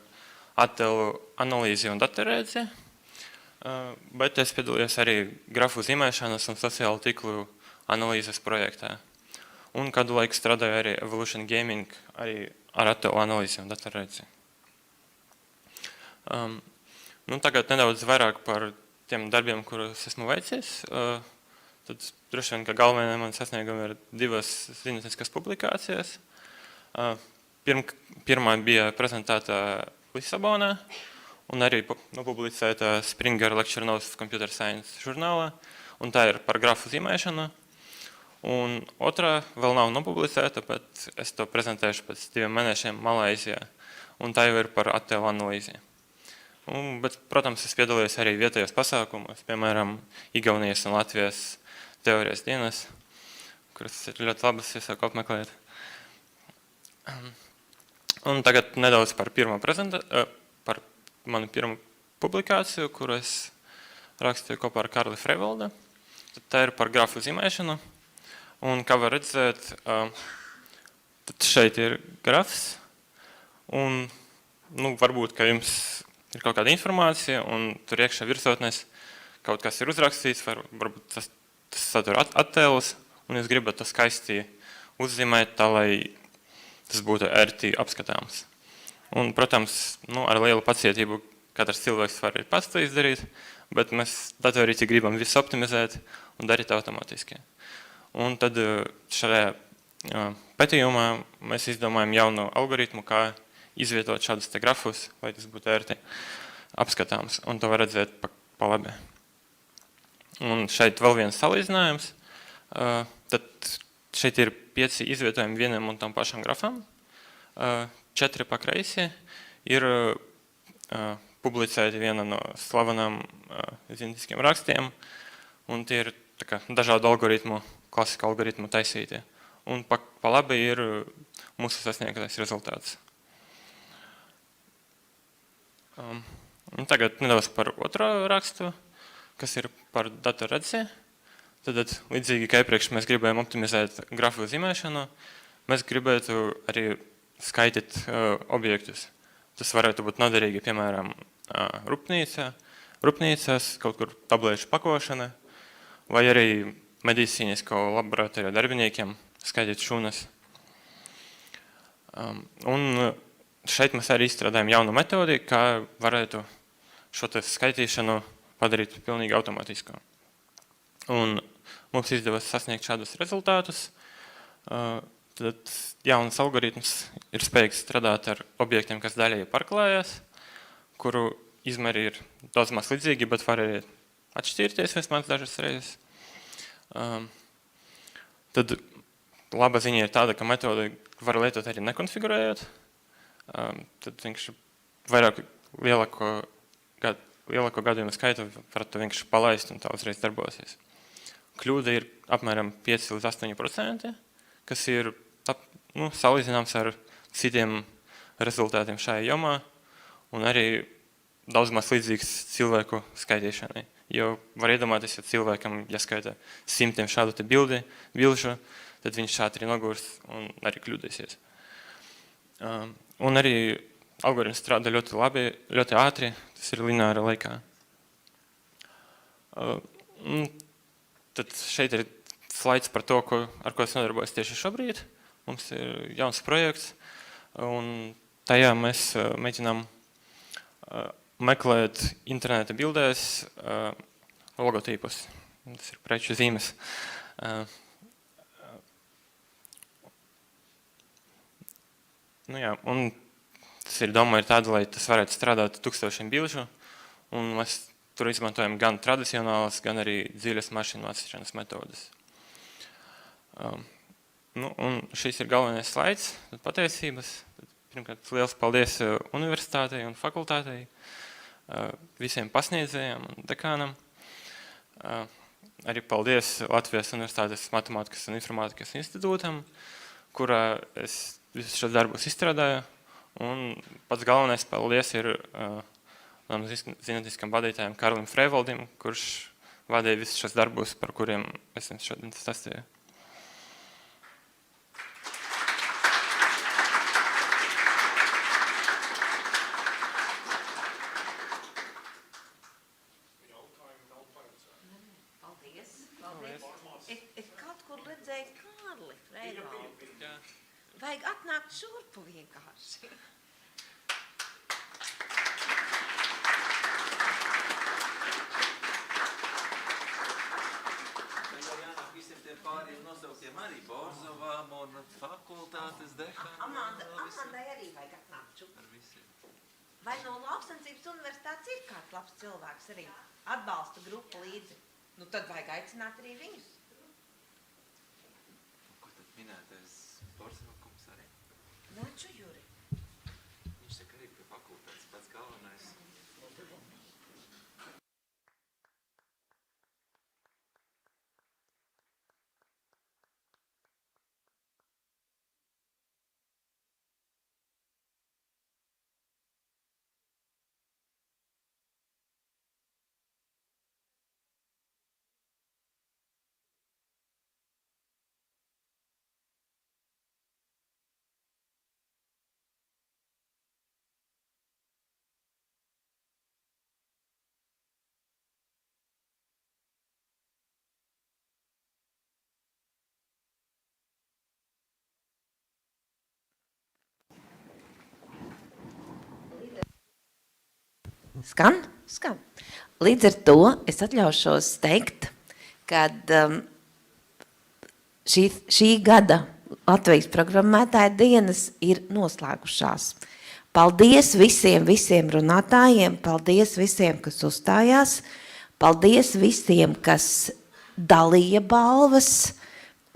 attēlu analīzi un datorēdzi, bet es piedalījos arī grafu zīmēšanas un sociālu tīklu analīzes projektā. Un kādu laiku strādāju arī Evolution Gaming, arī ar attēlu analīzi un datorēdzi. Tagad nedaudz vairāk par tiem darbiem, kurus esmu veicis. Tad droši vien, ka galvenie mani sasniegumi ir 2 zinātniskas publikācijas. Pirmā bija prezentēta Lisabonā un arī nopublicēta Springer Lecture Notes Computer Science žurnālā, un tā ir par grafu zīmēšanu. Un otrā vēl nav nopublicēta, bet es to prezentēšu pēc 2 mēnešiem Malaizijā, un tā jau ir par attēlu analīzi. Bet, protams, es piedalījos arī vietējos pasākumos, piemēram, Igaunijas un Latvijas teorijas dienas, kuras ir ļoti labas, iesaku apmeklēt. Un tagad nedaudz par par manu pirmo publikāciju, kuru es rakstīju kopā ar Karli Freivaldu. Tā ir par grafu zīmēšanu. Un kā var redzēt, tad šeit ir grafs. Un varbūt, ka jums ir kaut kāda informācija, un tur iekšā virsotnēs kaut kas ir uzrakstīts, varbūt tas satur attēlus, un jūs gribat to skaisti uzzīmēt tā, lai tas būtu ērti apskatāms. Un, protams, ar lielu pacietību katrs cilvēks var arī pats to izdarīt, bet mēs datorīti gribam visu optimizēt un darīt automātiski. Un tad šajā pētījumā mēs izdomājam jaunu algoritmu, kā izvietot šādus te grafus, lai tas būtu ērti apskatāms, un to var redzēt pa labi. Un šeit vēl viens salīdzinājums. Tad šeit ir 5 izvietojumi vienam un tam pašam grafam. 4 pa kreisi ir publicēti viena no slavenām zinātniskiem rakstiem, un tie ir dažādu algoritmu, klasika algoritmu taisīti. Un pa labi ir mūsu sasniegtais rezultāts. Un tagad nedaudz par otro rakstu, kas ir par datorredzi. Tad līdzīgi kā iepriekš mēs gribējām optimizēt grafu zīmēšanu, mēs gribētu arī skaitīt objektus. Tas varētu būt noderīgi, piemēram, rūpnīcās, kaut kur tablēšu pakošana, vai arī medicīnisko laboratoriju darbiniekiem skaitīt šūnas. Un šeit mēs arī izstrādājam jaunu metodi, kā varētu šo skaitīšanu padarīt pilnīgi automātisku. Un mums izdevās sasniegt šādus rezultātus. Tad jauns algoritms ir spējīgs strādāt ar objektiem, kas daļēji pārklājās, kuru izmeri ir daudz maz līdzīgi, bet var arī atšķirties vismaz dažas reizes. Tad laba ziņa ir tāda, ka metodi var lietot arī nekonfigurējot. Tad vienkārši vairāk lielāko gadījumu skaitu var to vienkārši palaist un tā uzreiz darbosies. Kļūda ir apmēram 5 līdz 8%, kas ir salīdzināms ar citiem rezultātiem šajā jomā un arī daudz maz līdzīgs cilvēku skaitīšanai. Jo var iedomāties, ja cilvēkam jāskaita 100 šādu te bilžu, tad viņš ātri nogurs un arī kļūdīsies. Un arī algoritms strādā ļoti labi, ļoti ātri, tas ir lineāra laikā. Tad šeit ir slaids par to, ar ko es nodarbojos tieši šobrīd. Mums ir jauns projekts, un tajā mēs mēģinām meklēt interneta bildēs logotīpus. Tas ir preču zīmes. Nu jā, un tas ir doma ir tāda, lai tas varētu strādāt 1000 bilžu, un mēs tur izmantojam gan tradicionālas, gan arī dziļas mašīnu atsešanas metodas. Nu, un šis ir galvenais slaids, tad patiesības. Pirmkārt, liels paldies universitātei un fakultātei, visiem pasniedzējiem un dekānam. Arī paldies Latvijas Universitātes Matemātikas un Informātikas institūtam, kurā es visus šos darbus izstrādāju. Un pats galvenais paldies ir zinātniskam vadītājam Karlim Freivaldim, kurš vadīja visus šos darbus, par kuriem es šodien stāstīju. Es kaut kur redzēju Kārli Freivaldi. Vajag atnākt šurpu vienkārši. Visiem tiem pāriem nosauktiem arī Borzovām un fakultātes dekanām. Amandai arī vajag atnākt šurpu. Vai no Lauksaimniecības universitātes ir kāds labs cilvēks arī atbalsta grupu līdzi? Nu tad vajag aicināt arī viņus. Ko tad minētais Borzovkums arī? Naču Juri. Viņš saka arī pie fakultātes pats galvenais. Skan? Skan. Līdz ar to es atļaušos teikt, kad šī gada Latvijas programmētāja dienas ir noslēgušās. Paldies visiem runātājiem, paldies visiem, kas uzstājās, paldies visiem, kas dalīja balvas,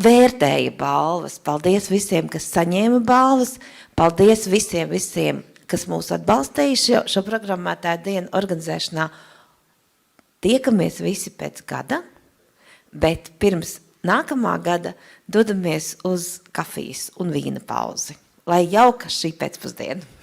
vērtēja balvas, paldies visiem, kas saņēma balvas, paldies visiem, kas mūs atbalstīja šo programmētāju dienu organizēšanā. Tiekamies visi pēc gada, bet pirms nākamā gada dodamies uz kafijas un vīna pauzi. Lai jauka šī pēcpusdiena!